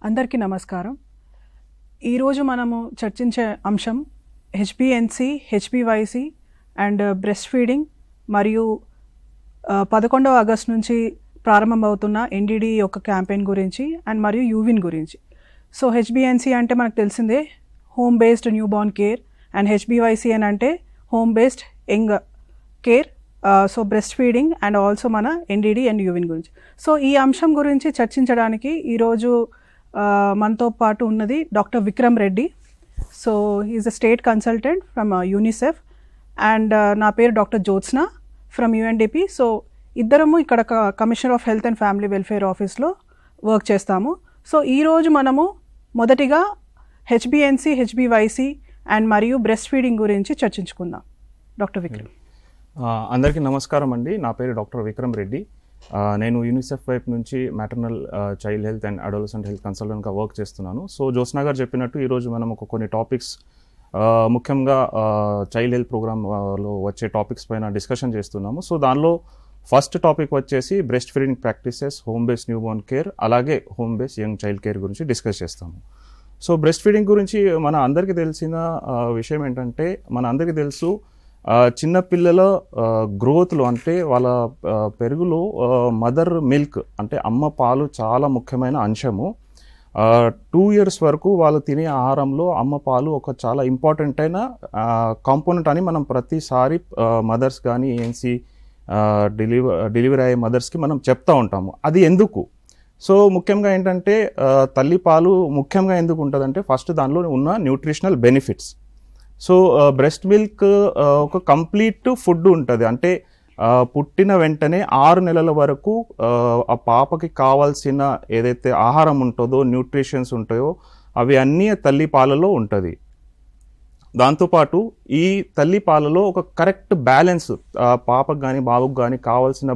అందరికీ నమస్కారం. ఈరోజు మనము చర్చించే అంశం హెచ్బిఎన్సి, హెచ్బివైసి అండ్ బ్రెస్ట్ ఫీడింగ్ మరియు 11వ ఆగస్టు నుంచి ప్రారంభమవుతున్న ఎన్డిడి యొక్క క్యాంపెయిన్ గురించి అండ్ మరియు యూవిన్ గురించి. సో హెచ్బిఎన్సి అంటే మనకు తెలిసిందే home based newborn care and HBYC అని అంటే home based young care. So breast feeding and also మన ఎన్డిడి అండ్ యూవిన్ గురించి. సో ఈ అంశం గురించి చర్చించడానికి ఈరోజు మనతో పాటు ఉన్నది doctor Vikram Reddy. So is a state consultant from UNICEF and నా పేరు doctor Jyotsna from UNDP. So ఇద్దరము ఇక్కడ commissioner of health and family welfare ఆఫీస్లో వర్క్ చేస్తాము. సో ఈరోజు మనము మొదటిగా హెచ్బిఎన్సి, హెచ్బివైసి అండ్ మరియు బ్రెస్ట్ ఫీడింగ్ గురించి చర్చించుకుందాం. డాక్టర్ విక్రమ్. అందరికీ నమస్కారం అండి. నా పేరు డాక్టర్ విక్రమ్ రెడ్డి. నేను యూనిసెఫ్ వైపు నుంచి maternal child health and adolescent health కన్సల్టెంట్గా వర్క్ చేస్తున్నాను. సో జ్యోత్స్న గారు చెప్పినట్టు ఈరోజు మనం కొన్ని టాపిక్స్, ముఖ్యంగా చైల్డ్ హెల్త్ ప్రోగ్రామ్లో వచ్చే టాపిక్స్ పైన డిస్కషన్ చేస్తున్నాము. సో దానిలో ఫస్ట్ టాపిక్ వచ్చేసి breastfeeding practices, home based newborn care, అలాగే home based young child care గురించి డిస్కస్ చేస్తాము. సో బ్రెస్ట్ ఫీడింగ్ గురించి మన అందరికీ తెలిసిన విషయం ఏంటంటే, మన అందరికీ తెలుసు చిన్నపిల్లల గ్రోత్లో అంటే వాళ్ళ పెరుగులో మదర్ మిల్క్ అంటే అమ్మ పాలు చాలా ముఖ్యమైన అంశము. 2 years వరకు వాళ్ళు తినే ఆహారంలో అమ్మ పాలు ఒక చాలా ఇంపార్టెంట్ అయిన కాంపోనెంట్ అని మనం ప్రతిసారి మదర్స్ కానీ ఏఎన్సీ డెలివరీ అయ్యే మదర్స్కి మనం చెప్తూ ఉంటాము. అది ఎందుకు? సో ముఖ్యంగా ఏంటంటే తల్లి పాలు ముఖ్యంగా ఎందుకు ఉంటుందంటే, ఫస్ట్ దానిలో ఉన్న nutritional benefits. So breast milk ఒక కంప్లీట్ ఫుడ్ ఉంటుంది. అంటే పుట్టిన వెంటనే 6 నెలల వరకు ఆ పాపకి కావాల్సిన ఏదైతే ఆహారం ఉంటుందో, న్యూట్రిషన్స్ ఉంటాయో అవి అన్నీ తల్లి పాలలో ఉంటుంది. దాంతోపాటు ఈ తల్లి పాలలో ఒక కరెక్ట్ బ్యాలెన్స్, పాపకు కానీ బాబుకు కానీ కావాల్సిన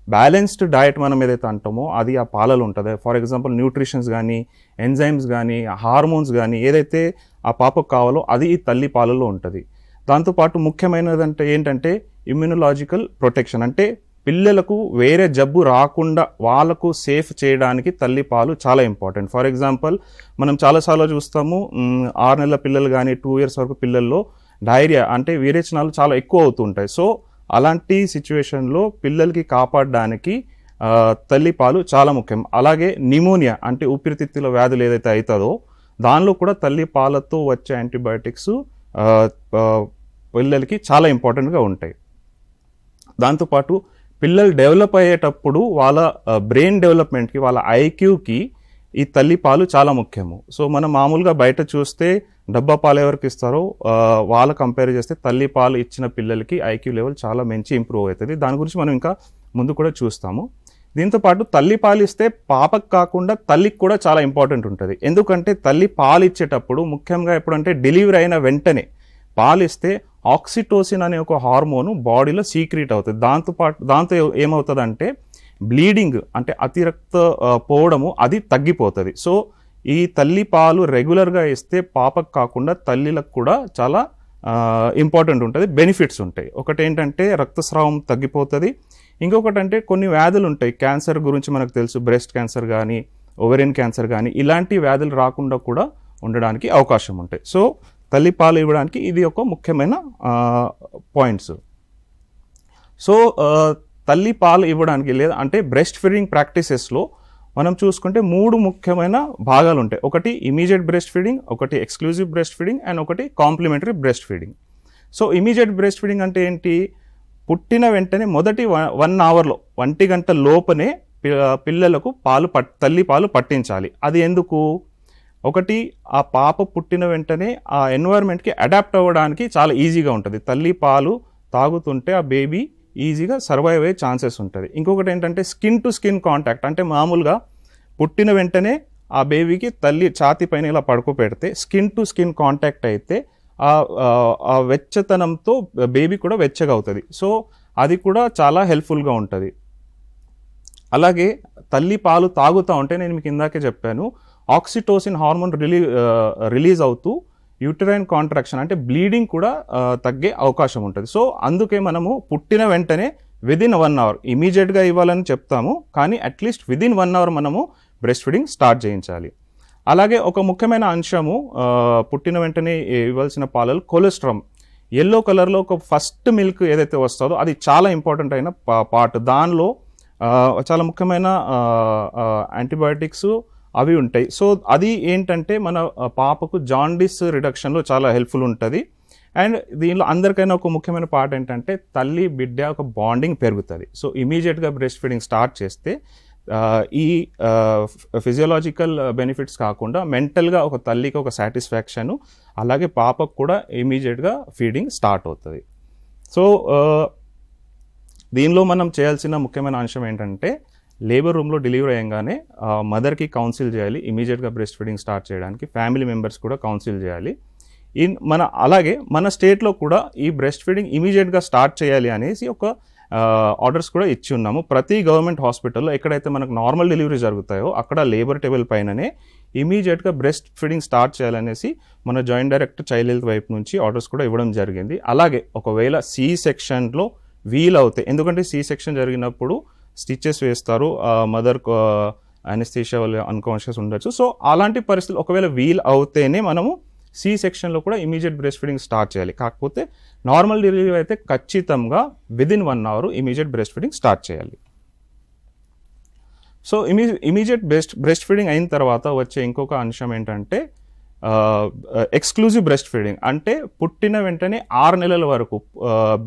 బ్యాలెన్స్డ్ డయట్ మనం ఏదైతే అంటామో అది ఆ పాలలో ఉంటుంది. ఫర్ ఎగ్జాంపుల్ న్యూట్రిషన్స్ కానీ, ఎంజైమ్స్ కానీ, హార్మోన్స్ కానీ ఏదైతే ఆ పాపకు కావాలో అది ఈ తల్లి పాలలో ఉంటుంది. దాంతోపాటు ముఖ్యమైనదంటే ఏంటంటే ఇమ్యూనలాజికల్ ప్రొటెక్షన్. అంటే పిల్లలకు వేరే జబ్బు రాకుండా వాళ్ళకు సేఫ్ చేయడానికి తల్లి పాలు చాలా ఇంపార్టెంట్. ఫర్ ఎగ్జాంపుల్ మనం చాలాసార్లు చూస్తాము 6 నెలల పిల్లలు కానీ 2 years వరకు పిల్లల్లో డైరియా అంటే విరేచనాలు చాలా ఎక్కువ అవుతుంటాయి. సో అలాంటి సిచ్యువేషన్లో పిల్లలకి కాపాడడానికి తల్లి పాలు చాలా ముఖ్యం. అలాగే నిమోనియా అంటే ఊపిరితిత్తుల వ్యాధులు ఏదైతే అవుతుందో దానిలో కూడా తల్లి పాలతో వచ్చే యాంటీబయాటిక్స్ పిల్లలకి చాలా ఇంపార్టెంట్గా ఉంటాయి. దాంతోపాటు పిల్లలు డెవలప్ అయ్యేటప్పుడు వాళ్ళ బ్రెయిన్ డెవలప్మెంట్కి, వాళ్ళ ఐక్యూకి ఈ తల్లి పాలు చాలా ముఖ్యము. సో మనం మామూలుగా బయట చూస్తే డబ్బా పాలు ఎవరికి ఇస్తారో వాళ్ళ కంపేర్ చేస్తే తల్లి పాలు ఇచ్చిన పిల్లలకి ఐక్యూ లెవెల్ చాలా మంచి ఇంప్రూవ్ అవుతుంది. దాని గురించి మనం ఇంకా ముందు కూడా చూస్తాము. దీంతోపాటు తల్లి పాలు ఇస్తే పాపకు కాకుండా తల్లికి కూడా చాలా ఇంపార్టెంట్ ఉంటుంది. ఎందుకంటే తల్లి పాలు ఇచ్చేటప్పుడు ముఖ్యంగా ఎప్పుడంటే డెలివరీ అయిన వెంటనే పాలు ఇస్తే ఆక్సిటోసిన్ అనే ఒక హార్మోను బాడీలో సీక్రెట్ అవుతుంది. దాంతో ఏమవుతుందంటే బ్లీడింగ్ అంటే అతిరక్త పోవడము అది తగ్గిపోతుంది. సో ఈ తల్లి పాలు రెగ్యులర్గా ఇస్తే పాపకు కాకుండా తల్లిలకు కూడా చాలా ఇంపార్టెంట్ ఉంటుంది, బెనిఫిట్స్ ఉంటాయి. ఒకటి ఏంటంటే రక్తస్రావం తగ్గిపోతుంది. ఇంకొకటి అంటే కొన్ని వ్యాధులు ఉంటాయి, క్యాన్సర్ గురించి మనకు తెలుసు, బ్రెస్ట్ క్యాన్సర్ కానీ ఓవరియన్ క్యాన్సర్ కానీ ఇలాంటి వ్యాధులు రాకుండా కూడా ఉండడానికి అవకాశం ఉంటాయి. సో తల్లి పాలు ఇవ్వడానికి ఇది ఒక ముఖ్యమైన పాయింట్స్. సో తల్లి పాలు ఇవ్వడానికి లేదా అంటే బ్రెస్ట్ ఫీడింగ్ ప్రాక్టీసెస్లో మనం చూసుకుంటే 3 ముఖ్యమైన భాగాలు ఉంటాయి. ఒకటి ఇమీడియట్ బ్రెస్ట్ ఫీడింగ్, ఒకటి ఎక్స్క్లూజివ్ బ్రెస్ట్ ఫీడింగ్ అండ్ ఒకటి complementary breast feeding. So immediate breast feeding అంటే ఏంటి? పుట్టిన వెంటనే మొదటి 1 hourలో 1 గంట లోపనే పిల్లలకు తల్లి పాలు పట్టించాలి. అది ఎందుకు? ఒకటి ఆ పాప పుట్టిన వెంటనే ఆ ఎన్వైర్న్మెంట్కి అడాప్ట్ అవ్వడానికి చాలా ఈజీగా ఉంటుంది. తల్లి పాలు తాగుతుంటే ఆ బేబీ ఈజీగా సర్వైవ్ అయ్యే ఛాన్సెస్ ఉంటుంది. ఇంకొకటి ఏంటంటే స్కిన్ టు స్కిన్ కాంటాక్ట్. అంటే మామూలుగా పుట్టిన వెంటనే ఆ బేబీకి తల్లి ఛాతీ పైన ఇలా పడుకోపెడితే స్కిన్ టు స్కిన్ కాంటాక్ట్ అయితే ఆ వెచ్చతనంతో బేబీ కూడా వెచ్చగా అవుతుంది. సో అది కూడా చాలా హెల్ప్ఫుల్గా ఉంటుంది. అలాగే తల్లి పాలు తాగుతూ ఉంటే నేను మీకు ఇందాకే చెప్పాను, ఆక్సిటోసిన్ హార్మోన్ రిలీజ్ అవుతూ యూటరైన్ కాంట్రాక్షన్ అంటే బ్లీడింగ్ కూడా తగ్గే అవకాశం ఉంటుంది. సో అందుకే మనము పుట్టిన వెంటనే విదిన్ 1 hour ఇమీడియట్గా ఇవ్వాలని చెప్తాము, కానీ అట్లీస్ట్ విదిన్ 1 hour మనము బ్రెస్ట్ ఫీడింగ్ స్టార్ట్ చేయించాలి. అలాగే ఒక ముఖ్యమైన అంశము పుట్టిన వెంటనే ఇవ్వాల్సిన పాలలు కొలెస్ట్రాల్. ఎల్లో కలర్లో ఒక ఫస్ట్ మిల్క్ ఏదైతే వస్తుందో అది చాలా ఇంపార్టెంట్ అయిన పార్ట్. దానిలో చాలా ముఖ్యమైన యాంటీబయాటిక్స్ అవి ఉంటాయి. సో అది ఏంటంటే మన పాపకు జాండిస్ రిడక్షన్లో చాలా హెల్ప్ఫుల్ ఉంటుంది. అండ్ దీనిలో అందరికైనా ఒక ముఖ్యమైన పార్ట్ ఏంటంటే తల్లి బిడ్డ ఒక బాండింగ్ పెరుగుతుంది. సో ఇమీడియట్గా బ్రెస్ట్ ఫీడింగ్ స్టార్ట్ చేస్తే ఈ ఫిజియోలాజికల్ బెనిఫిట్స్ కాకుండా మెంటల్గా ఒక తల్లికి ఒక సాటిస్ఫాక్షను, అలాగే పాపకు కూడా ఇమీడియట్గా ఫీడింగ్ స్టార్ట్ అవుతుంది. సో దీనిలో మనం చేయాల్సిన ముఖ్యమైన అంశం ఏంటంటే లేబర్ రూమ్లో డెలివరీ అయ్యంగానే మదర్కి కౌన్సిల్ చేయాలి. ఇమీడియట్గా బ్రెస్ట్ ఫీడింగ్ స్టార్ట్ చేయడానికి ఫ్యామిలీ మెంబర్స్ కూడా కౌన్సిల్ చేయాలి. అలాగే మన స్టేట్లో కూడా ఈ బ్రెస్ట్ ఫీడింగ్ ఇమీడియట్గా స్టార్ట్ చేయాలి అనేసి ఒక ఆర్డర్స్ కూడా ఇచ్చి ఉన్నాము. ప్రతి గవర్నమెంట్ హాస్పిటల్లో ఎక్కడైతే మనకు నార్మల్ డెలివరీ జరుగుతాయో అక్కడ లేబర్ టేబుల్ పైననే ఇమీడియట్గా బ్రెస్ట్ ఫీడింగ్ స్టార్ట్ చేయాలనేసి మన జాయింట్ డైరెక్టర్ చైల్డ్ హెల్త్ వైపు నుంచి ఆర్డర్స్ కూడా ఇవ్వడం జరిగింది. అలాగే ఒకవేళ సి సెక్షన్లో వీలవుతాయి, ఎందుకంటే సి సెక్షన్ జరిగినప్పుడు స్టిచెస్ వేస్తారు, మదర్ అనెస్థీషియా వల్ల అన్కాన్షియస్ ఉండొచ్చు. సో అలాంటి పరిస్థితులు ఒకవేళ వీల్ అవుతేనే మనము సి సెక్షన్లో కూడా ఇమీడియట్ బ్రెస్ట్ ఫీడింగ్ స్టార్ట్ చేయాలి. కాకపోతే నార్మల్ డెలివరీ అయితే ఖచ్చితంగా within 1 hour immediate breast feeding start చేయాలి. సో ఇమీడియట్ బ్రెస్ట్ ఫీడింగ్ అయిన తర్వాత వచ్చే ఇంకొక అంశం ఏంటంటే ఎక్స్క్లూజివ్ బ్రెస్ట్ ఫీడింగ్. అంటే పుట్టిన వెంటనే 6 నెలల వరకు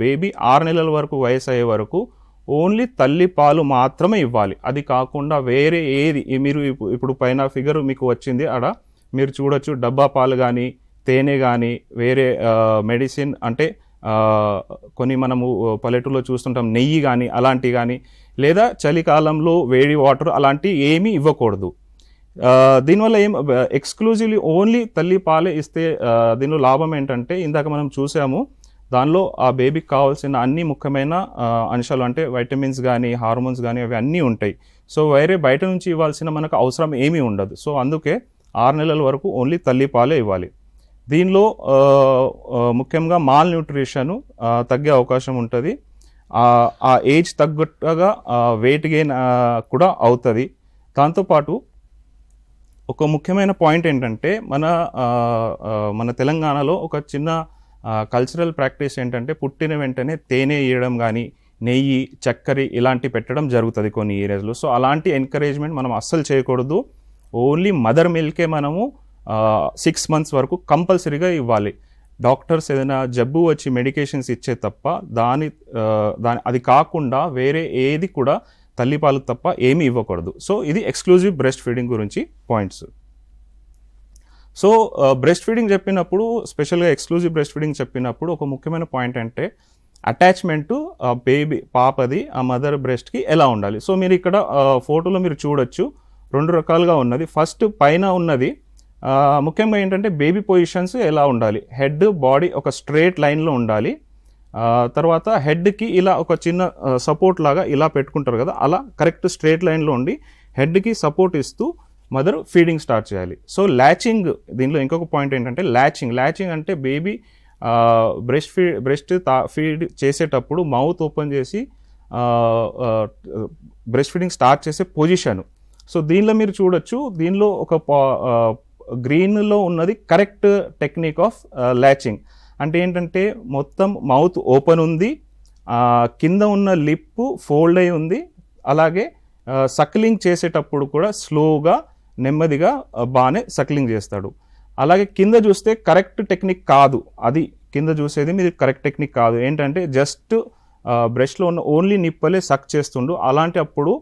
బేబీ 6 నెలల వరకు వయసు అయ్యే వరకు ఓన్లీ తల్లి పాలు మాత్రమే ఇవ్వాలి. అది కాకుండా వేరే ఏది మీరు ఇప్పుడు పైన ఫిగర్ మీకు వచ్చింది, ఆడ మీరు చూడొచ్చు డబ్బా పాలు కానీ తేనె కానీ వేరే మెడిసిన్ అంటే కొన్ని మనము పల్లెటూరులో చూస్తుంటాం నెయ్యి కానీ అలాంటివి కానీ, లేదా చలికాలంలో వేడి వాటర్ అలాంటివి ఏమీ ఇవ్వకూడదు. దీనివల్ల ఎక్స్క్లూజివ్లీ ఓన్లీ తల్లి పాలే ఇస్తే దీనిలో లాభం ఏంటంటే ఇందాక మనం చూసాము, దానిలో ఆ బేబీకి కావాల్సిన అన్ని ముఖ్యమైన అంశాలు అంటే వైటమిన్స్ కానీ హార్మోన్స్ కానీ అవి అన్నీ ఉంటాయి. సో వేరే బయట నుంచి ఇవ్వాల్సిన మనకు అవసరం ఏమీ ఉండదు. సో అందుకే 6 నెలల వరకు ఓన్లీ తల్లి పాలే ఇవ్వాలి. దీనిలో ముఖ్యంగా మాల్ న్యూట్రిషన్ తగ్గే అవకాశం ఉంటుంది. ఆ ఏజ్ తగ్గట్టుగా వెయిట్ గెయిన్ కూడా అవుతుంది. దాంతోపాటు ఒక ముఖ్యమైన పాయింట్ ఏంటంటే మన తెలంగాణలో ఒక చిన్న కల్చరల్ ప్రాక్టీస్ ఏంటంటే పుట్టిన వెంటనే తేనె ఇవ్వడం కానీ నెయ్యి చక్కెర ఇలాంటి పెట్టడం జరుగుతుంది కొన్ని ఏరియాస్లో. సో అలాంటి ఎంకరేజ్మెంట్ మనం అస్సలు చేయకూడదు. ఓన్లీ మదర్ మిల్కే మనము 6 months వరకు కంపల్సరీగా ఇవ్వాలి. డాక్టర్స్ ఏదైనా జబ్బు వచ్చి మెడికేషన్స్ ఇచ్చే తప్ప అది కాకుండా వేరే ఏది కూడా తల్లిపాలు తప్ప ఏమీ ఇవ్వకూడదు. సో ఇది ఎక్స్క్లూజివ్ బ్రెస్ట్ ఫీడింగ్ గురించి పాయింట్స్. సో బ్రెస్ట్ ఫీడింగ్ చెప్పినప్పుడు స్పెషల్గా ఎక్స్క్లూజివ్ బ్రెస్ట్ ఫీడింగ్ చెప్పినప్పుడు ఒక ముఖ్యమైన పాయింట్ అంటే అటాచ్మెంటు బేబీ పాపది ఆ మదర్ బ్రెస్ట్కి ఎలా ఉండాలి. సో మీరు ఇక్కడ ఫోటోలో మీరు చూడొచ్చు 2 రకాలుగా ఉన్నది. ఫస్ట్ పైన ఉన్నది ముఖ్యంగా ఏంటంటే బేబీ పొజిషన్స్ ఎలా ఉండాలి, హెడ్ బాడీ ఒక స్ట్రేట్ లైన్లో ఉండాలి. తర్వాత హెడ్కి ఇలా ఒక చిన్న సపోర్ట్ లాగా ఇలా పెట్టుకుంటారు కదా, అలా కరెక్ట్ స్ట్రేట్ లైన్లో ఉండి హెడ్కి సపోర్ట్ ఇస్తూ మదర్ ఫీడింగ్ స్టార్ట్ చేయాలి. సో ల్యాచింగ్, దీనిలో ఇంకొక పాయింట్ ఏంటంటే ల్యాచింగ్ అంటే బేబీ బ్రెస్ట్ ఫీడ్ చేసేటప్పుడు మౌత్ ఓపెన్ చేసి బ్రెస్ట్ ఫీడింగ్ స్టార్ట్ చేసే పొజిషన్. సో దీనిలో మీరు చూడొచ్చు, దీనిలో ఒక గ్రీన్లో ఉన్నది కరెక్ట్ టెక్నిక్ ఆఫ్ ల్యాచింగ్. అంటే ఏంటంటే మొత్తం మౌత్ ఓపెన్ ఉంది, కింద ఉన్న లిప్ ఫోల్డ్ అయి ఉంది, అలాగే సక్లింగ్ చేసేటప్పుడు కూడా స్లోగా నెమ్మదిగా బాగానే సక్లింగ్ చేస్తాడు. అలాగే కింద చూస్తే కరెక్ట్ టెక్నిక్ కాదు, అది కింద చూసేది మీరు కరెక్ట్ టెక్నిక్ కాదు. ఏంటంటే జస్ట్ బ్రెస్ట్లో ఉన్న ఓన్లీ నిప్పలే సక్ చేస్తుండు. అలాంటి అప్పుడు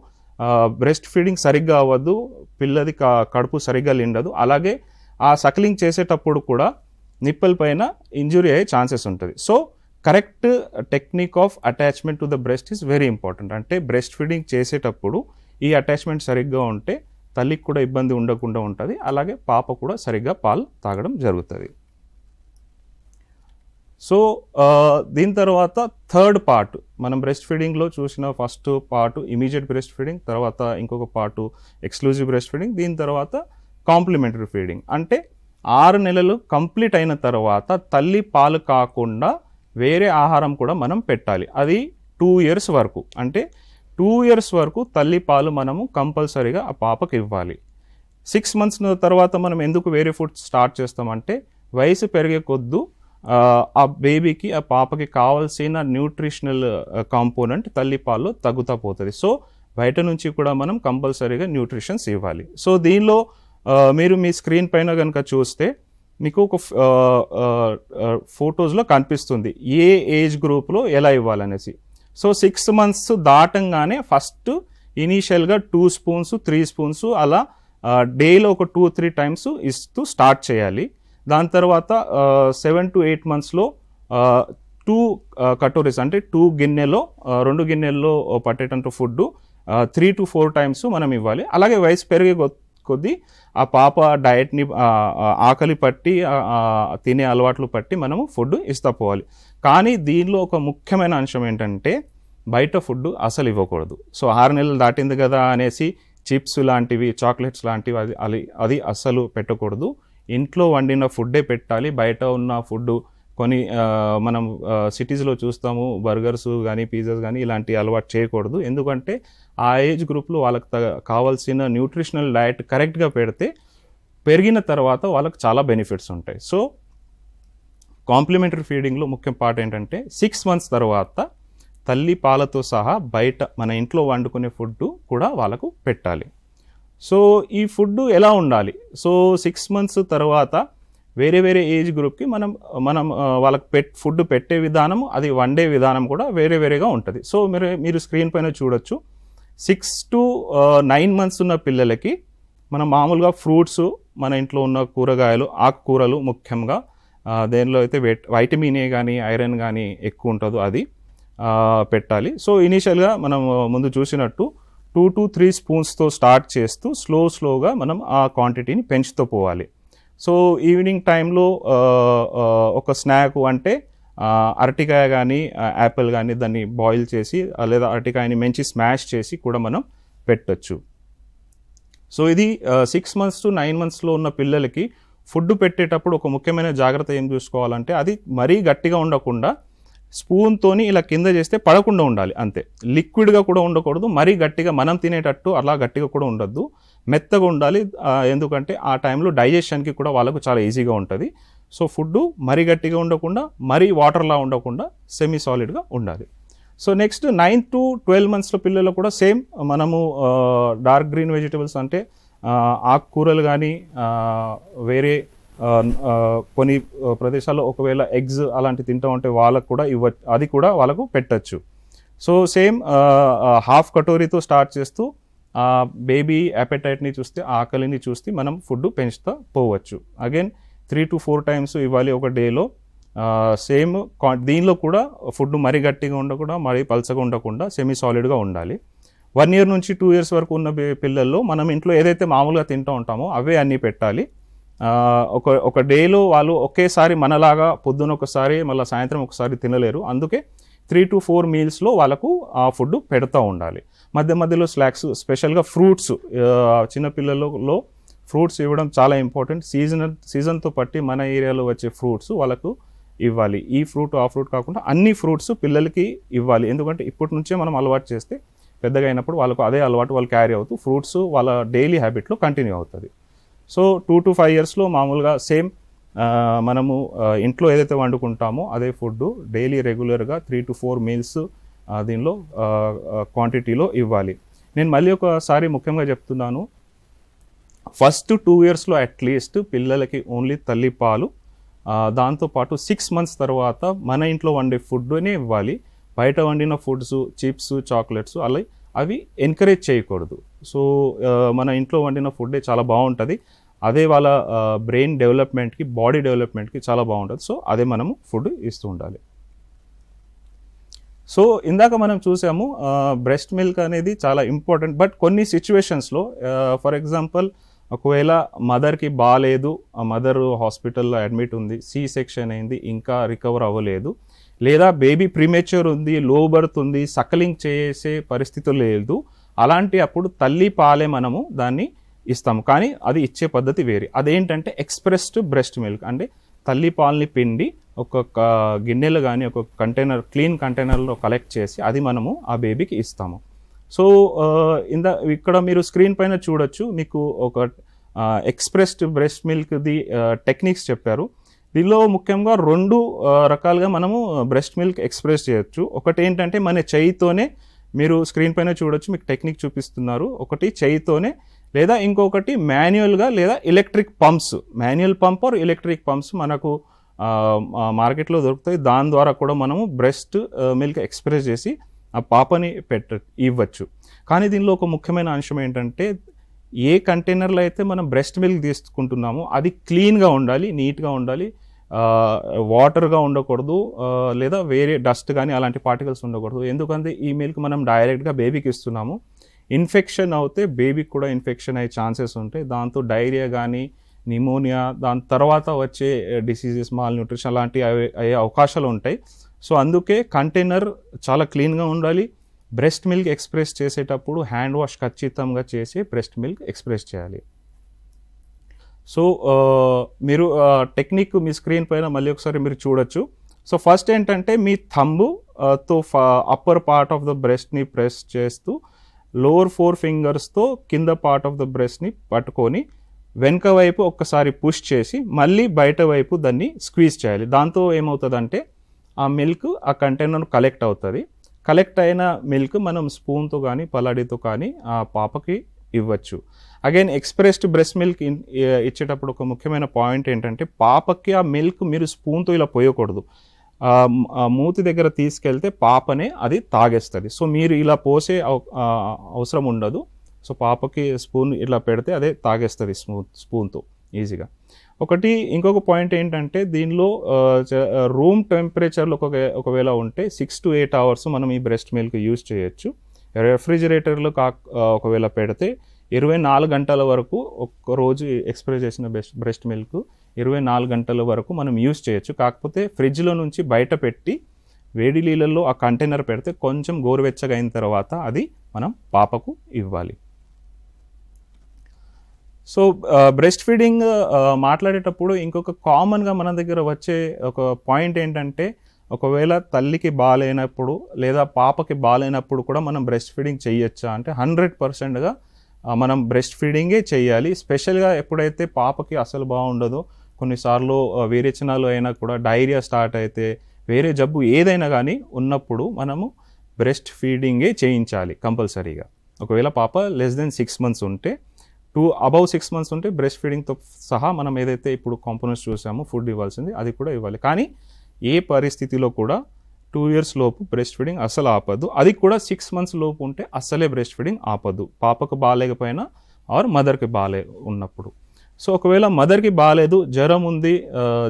బ్రెస్ట్ ఫీడింగ్ సరిగ్గా అవ్వదు, పిల్లది కడుపు సరిగ్గా నిండదు. అలాగే ఆ సక్లింగ్ చేసేటప్పుడు కూడా నిప్పల్ పైన ఇంజురీ అయ్యే ఛాన్సెస్ ఉంటుంది. So correct technique of attachment to the breast is very important. అంటే బ్రెస్ట్ ఫీడింగ్ చేసేటప్పుడు ఈ అటాచ్మెంట్ సరిగ్గా ఉంటే తల్లికి కూడా ఇబ్బంది ఉండకుండా ఉంటుంది, అలాగే పాప కూడా సరిగ్గా పాలు తాగడం జరుగుతుంది. సో దీని తర్వాత థర్డ్ పార్ట్, మనం బ్రెస్ట్ ఫీడింగ్లో చూసిన first part immediate breast feeding, తర్వాత ఇంకొక పార్ట్ ఎక్స్క్లూజివ్ బ్రెస్ట్ ఫీడింగ్, దీని తర్వాత కాంప్లిమెంటరీ ఫీడింగ్. అంటే 6 నెలలు కంప్లీట్ అయిన తర్వాత తల్లి పాలు కాకుండా వేరే ఆహారం కూడా మనం పెట్టాలి. అది 2 years వరకు. అంటే 2 years వరకు తల్లి పాలు మనము కంపల్సరీగా ఆ పాపకి ఇవ్వాలి. 6 months తర్వాత మనం ఎందుకు వేరే ఫుడ్ స్టార్ట్ చేస్తామంటే వయసు పెరిగే కొద్దు ఆ బేబీకి ఆ పాపకి కావాల్సిన న్యూట్రిషనల్ కాంపోనెంట్ తల్లిపాల్లో తగ్గుతా పోతుంది. సో బయట నుంచి కూడా మనం కంపల్సరీగా న్యూట్రిషన్స్ ఇవ్వాలి. సో దీనిలో మీరు మీ స్క్రీన్ పైన కనుక చూస్తే మీకు ఒక ఫొటోస్లో కనిపిస్తుంది ఏ ఏజ్ గ్రూప్లో ఎలా ఇవ్వాలనేసి. సో 6 months దాటంగానే ఫస్ట్ ఇనీషియల్గా 2 spoons 3 spoons అలా డేలో ఒక 2-3 times ఇస్తూ స్టార్ట్ చేయాలి. దాని తర్వాత 7 to 8 monthsలో 2 కటోరీస్ అంటే 2 గిన్నెల్లో పట్టేటంత ఫుడ్ 3 to 4 times మనం ఇవ్వాలి. అలాగే వయసు పెరిగే కొద్దీ ఆ పాప డయట్ని ఆకలి పట్టి తినే అలవాట్లు పట్టి మనము ఫుడ్ ఇస్తా పోవాలి. కానీ దీనిలో ఒక ముఖ్యమైన అంశం ఏంటంటే బయట ఫుడ్ అసలు ఇవ్వకూడదు. సో 6 నెలలు దాటింది కదా అనేసి చిప్స్ లాంటివి చాక్లెట్స్ లాంటివి అది అస్సలు పెట్టకూడదు. ఇంట్లో వండిన ఫుడ్డే పెట్టాలి. బయట ఉన్న ఫుడ్ కొన్ని మనం సిటీస్లో చూస్తాము బర్గర్స్ కానీ పిజ్జాస్ కానీ ఇలాంటి అలవాటు చేయకూడదు. ఎందుకంటే ఆ ఏజ్ గ్రూప్లో వాళ్ళకి కావాల్సిన న్యూట్రిషనల్ డయట్ కరెక్ట్గా పెడితే పెరిగిన తర్వాత వాళ్ళకి చాలా బెనిఫిట్స్ ఉంటాయి. సో కాంప్లిమెంటరీ ఫీడింగ్లో ముఖ్య పార్ట్ ఏంటంటే 6 months తర్వాత తల్లి పాలతో సహా బయట మన ఇంట్లో వండుకునే ఫుడ్ కూడా వాళ్ళకు పెట్టాలి. సో ఈ ఫుడ్ ఎలా ఉండాలి? సో 6 months తర్వాత వేరే ఏజ్ గ్రూప్కి మనం వాళ్ళకి ఫుడ్ పెట్టే విధానం అది వండే విధానం కూడా వేరేగా ఉంటుంది. సో మీరు స్క్రీన్ పైన చూడొచ్చు 6 to 9 months ఉన్న పిల్లలకి మనం మామూలుగా ఫ్రూట్స్ మన ఇంట్లో ఉన్న కూరగాయలు ఆకుకూరలు ముఖ్యంగా దేనిలో అయితే వైటమిన్ ఏ కానీ ఐరన్ కానీ ఎక్కువ ఉంటుందో అది పెట్టాలి. సో ఇనీషియల్గా మనం ముందు చూసినట్టు 2 to 3 spoonsతో స్టార్ట్ చేస్తూ స్లోగా మనం ఆ క్వాంటిటీని పెంచుతూ పోవాలి. సో ఈవినింగ్ టైంలో ఒక స్నాక్ అంటే అరటికాయ కానీ యాపిల్ కానీ దాన్ని బాయిల్ చేసి లేదా అరటికాయని మంచి స్మాష్ చేసి కూడా మనం పెట్టచ్చు. సో ఇది 6 months to 9 monthsలో ఉన్న పిల్లలకి ఫుడ్ పెట్టేటప్పుడు ఒక ముఖ్యమైన జాగ్రత్త ఏం చూసుకోవాలంటే అది మరీ గట్టిగా ఉండకుండా స్పూన్తోని ఇలా కింద చేస్తే పడకుండా ఉండాలి అంతే. లిక్విడ్గా కూడా ఉండకూడదు, మరీ గట్టిగా మనం తినేటట్టు అలా గట్టిగా కూడా ఉండద్దు, మెత్తగా ఉండాలి. ఎందుకంటే ఆ టైంలో డైజెషన్కి కూడా వాళ్ళకు చాలా ఈజీగా ఉంటుంది. సో ఫుడ్ మరీ గట్టిగా ఉండకుండా మరీ వాటర్లా ఉండకుండా సెమీ సాలిడ్గా ఉండాలి. సో నెక్స్ట్ 9 to 12 monthsలో పిల్లలు కూడా సేమ్ మనము డార్క్ గ్రీన్ వెజిటబుల్స్ అంటే ఆకుకూరలు కానీ వేరే కొన్ని ప్రదేశాల్లో ఒకవేళ ఎగ్స్ అలాంటి తింటూ ఉంటే వాళ్ళకు కూడా అది కూడా వాళ్ళకు పెట్టచ్చు. సో సేమ్ హాఫ్ కటోరీతో స్టార్ట్ చేస్తూ బేబీ అపెటైట్ని చూస్తే ఆకలిని చూస్తే మనం ఫుడ్ పెంచుతూ పోవచ్చు. అగైన్ 3 to 4 times ఇవ్వాలి ఒక డేలో. సేమ్ దీనిలో కూడా ఫుడ్ మరీ గట్టిగా ఉండకుండా మరీ పల్చగా ఉండకుండా సెమీ సాలిడ్గా ఉండాలి. 1 year నుంచి 2 years వరకు ఉన్న పిల్లల్లో మనం ఇంట్లో ఏదైతే మామూలుగా తింటూ ఉంటామో అవే అన్నీ పెట్టాలి. ఒక డేలో వాళ్ళు ఒకేసారి మనలాగా పొద్దున ఒకసారి మళ్ళీ సాయంత్రం ఒకసారి తినలేరు. అందుకే 3 to 4 mealsలో వాళ్ళకు ఆ ఫుడ్ పెడతా ఉండాలి. మధ్యలో స్నాక్స్ స్పెషల్గా ఫ్రూట్స్ చిన్నపిల్లలలో ఫ్రూట్స్ ఇవ్వడం చాలా ఇంపార్టెంట్. సీజన్తో పట్టి మన ఏరియాలో వచ్చే ఫ్రూట్స్ వాళ్ళకు ఇవ్వాలి. ఈ ఫ్రూట్ ఆ ఫ్రూట్ కాకుండా అన్ని ఫ్రూట్స్ పిల్లలకి ఇవ్వాలి. ఎందుకంటే ఇప్పటి నుంచే మనం అలవాటు చేస్తే పెద్దగా అయినప్పుడు వాళ్ళకు అదే అలవాటు వాళ్ళు క్యారీ అవుతూ ఫ్రూట్స్ వాళ్ళ డైలీ హ్యాబిట్లో కంటిన్యూ అవుతుంది. సో 2 to 5 yearsలో మామూలుగా సేమ్ మనము ఇంట్లో ఏదైతే వండుకుంటామో అదే ఫుడ్ డైలీ రెగ్యులర్గా 3 to 4 meals దీనిలో క్వాంటిటీలో ఇవ్వాలి. నేను మళ్ళీ ఒకసారి ముఖ్యంగా చెప్తున్నాను, ఫస్ట్ 2 yearsలో అట్లీస్ట్ పిల్లలకి ఓన్లీ తల్లిపాలు, దాంతోపాటు 6 months తర్వాత మన ఇంట్లో వండే ఫుడ్నే ఇవ్వాలి. బయట వండిన ఫుడ్స్ చిప్స్ చాక్లెట్స్ అవి ఎంకరేజ్ చేయకూడదు. సో మన ఇంట్లో వండిన ఫుడ్డే చాలా బాగుంటుంది. అదే వాళ్ళ బ్రెయిన్ డెవలప్మెంట్కి బాడీ డెవలప్మెంట్కి చాలా బాగుంటుంది. సో అదే మనము ఫుడ్ ఇస్తూ ఉండాలి. సో ఇందాక మనం చూసాము బ్రెస్ట్ మిల్క్ అనేది చాలా ఇంపార్టెంట్. బట్ కొన్ని సిచ్యువేషన్స్లో ఫర్ ఎగ్జాంపుల్ ఒకవేళ మదర్కి బాగాలేదు, ఆ మదర్ హాస్పిటల్లో అడ్మిట్ ఉంది, సి సెక్షన్ అయింది, ఇంకా రికవర్ అవ్వలేదు, లేదా బేబీ ప్రీమెచ్యూర్ ఉంది, లో బర్త్ ఉంది, సకలింగ్ చేసే పరిస్థితి లేదు, అలాంటి అప్పుడు తల్లి పాలే మనము దాన్ని ఇస్తాము. కానీ అది ఇచ్చే పద్ధతి వేరే. అదేంటంటే ఎక్స్ప్రెస్డ్ బ్రెస్ట్ మిల్క్ అంటే తల్లి పాలని పిండి ఒక గిన్నెలు కానీ ఒక కంటైనర్ క్లీన్ కంటైనర్లో కలెక్ట్ చేసి అది మనము ఆ బేబీకి ఇస్తాము. సో ఇక్కడ మీరు స్క్రీన్ పైన చూడొచ్చు, మీకు ఒక ఎక్స్ప్రెస్డ్ బ్రెస్ట్ మిల్క్ది టెక్నిక్స్ చెప్పారు. దీనిలో ముఖ్యంగా 2 రకాలుగా మనము బ్రెస్ట్ మిల్క్ ఎక్స్ప్రెస్ చేయొచ్చు. ఒకటి ఏంటంటే మన చేయితోనే, మీరు స్క్రీన్ పైన చూడొచ్చు, మీకు టెక్నిక్ చూపిస్తున్నారు. ఒకటి చేయితోనే, లేదా ఇంకొకటి మాన్యువల్గా లేదా electric pumps, manual pump or electric pumps మనకు మార్కెట్లో దొరుకుతాయి. దాని ద్వారా కూడా మనము బ్రెస్ట్ మిల్క్ ఎక్స్ప్రెస్ చేసి ఆ పాపని ఇవ్వచ్చు. కానీ దీనిలో ఒక ముఖ్యమైన అంశం ఏంటంటే, ఏ కంటైనర్లో అయితే మనం బ్రెస్ట్ మిల్క్ తీసుకుంటున్నామో అది క్లీన్గా ఉండాలి, నీట్గా ఉండాలి, వాటర్గా ఉండకూడదు, లేదా వేరే డస్ట్ కానీ అలాంటి పార్టికల్స్ ఉండకూడదు. ఎందుకంటే ఈ మిల్క్ మనం డైరెక్ట్గా బేబీకి ఇస్తున్నాము. ఇన్ఫెక్షన్ అవుతే బేబీకి కూడా ఇన్ఫెక్షన్ అయ్యే ఛాన్సెస్ ఉంటాయి. దాంతో డైరియా కానీ, నిమోనియా, దాని తర్వాత వచ్చే డిసీజెస్, మాల్ న్యూట్రిషన్ అలాంటివి అయ్యే అవకాశాలు ఉంటాయి. సో అందుకే కంటైనర్ చాలా క్లీన్గా ఉండాలి. బ్రెస్ట్ మిల్క్ ఎక్స్ప్రెస్ చేసేటప్పుడు హ్యాండ్ వాష్ ఖచ్చితంగా చేసి బ్రెస్ట్ మిల్క్ ఎక్స్ప్రెస్ చేయాలి. సో మీరు టెక్నిక్ మీ స్క్రీన్ పైన మళ్ళీ ఒకసారి మీరు చూడొచ్చు. సో ఫస్ట్ ఏంటంటే మీ థంబ్తో అప్పర్ పార్ట్ ఆఫ్ ద బ్రెస్ట్ని ప్రెస్ చేస్తూ లోవర్ 4 ఫింగర్స్తో కింద పార్ట్ ఆఫ్ ద బ్రెస్ట్ని పట్టుకొని వెనక వైపు ఒక్కసారి పుష్ చేసి మళ్ళీ బయట వైపు దాన్ని స్క్వీజ్ చేయాలి. దాంతో ఏమవుతుందంటే ఆ మిల్క్ ఆ కంటైనర్ కలెక్ట్ అవుతుంది. కలెక్ట్ అయిన మిల్క్ మనం స్పూన్తో కానీ పలాడితో కానీ ఆ పాపకి ఇవ్వచ్చు. అగైన్ ఎక్స్ప్రెస్డ్ బ్రెస్ట్ మిల్క్ ఇచ్చేటప్పుడు ఒక ముఖ్యమైన పాయింట్ ఏంటంటే, పాపకి ఆ మిల్క్ మీరు స్పూన్తో ఇలా పోయకూడదు. మూతి దగ్గర తీసుకెళ్తే పాపనే అది తాగేస్తుంది. సో మీరు ఇలా పోసే అవసరం ఉండదు. సో పాపకి స్పూన్ ఇట్లా పెడితే అదే తాగేస్తుంది స్పూన్తో ఈజీగా. ఇంకొక పాయింట్ ఏంటంటే, దీనిలో రూమ్ టెంపరేచర్లో ఒకవేళ ఉంటే 6 to 8 hours మనం ఈ బ్రెస్ట్ మిల్క్ యూజ్ చేయొచ్చు. రెఫ్రిజిరేటర్లో ఒకవేళ పెడితే 24 గంటల వరకు, ఒక్కరోజు ఎక్స్ప్రెస్ చేసిన బ్రెస్ట్ మిల్క్ 24 గంటల వరకు మనం యూజ్ చేయొచ్చు. కాకపోతే ఫ్రిడ్జ్లో నుంచి బయట పెట్టి వేడి నీళ్ళల్లో ఆ కంటైనర్ పెడితే కొంచెం గోరువెచ్చగా అయిన తర్వాత అది మనం పాపకు ఇవ్వాలి. సో బ్రెస్ట్ ఫీడింగ్ మాట్లాడేటప్పుడు ఇంకొక కామన్గా మన దగ్గర వచ్చే ఒక పాయింట్ ఏంటంటే, ఒకవేళ తల్లికి బాగాలేనప్పుడు లేదా పాపకి బాగాలేనప్పుడు కూడా మనం బ్రెస్ట్ ఫీడింగ్ చేయొచ్చా అంటే 100%గా మనం బ్రెస్ట్ ఫీడింగే చేయాలి. స్పెషల్గా ఎప్పుడైతే పాపకి అసలు బాగుండదో, కొన్నిసార్లు విరేచనాలు అయినా కూడా, డైరియా స్టార్ట్ అయితే, వేరే జబ్బు ఏదైనా కానీ ఉన్నప్పుడు మనము బ్రెస్ట్ ఫీడింగే చేయించాలి కంపల్సరీగా. ఒకవేళ పాప less than 6 months ఉంటే, above 6 months ఉంటే బ్రెస్ట్ ఫీడింగ్తో సహా మనం ఏదైతే ఇప్పుడు కాంపోనెంట్స్ చూసామో ఫుడ్ ఇవ్వాల్సింది అది కూడా ఇవ్వాలి. కానీ ఏ పరిస్థితిలో కూడా 2 years లోపు బ్రెస్ట్ ఫీడింగ్ అసలు ఆపద్దు. అది కూడా 6 months లోపు ఉంటే అసలే బ్రెస్ట్ ఫీడింగ్ ఆపద్దు, పాపకు బాగాలేకపోయినా ఆర్ మదర్కి ఉన్నప్పుడు. సో ఒకవేళ మదర్కి బాగాలేదు, జ్వరం ఉంది,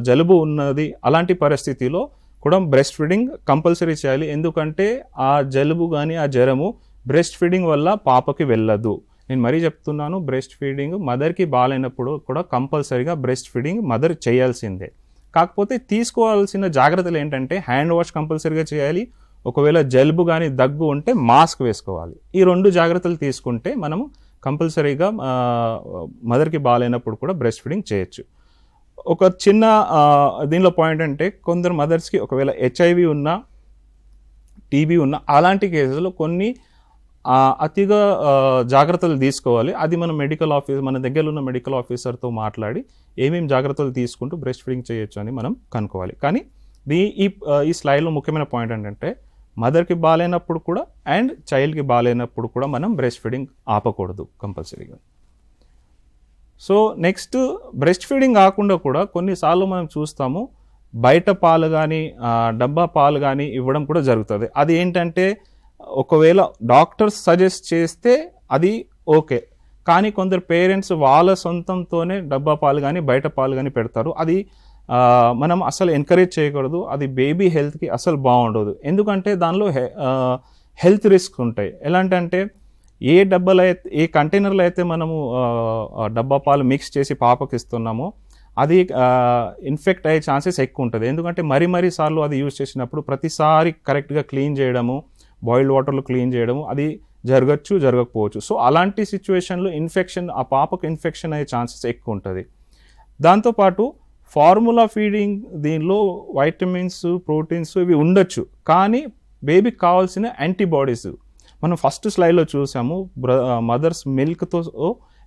జలుబు ఉన్నది, అలాంటి పరిస్థితిలో కూడా బ్రెస్ట్ ఫీడింగ్ కంపల్సరీ చేయాలి. ఎందుకంటే ఆ జలుబు కానీ ఆ జ్వరము బ్రెస్ట్ ఫీడింగ్ వల్ల పాపకి వెళ్ళదు. నేను మరీ చెప్తున్నాను, బ్రెస్ట్ ఫీడింగ్ మదర్కి బాగాలేనప్పుడు కూడా కంపల్సరీగా బ్రెస్ట్ ఫీడింగ్ మదర్ చేయాల్సిందే. కాకపోతే తీసుకోవాల్సిన జాగ్రత్తలు ఏంటంటే, హ్యాండ్ వాష్ కంపల్సరీగా చేయాలి. ఒకవేళ జలుబు కానీ దగ్గు ఉంటే మాస్క్ వేసుకోవాలి. ఈ 2 జాగ్రత్తలు తీసుకుంటే మనము కంపల్సరీగా మదర్కి బాగాలేనప్పుడు కూడా బ్రెస్ట్ ఫీడింగ్ చేయొచ్చు. ఒక చిన్న దీనిలో పాయింట్ అంటే, కొందరు మదర్స్కి ఒకవేళ HIV ఉన్నా, టీబీ ఉన్నా, అలాంటి కేసులో కొన్ని అతిగా జాగ్రత్తలు తీసుకోవాలి. అది మన మన దగ్గర ఉన్న మెడికల్ ఆఫీసర్తో మాట్లాడి ఏమేమి జాగ్రత్తలు తీసుకుంటూ బ్రెస్ట్ ఫీడింగ్ చేయొచ్చు అని మనం కనుక్కోవాలి. కానీ ఈ స్లైడ్లో ముఖ్యమైన పాయింట్ ఏంటంటే, మదర్కి బాగాలేనప్పుడు కూడా అండ్ చైల్డ్కి బాగాలేనప్పుడు కూడా మనం బ్రెస్ట్ ఫీడింగ్ ఆపకూడదు కంపల్సరీగా. సో నెక్స్ట్, బ్రెస్ట్ ఫీడింగ్ కాకుండా కూడా కొన్నిసార్లు మనం చూస్తాము బయట పాలు కానీ డబ్బా పాలు కానీ ఇవ్వడం కూడా జరుగుతుంది. అది ఏంటంటే, ఒకవేళ డాక్టర్స్ సజెస్ట్ చేస్తే అది ఓకే, కానీ కొందరు పేరెంట్స్ వాళ్ళ సొంతంతోనే డబ్బా పాలు కానీ బయట పాలు కానీ పెడతారు. అది మనం అసలు ఎంకరేజ్ చేయకూడదు. అది బేబీ హెల్త్కి అసలు బాగుండదు. ఎందుకంటే దానిలో హెల్త్ రిస్క్ ఉంటాయి. ఎలాంటంటే, ఏ కంటైనర్లో అయితే మనము డబ్బా పాలు మిక్స్ చేసి పాపకి ఇస్తున్నామో అది ఇన్ఫెక్ట్ అయ్యే ఛాన్సెస్ ఎక్కువ ఉంటుంది. ఎందుకంటే మరీ సార్లు అది యూజ్ చేసినప్పుడు ప్రతిసారి కరెక్ట్గా క్లీన్ చేయడము, బాయిల్డ్ వాటర్లో క్లీన్ చేయడము అది జరగకపోవచ్చు. సో అలాంటి సిచ్యువేషన్లో ఆ పాపకు ఇన్ఫెక్షన్ అయ్యే ఛాన్సెస్ ఎక్కువ ఉంటుంది. దాంతోపాటు ఫార్ములా ఫీడింగ్ దీనిలో వైటమిన్స్, ప్రోటీన్స్ ఇవి ఉండొచ్చు, కానీ బేబీకి కావాల్సిన యాంటీబాడీస్ మనం ఫస్ట్ స్లైడ్లో చూసాము. మదర్స్ మిల్క్తో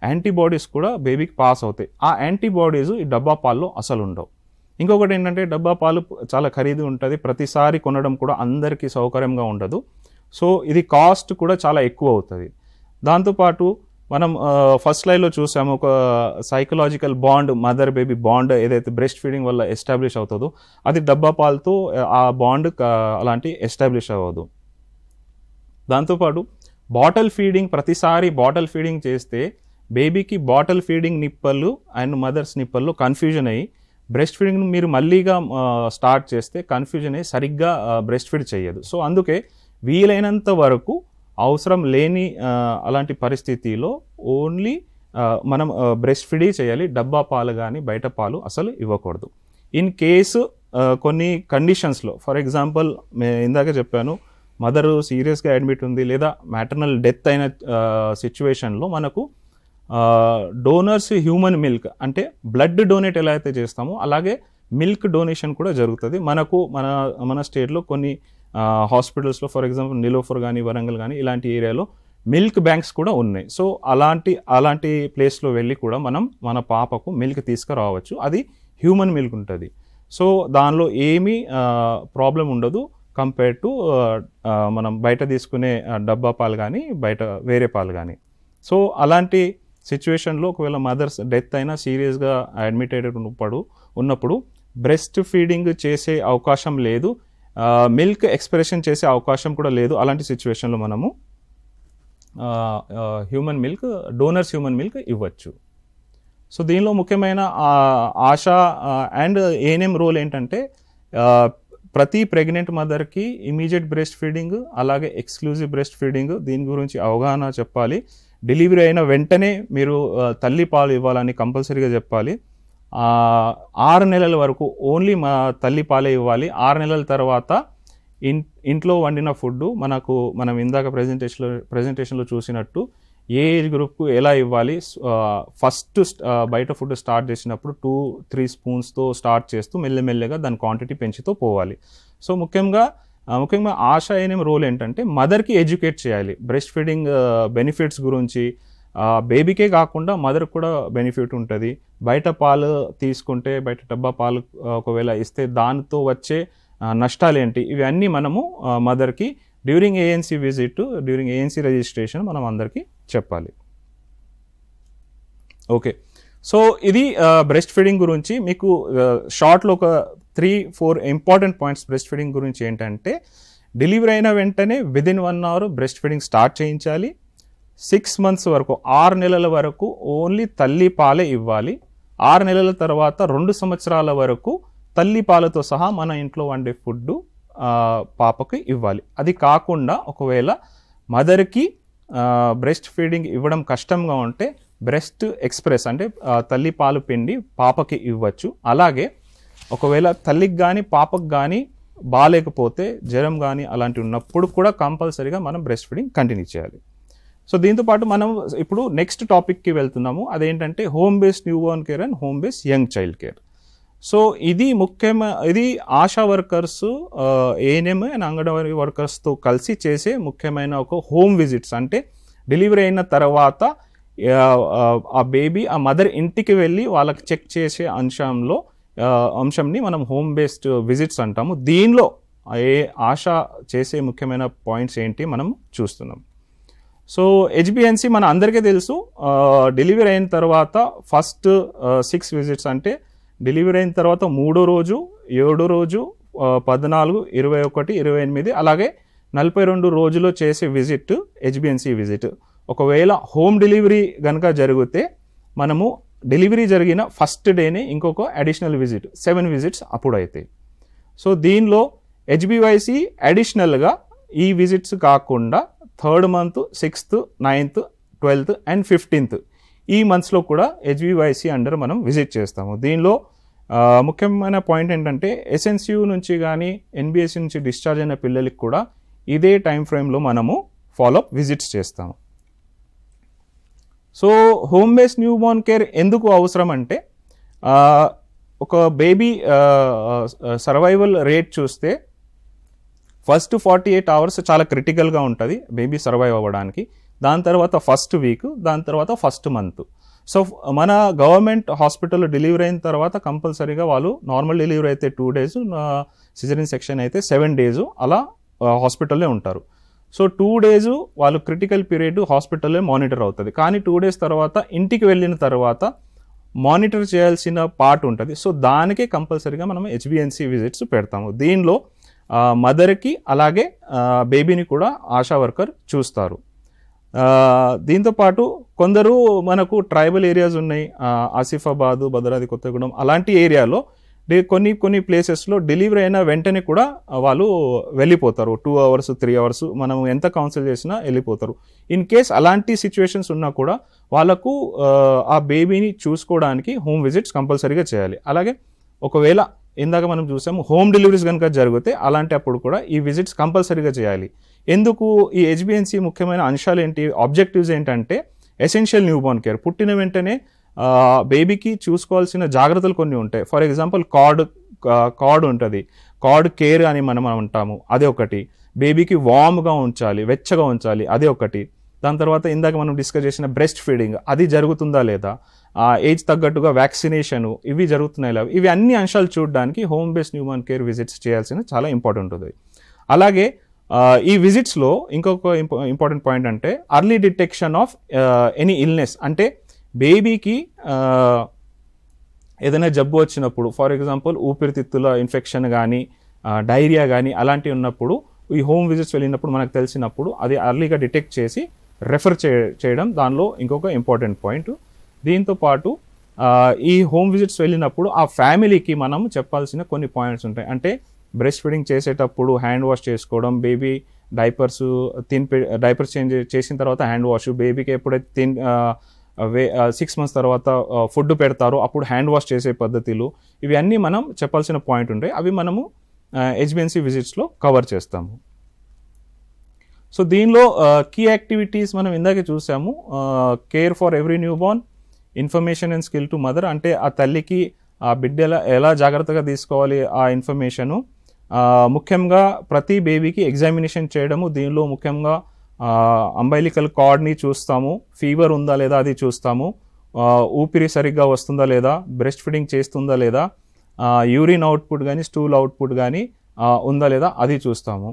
యాంటీబాడీస్ కూడా బేబీకి పాస్ అవుతాయి. ఆ యాంటీబాడీస్ ఈ డబ్బా పాల్లో అసలు ఉండవు. ఇంకొకటి ఏంటంటే డబ్బా పాలు చాలా ఖరీదు ఉంటుంది, ప్రతిసారి కొనడం కూడా అందరికీ సౌకర్యంగా ఉండదు. సో ఇది కాస్ట్ కూడా చాలా ఎక్కువ అవుతుంది. దాంతోపాటు మనం ఫస్ట్ లైన్లో చూసాము ఒక psychological bond, mother baby bond ఏదైతే బ్రెస్ట్ ఫీడింగ్ వల్ల ఎస్టాబ్లిష్ అవుతుందో అది డబ్బా పాలతో ఆ బాండ్ అలాంటి ఎస్టాబ్లిష్ అవ్వదు. దాంతోపాటు బాటిల్ ఫీడింగ్, ప్రతిసారి బాటిల్ ఫీడింగ్ చేస్తే బేబీకి బాటిల్ ఫీడింగ్ నిప్పళ్ళు అండ్ మదర్స్ నిప్పల్లో కన్ఫ్యూజన్ అయ్యి బ్రెస్ట్ ఫీడింగ్ మీరు మళ్ళీగా స్టార్ట్ చేస్తే కన్ఫ్యూజన్ అయ్యి సరిగ్గా బ్రెస్ట్ ఫీడ్ చేయదు. సో అందుకే వీలైనంత వరకు అవసరం లేని అలాంటి పరిస్థితిలో ఓన్లీ మనం బ్రెస్ట్ ఫీడ్ చేయాలి. డబ్బా పాలు కానీ బయట పాలు అసలు ఇవ్వకూడదు. ఇన్ కేసు కొన్ని కండిషన్స్లో, ఫర్ ఎగ్జాంపుల్ ఇందాక చెప్పాను మదర్ సీరియస్గా అడ్మిట్ ఉంది లేదా మ్యాటర్నల్ డెత్ అయిన సిచ్యువేషన్లో మనకు డోనర్స్ హ్యూమన్ మిల్క్ అంటే బ్లడ్ డొనేట్ ఎలా అయితే చేస్తామో అలాగే మిల్క్ డొనేషన్ కూడా జరుగుతుంది. మనకు మన స్టేట్లో కొన్ని హాస్పిటల్స్లో ఫర్ ఎగ్జాంపుల్ నిలోఫర్ కానీ వరంగల్ కానీ ఇలాంటి ఏరియాలో మిల్క్ బ్యాంక్స్ కూడా ఉన్నాయి. సో అలాంటి ప్లేస్లో వెళ్ళి కూడా మనం మన పాపకు మిల్క్ తీసుకురావచ్చు. అది హ్యూమన్ మిల్క్ ఉంటుంది. సో దానిలో ఏమీ ప్రాబ్లం ఉండదు కంపేర్ టు మనం బయట తీసుకునే డబ్బా పాలు కానీ బయట వేరే పాలు కానీ. సో అలాంటి సిచ్యువేషన్లో ఒకవేళ మదర్స్ డెత్ అయినా సీరియస్గా అడ్మిటెడ్ ఉన్నప్పుడు బ్రెస్ట్ ఫీడింగ్ చేసే అవకాశం లేదు, మిల్క్ ఎక్స్ప్రెషన్ చేసే అవకాశం కూడా లేదు. అలాంటి సిచ్యువేషన్లో మనము human milk, donors human milk ఇవ్వచ్చు. సో దీనిలో ముఖ్యమైన ఆశా అండ్ ఏఎన్ఎం రోల్ ఏంటంటే ప్రతి ప్రెగ్నెంట్ మదర్కి ఇమీడియట్ బ్రెస్ట్ ఫీడింగ్ అలాగే ఎక్స్క్లూజివ్ బ్రెస్ట్ ఫీడింగ్ దీని గురించి అవగాహన చెప్పాలి. డెలివరీ అయిన వెంటనే మీరు తల్లి పాలు ఇవ్వాలని కంపల్సరీగా చెప్పాలి. 6 నెలల వరకు ఓన్లీ తల్లి పాలే ఇవ్వాలి. 6 నెలల తర్వాత ఇంట్లో వండిన ఫుడ్ మనం ఇందాక ప్రెజెంటేషన్లో చూసినట్టు ఏ ఏజ్ గ్రూప్కు ఎలా ఇవ్వాలి, ఫస్ట్ బయట ఫుడ్ స్టార్ట్ చేసినప్పుడు 2-3 స్పూన్స్తో స్టార్ట్ చేస్తూ మెల్లమెల్లగా దాని క్వాంటిటీ పెంచుతూ పోవాలి. సో ముఖ్యంగా ఆశా ఏఎన్ఎం రోల్ ఏంటంటే మదర్కి ఎడ్యుకేట్ చేయాలి బ్రెస్ట్ ఫీడింగ్ బెనిఫిట్స్ గురించి. బేబీకే కాకుండా మదర్ కూడా బెనిఫిట్ ఉంటుంది. బయట పాలు తీసుకుంటే బయట డబ్బా పాలు ఒకవేళ ఇస్తే దానితో వచ్చే నష్టాలు ఏంటి, ఇవన్నీ మనము మదర్కి during ANC visit, during ANC registration మనం అందరికీ చెప్పాలి. ఓకే, సో ఇది బ్రెస్ట్ ఫీడింగ్ గురించి మీకు షార్ట్లో ఒక 3-4 ఇంపార్టెంట్ పాయింట్స్ బ్రెస్ట్ ఫీడింగ్ గురించి ఏంటంటే డెలివరీ అయిన వెంటనే within 1 hour breast feeding start చేయించాలి. 6 months వరకు 6 నెలల వరకు ఓన్లీ తల్లి పాలే ఇవ్వాలి. 6 నెలల తర్వాత 2 సంవత్సరాల వరకు తల్లి పాలతో సహా మన ఇంట్లో వండే ఫుడ్ పాపకి ఇవ్వాలి. అది కాకుండా ఒకవేళ మదర్కి బ్రెస్ట్ ఫీడింగ్ ఇవ్వడం కష్టంగా ఉంటే బ్రెస్ట్ ఎక్స్ప్రెస్ అంటే తల్లి పాలు పిండి పాపకి ఇవ్వచ్చు. అలాగే ఒకవేళ తల్లికి కానీ పాపకు కానీ బాగాలేకపోతే జ్వరం కానీ అలాంటి ఉన్నప్పుడు కూడా కంపల్సరీగా మనం బ్రెస్ట్ ఫీడింగ్ కంటిన్యూ చేయాలి. సో దీంతోపాటు మనం ఇప్పుడు నెక్స్ట్ టాపిక్కి వెళ్తున్నాము. అదేంటంటే home based newborn care and home based young child care. So ఇది ఇది ASHA workers, ANM and anganwadi వర్కర్స్తో కలిసి చేసే ముఖ్యమైన ఒక హోమ్ విజిట్స్. అంటే డెలివరీ అయిన తర్వాత ఆ బేబీ ఆ మదర్ ఇంటికి వెళ్ళి వాళ్ళకి చెక్ చేసే అంశంని మనం హోమ్ బేస్డ్ విజిట్స్ అంటాము. దీనిలో ఆశా చేసే ముఖ్యమైన పాయింట్స్ ఏంటి మనం చూస్తున్నాం. సో హెచ్బిఎన్సి మన అందరికీ తెలుసు, డెలివరీ అయిన తర్వాత ఫస్ట్ 6 విజిట్స్ అంటే డెలివరీ అయిన తర్వాత 3వ రోజు, 7వ రోజు, 14, 21, 28 అలాగే 42 రోజులో చేసే విజిట్ హెచ్బిఎన్సి విజిట్. ఒకవేళ హోమ్ డెలివరీ కనుక జరిగితే మనము డెలివరీ జరిగిన ఫస్ట్ డేనే ఇంకొక అడిషనల్ విజిట్ 7 విజిట్స్ అప్పుడు అవుతాయి. సో దీనిలో హెచ్బివైసి అడిషనల్గా ఈ విజిట్స్ కాకుండా 3rd month, 6th, 9th, 12th and 15th ఈ మంత్స్లో కూడా హెచ్బివైసి అండర్ మనం విజిట్ చేస్తాము. దీనిలో ముఖ్యమైన పాయింట్ ఏంటంటే ఎస్ఎన్సియు నుంచి కానీ ఎన్బిఎస్సి నుంచి డిశ్చార్జ్ అయిన పిల్లలకి కూడా ఇదే టైం ఫ్రేమ్లో మనము ఫాలోఅప్ విజిట్స్ చేస్తాము. So home based newborn care ఎందుకు అవసరం అంటే ఒక బేబీ సర్వైవల్ రేట్ చూస్తే ఫస్ట్ 48 hours చాలా క్రిటికల్గా ఉంటుంది బేబీ సర్వైవ్ అవ్వడానికి. దాని తర్వాత ఫస్ట్ వీక్, దాని తర్వాత ఫస్ట్ మంత్. సో మన గవర్నమెంట్ హాస్పిటల్లో డెలివరీ అయిన తర్వాత కంపల్సరీగా వాళ్ళు నార్మల్ డెలివరీ అయితే 2 days, సిజరీన్ సెక్షన్ అయితే 7 days అలా హాస్పిటల్లో ఉంటారు. సో 2 days వాళ్ళు క్రిటికల్ పీరియడ్ హాస్పిటల్లో మానిటర్ అవుతుంది. కానీ 2 days తర్వాత ఇంటికి వెళ్ళిన తర్వాత మానిటర్ చేయాల్సిన పార్ట్ ఉంటుంది. సో దానికే కంపల్సరీగా మనం హెచ్బిఎన్సి విజిట్స్ పెడతాము. దీనిలో మదర్కి అలాగే బేబీని కూడా ఆశా వర్కర్ చూస్తారు. దీంతోపాటు కొందరు మనకు ట్రైబల్ ఏరియాస్ ఉన్నాయి, ఆసిఫాబాదు, భద్రాద్రి కొత్తగూడెం అలాంటి ఏరియాలో కొన్ని ప్లేసెస్లో డెలివరీ అయిన వెంటనే కూడా వాళ్ళు వెళ్ళిపోతారు. 2 hours 3 hours మనం ఎంత కౌన్సిల్ చేసినా వెళ్ళిపోతారు. ఇన్ కేస్ అలాంటి సిచ్యువేషన్స్ ఉన్నా కూడా వాళ్ళకు ఆ బేబీని చూసుకోవడానికి హోమ్ విజిట్స్ కంపల్సరీగా చేయాలి. అలాగే ఒకవేళ ఇందాక మనం చూసాము హోమ్ డెలివరీస్ కనుక జరిగితే అలాంటి అప్పుడు కూడా ఈ విజిట్స్ కంపల్సరీగా చేయాలి. ఎందుకు ఈ హెచ్బిఎన్సి ముఖ్యమైన అంశాలు ఏంటి, ఆబ్జెక్టివ్స్ ఏంటంటే ఎసెన్షియల్ న్యూబార్న్ కేర్. పుట్టిన వెంటనే బేబీకి చూసుకోవాల్సిన జాగ్రత్తలు కొన్ని ఉంటాయి. ఫర్ ఎగ్జాంపుల్ కార్డ్ ఉంటుంది, కార్డ్ కేర్ అని మనం అంటాము, అదే ఒకటి. బేబీకి వామ్గా ఉంచాలి, వెచ్చగా ఉంచాలి, అదే ఒకటి. దాని తర్వాత ఇందాక మనం డిస్కస్ చేసిన బ్రెస్ట్ ఫీడింగ్ అది జరుగుతుందా లేదా, ఏజ్ తగ్గట్టుగా వ్యాక్సినేషన్ ఇవి జరుగుతున్నాయి లేదా, ఇవి అన్ని అంశాలు చూడడానికి home based newborn care visits చేయాల్సిన చాలా ఇంపార్టెంట్ ఉంటుంది. అలాగే ఈ విజిట్స్లో ఇంకొక ఇంపార్టెంట్ పాయింట్ అంటే early detection of any illness. అంటే బేబీకి ఏదైనా జబ్బు వచ్చినప్పుడు, ఫర్ ఎగ్జాంపుల్ ఊపిరితిత్తుల ఇన్ఫెక్షన్ కానీ డైరియా కానీ అలాంటివి ఉన్నప్పుడు ఈ హోమ్ విజిట్స్ వెళ్ళినప్పుడు మనకు తెలిసినప్పుడు అది అర్లీగా డిటెక్ట్ చేసి రెఫర్ చేయడం దానిలో ఇంకొక ఇంపార్టెంట్ పాయింట్. దీంతోపాటు ఈ హోమ్ విజిట్స్ వెళ్ళినప్పుడు ఆ ఫ్యామిలీకి మనం చెప్పాల్సిన కొన్ని పాయింట్స్ ఉంటాయి. అంటే బ్రెస్ట్ ఫీడింగ్ చేసేటప్పుడు హ్యాండ్ వాష్ చేసుకోవడం, బేబీ డైపర్స్ చేంజ్ చేసిన తర్వాత హ్యాండ్ వాష్, బేబీకి ఎప్పుడైతే 6 months తర్వాత ఫుడ్ పెడతారో అప్పుడు హ్యాండ్ వాష్ చేసే పద్ధతులు, ఇవి అన్నీ మనం చెప్పాల్సిన పాయింట్ ఉంటాయి. అవి మనము హెచ్బిఎన్సి విజిట్స్లో కవర్ చేస్తాము. సో దీనిలో కీ యాక్టివిటీస్ మనం ఇందాకే చూసాము. Care for every new born, information and skill to mother. అంటే ఆ తల్లికి ఆ బిడ్డ ఎలా జాగ్రత్తగా తీసుకోవాలి ఆ ఇన్ఫర్మేషను. ముఖ్యంగా ప్రతి బేబీకి ఎగ్జామినేషన్ చేయడము. దీనిలో ముఖ్యంగా అంబైలికల్ కార్డ్ని చూస్తాము, ఫీవర్ ఉందా లేదా అది చూస్తాము, ఊపిరి సరిగ్గా వస్తుందా లేదా, బ్రెస్ట్ ఫీడింగ్ చేస్తుందా లేదా, యూరిన్ అవుట్పుట్ కానీ స్టూల్ అవుట్పుట్ కానీ ఉందా లేదా అది చూస్తాము.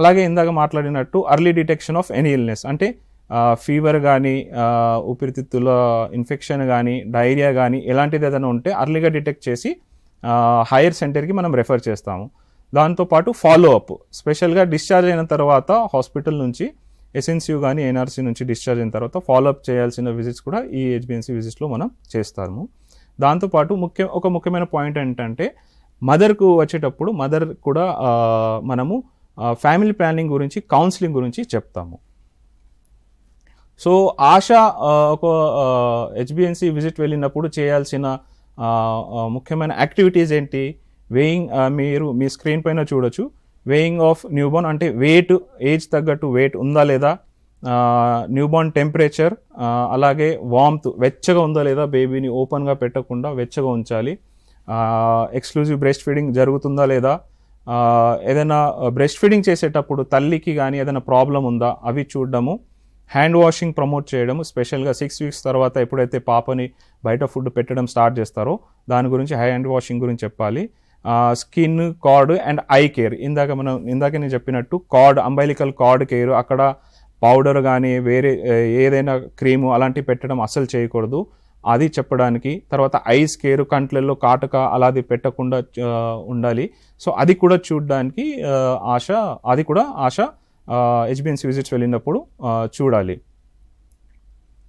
అలాగే ఇందాక మాట్లాడినట్టు early detection of any illness. అంటే ఫీవర్ కానీ ఊపిరితిత్తుల ఇన్ఫెక్షన్ కానీ డైరియా కానీ ఎలాంటిది ఏదైనా ఉంటే అర్లీగా డిటెక్ట్ చేసి హైయర్ సెంటర్కి మనం రెఫర్ చేస్తాము. దాంతోపాటు ఫాలో అప్, స్పెషల్గా డిశ్చార్జ్ అయిన తర్వాత హాస్పిటల్ నుంచి ఎస్ఎన్సియు కానీ ఎన్ఆర్సీ నుంచి డిశ్చార్జ్ అయిన తర్వాత ఫాలో అప్ చేయాల్సిన విజిట్స్ కూడా ఈ హెచ్బిఎన్సి విజిట్స్లో మనం చేస్తాము. దాంతోపాటు ఒక ముఖ్యమైన పాయింట్ ఏంటంటే మదర్కు వచ్చేటప్పుడు మదర్ కూడా మనము ఫ్యామిలీ ప్లానింగ్ గురించి, కౌన్సిలింగ్ గురించి చెప్తాము. సో ఆశ ఒక హెచ్బిఎన్సి విజిట్ వెళ్ళినప్పుడు చేయాల్సిన ముఖ్యమైన యాక్టివిటీస్ ఏంటి, వేయింగ్, మీరు మీ స్క్రీన్ పైన చూడొచ్చు. వేయింగ్ ఆఫ్ న్యూబార్న్ అంటే వెయిట్, ఏజ్ తగ్గట్టు వెయిట్ ఉందా లేదా, న్యూబార్న్ టెంపరేచర్, అలాగే వార్మ్త్, వెచ్చగా ఉందా లేదా, బేబీని ఓపెన్గా పెట్టకుండా వెచ్చగా ఉంచాలి, ఎక్స్క్లూజివ్ బ్రెస్ట్ ఫీడింగ్ జరుగుతుందా లేదా, ఏదైనా బ్రెస్ట్ ఫీడింగ్ చేసేటప్పుడు తల్లికి కానీ ఏదైనా ప్రాబ్లం ఉందా అవి చూడడము, హ్యాండ్ వాషింగ్ ప్రమోట్ చేయడము. స్పెషల్గా 6 weeks తర్వాత ఎప్పుడైతే పాపని బయట ఫుడ్ పెట్టడం స్టార్ట్ చేస్తారో దాని గురించి హ్యాండ్ వాషింగ్ గురించి చెప్పాలి. Skin, card and I care. ఇందాక నేను చెప్పినట్టు కార్డ్, అంబైలికల్ కార్డ్ కేర్, అక్కడ పౌడర్ కానీ వేరే ఏదైనా క్రీము అలాంటివి పెట్టడం అస్సలు చేయకూడదు, అది చెప్పడానికి. తర్వాత ఐస్ కేర్, కంట్లలో కాటుక అలాది పెట్టకుండా ఉండాలి. సో అది కూడా చూడడానికి ఆశ హెచ్బిఎన్సి విజిట్స్ వెళ్ళినప్పుడు చూడాలి.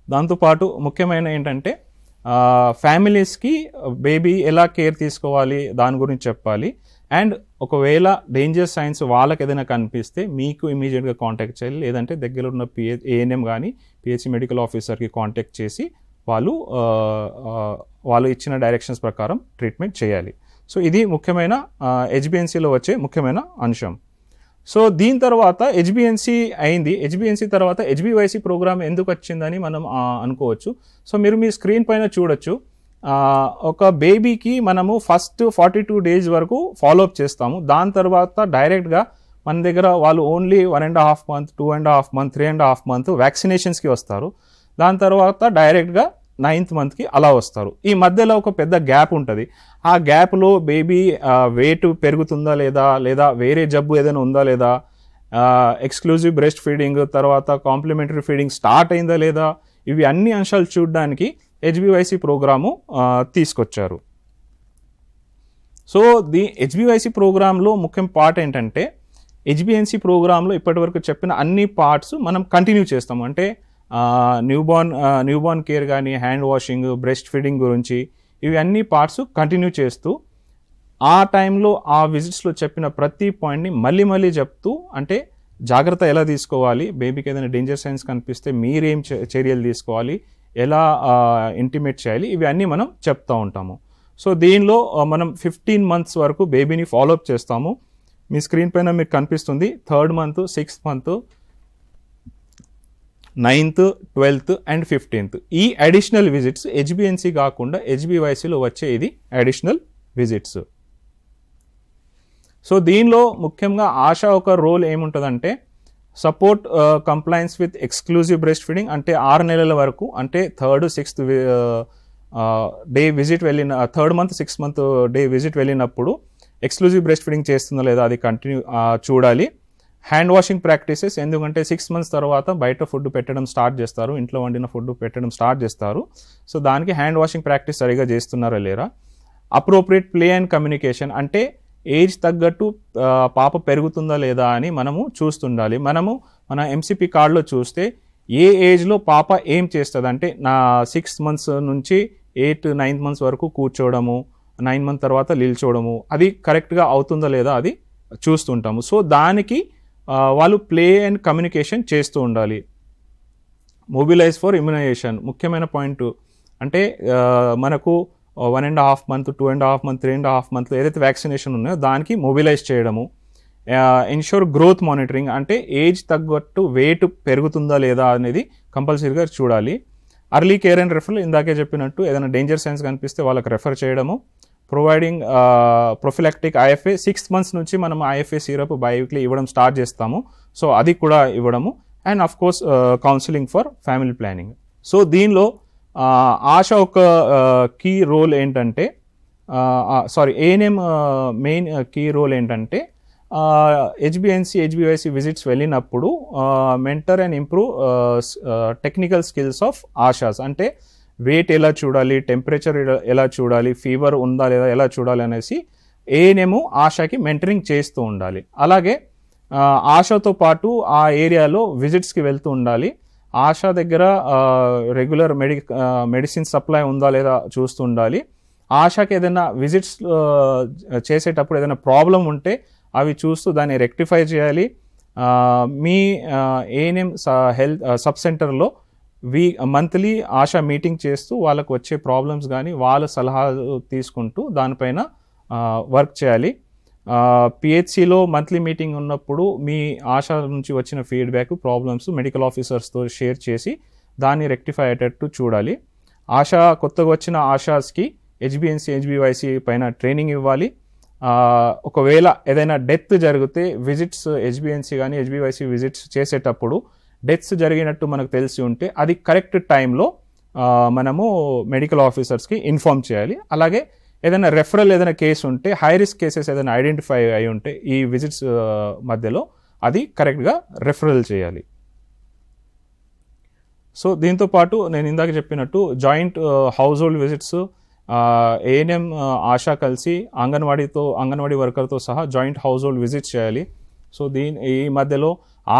దాంతోపాటు ముఖ్యమైన ఏంటంటే ఫ్యామిలీస్కి బేబీ ఎలా కేర్ తీసుకోవాలి దాని గురించి చెప్పాలి. అండ్ ఒకవేళ డేంజర్ సైన్స్ వాళ్ళకి ఏదైనా కనిపిస్తే మీకు ఇమీడియట్గా కాంటాక్ట్ చేయాలి, లేదంటే దగ్గర ఉన్న ఏఎన్ఎం కానీ పిహెచ్సి మెడికల్ ఆఫీసర్కి కాంటాక్ట్ చేసి వాళ్ళు ఇచ్చిన డైరెక్షన్స్ ప్రకారం ట్రీట్మెంట్ చేయాలి. సో ఇది ముఖ్యమైన హెచ్బిఎన్సిలో వచ్చే ముఖ్యమైన అంశం. సో దీని తర్వాత హెచ్బిఎన్సి అయింది. హెచ్బిఎన్సి తర్వాత హెచ్బివైసి ప్రోగ్రామ్ ఎందుకు వచ్చిందని మనం అనుకోవచ్చు. సో మీరు మీ స్క్రీన్ పైన చూడొచ్చు. ఒక బేబీకి మనము ఫస్ట్ 42 days వరకు ఫాలోఅప్ చేస్తాము. దాని తర్వాత డైరెక్ట్గా మన దగ్గర వాళ్ళు ఓన్లీ 1.5 month, 2.5 month, 3.5 month వ్యాక్సినేషన్స్కి వస్తారు. దాని తర్వాత డైరెక్ట్గా 9th monthకి అలా వస్తారు. ఈ మధ్యలో ఒక పెద్ద గ్యాప్ ఉంటుంది. ఆ గ్యాప్లో బేబీ వెయిట్ పెరుగుతుందా లేదా వేరే జబ్బు ఏదైనా ఉందా లేదా, ఎక్స్క్లూజివ్ బ్రెస్ట్ ఫీడింగ్ తర్వాత కాంప్లిమెంటరీ ఫీడింగ్ స్టార్ట్ అయిందా లేదా, ఇవి అన్ని అంశాలు చూడడానికి హెచ్బివైసి ప్రోగ్రాము తీసుకొచ్చారు. సో హెచ్బివైసి ప్రోగ్రాంలో ముఖ్యం పార్ట్ ఏంటంటే హెచ్బిఎన్సి ప్రోగ్రాంలో ఇప్పటివరకు చెప్పిన అన్ని పార్ట్స్ మనం కంటిన్యూ చేస్తాం. అంటే న్యూబార్న్ కేర్ కానీ, హ్యాండ్ వాషింగ్, బ్రెస్ట్ ఫీడింగ్ గురించి ఇవి అన్ని పార్ట్స్ కంటిన్యూ చేస్తూ ఆ టైంలో ఆ విజిట్స్లో చెప్పిన ప్రతి పాయింట్ని మళ్ళీ చెప్తూ, అంటే జాగ్రత్త ఎలా తీసుకోవాలి, బేబీకి ఏదైనా డేంజర్ సైన్స్ కనిపిస్తే మీరేం చర్యలు తీసుకోవాలి, ఎలా ఇంటిమేట్ చేయాలి, ఇవి అన్నీ మనం చెప్తూ ఉంటాము. సో దీనిలో మనం 15 months వరకు బేబీని ఫాలోఅప్ చేస్తాము. మీ స్క్రీన్ పైన మీకు కనిపిస్తుంది 3rd month, 6th month, 9th, 12th and 15th. ఈ అడిషనల్ విజిట్స్ హెచ్బిఎన్సి కాకుండా హెచ్బివైసిలో వచ్చే ఇది అడిషనల్ విజిట్స్. సో దీనిలో ముఖ్యంగా ఆశా ఒక రోల్ ఏముంటుందంటే support complains with exclusive breast feeding, అంటే 6 నెలల వరకు, అంటే 3rd, 6th డే విజిట్ వెళ్ళిన 3rd month, 6th month day visit వెళ్ళినప్పుడు ఎక్స్క్లూజివ్ బ్రెస్ట్ ఫీడింగ్ చేస్తుందో లేదా అది కంటిన్యూ చూడాలి. హ్యాండ్ వాషింగ్ ప్రాక్టీసెస్, ఎందుకంటే 6 months తర్వాత బయట ఫుడ్ పెట్టడం స్టార్ట్ చేస్తారు, ఇంట్లో వండిన ఫుడ్ పెట్టడం స్టార్ట్ చేస్తారు. సో దానికి హ్యాండ్ వాషింగ్ ప్రాక్టీస్ సరిగా చేస్తున్నారా లేరా. అప్రోప్రియేట్ ప్లే అండ్ కమ్యూనికేషన్, అంటే ఏజ్ తగ్గట్టు పాప పెరుగుతుందా లేదా అని మనము చూస్తుండాలి. మన ఎంసీపీ కార్డులో చూస్తే ఏ ఏజ్లో పాప ఏం చేస్తుంది, అంటే నా 6 months నుంచి 8, 9 months వరకు కూర్చోవడము, 9 months తర్వాత నిల్చోవడము, అది కరెక్ట్గా అవుతుందా లేదా అది చూస్తుంటాము. సో దానికి వాళ్ళు ప్లే అండ్ కమ్యూనికేషన్ చేస్తూ ఉండాలి. మొబిలైజ్ ఫర్ ఇమ్యునైజేషన్ ముఖ్యమైన పాయింట్, అంటే మనకు 1.5 month, 2.5 month, 3.5 month ఏదైతే వ్యాక్సినేషన్ ఉన్నాయో దానికి మొబిలైజ్ చేయడము. ఎన్ష్యూర్ గ్రోత్ మానిటరింగ్, అంటే ఏజ్ తగ్గట్టు వెయిట్ పెరుగుతుందా లేదా అనేది కంపల్సరీగా చూడాలి. అర్లీ కేర్ అండ్ రెఫరల్, ఇందాకే చెప్పినట్టు ఏదైనా డేంజర్ సైన్స్ కనిపిస్తే వాళ్ళకి రెఫర్ చేయడము. ప్రొవైడింగ్ ప్రొఫిలాక్టిక్ ఐఎఫ్ఏ, 6 months నుంచి మనం ఐఎఫ్ఏ సిరప్ బైవీక్లీ ఇవ్వడం స్టార్ట్ చేస్తాము. సో అది కూడా ఇవ్వడము. And of course counselling for family planning. So దీనిలో ఆశ ఒక కీ రోల్ ఏంటంటే ఏఎన్ఎం మెయిన్ కీ రోల్ ఏంటంటే హెచ్బిఎన్సి, హెచ్బివైసి విజిట్స్ వెళ్ళినప్పుడు mentor and improve technical skills of ASHAs, అంటే వెయిట్ ఎలా చూడాలి, టెంపరేచర్ ఎలా చూడాలి, ఫీవర్ ఉందా లేదా ఎలా చూడాలి అనేసి ఏఎన్ఎం ఆశాకి మెంటరింగ్ చేస్తూ ఉండాలి. అలాగే ఆశాతో పాటు ఆ ఏరియాలో విజిట్స్కి వెళ్తూ ఉండాలి. ఆశా దగ్గర రెగ్యులర్ మెడిసిన్ సప్లై ఉందా లేదా చూస్తూ ఉండాలి. ఆశాకి ఏదైనా విజిట్స్ చేసేటప్పుడు ఏదైనా ప్రాబ్లం ఉంటే అవి చూస్తూ దాన్ని రెక్టిఫై చేయాలి. మీ ఏఎన్ఎం సబ్ సెంటర్లో మంత్లీ ఆశా మీటింగ్ చేస్తూ వాళ్ళకు వచ్చే ప్రాబ్లమ్స్ కానీ వాళ్ళ సలహాలు తీసుకుంటూ దానిపైన వర్క్ చేయాలి. పిహెచ్సిలో మంత్లీ మీటింగ్ ఉన్నప్పుడు మీ ఆశా నుంచి వచ్చిన ఫీడ్బ్యాక్, ప్రాబ్లమ్స్ మెడికల్ ఆఫీసర్స్తో షేర్ చేసి దాన్ని రెక్టిఫై అయ్యేటట్టు చూడాలి. కొత్తగా వచ్చిన ఆశాస్కి హెచ్బిఎన్సి, హెచ్బివైసి పైన ట్రైనింగ్ ఇవ్వాలి. ఒకవేళ ఏదైనా డెత్ జరిగితే విజిట్స్ హెచ్బిఎన్సి కానీ హెచ్బివైసి విజిట్స్ చేసేటప్పుడు డెత్స్ జరిగినట్టు మనకు తెలిసి ఉంటే అది కరెక్ట్ టైంలో మనము మెడికల్ ఆఫీసర్స్కి ఇన్ఫార్మ్ చేయాలి. అలాగే ఏదైనా రెఫరల్ ఏదైనా కేసు ఉంటే, హై రిస్క్ కేసెస్ ఏదైనా ఐడెంటిఫై అయి ఉంటే ఈ విజిట్స్ మధ్యలో అది కరెక్ట్గా రెఫరల్ చేయాలి. సో దీంతో పాటు నేను ఇందాక చెప్పినట్టు joint house hold visits, ANM ASHA కలిసి అంగన్వాడీ వర్కర్తో సహా జాయింట్ హౌస్ హోల్డ్ విజిట్ చేయాలి. సో ఈ మధ్యలో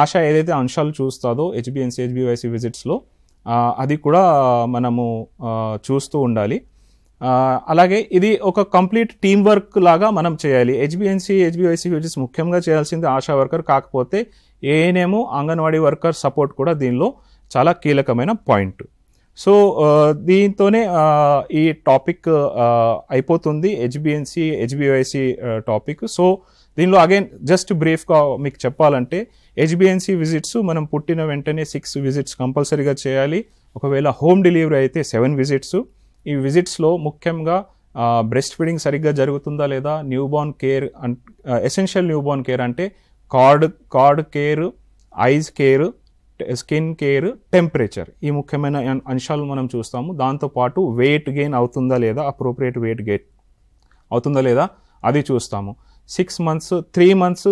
ఆశా ఏదైతే అంశాలు చూస్తుందో హెచ్బిఎన్సి, హెచ్బివైసి విజిట్స్లో అది కూడా మనము చూస్తూ ఉండాలి. అలాగే ఇది ఒక కంప్లీట్ టీమ్ వర్క్ లాగా మనం చేయాలి. హెచ్బిఎన్సి, హెచ్బివైసి విజిట్స్ ముఖ్యంగా చేయాల్సింది ఆశా వర్కర్, కాకపోతే ఏఎన్ఎం అంగన్వాడీ వర్కర్ సపోర్ట్ కూడా దీనిలో చాలా కీలకమైన పాయింట్. సో దీంతోనే ఈ టాపిక్ అయిపోతుంది, హెచ్బిఎన్సి, హెచ్బివైసి టాపిక్. సో దీనిలో అగైన్ జస్ట్ బ్రీఫ్గా మీకు చెప్పాలంటే హెచ్బిఎన్సి విజిట్స్ మనం పుట్టిన వెంటనే 6 విజిట్స్ కంపల్సరీగా చేయాలి. ఒకవేళ హోమ్ డెలివరీ అయితే 7 విజిట్స్. ఈ విజిట్స్లో ముఖ్యంగా బ్రెస్ట్ ఫీడింగ్ సరిగ్గా జరుగుతుందా లేదా, newborn care, essential newborn care అంటే cord care, eyes care, skin care, temperature, ఈ ముఖ్యమైన అంశాలు మనం చూస్తాము. దాంతోపాటు వెయిట్ గెయిన్ అవుతుందా లేదా, అప్రోప్రియేట్ వెయిట్ గెయిన్ అవుతుందా లేదా అది చూస్తాము. 6 months, 3 months,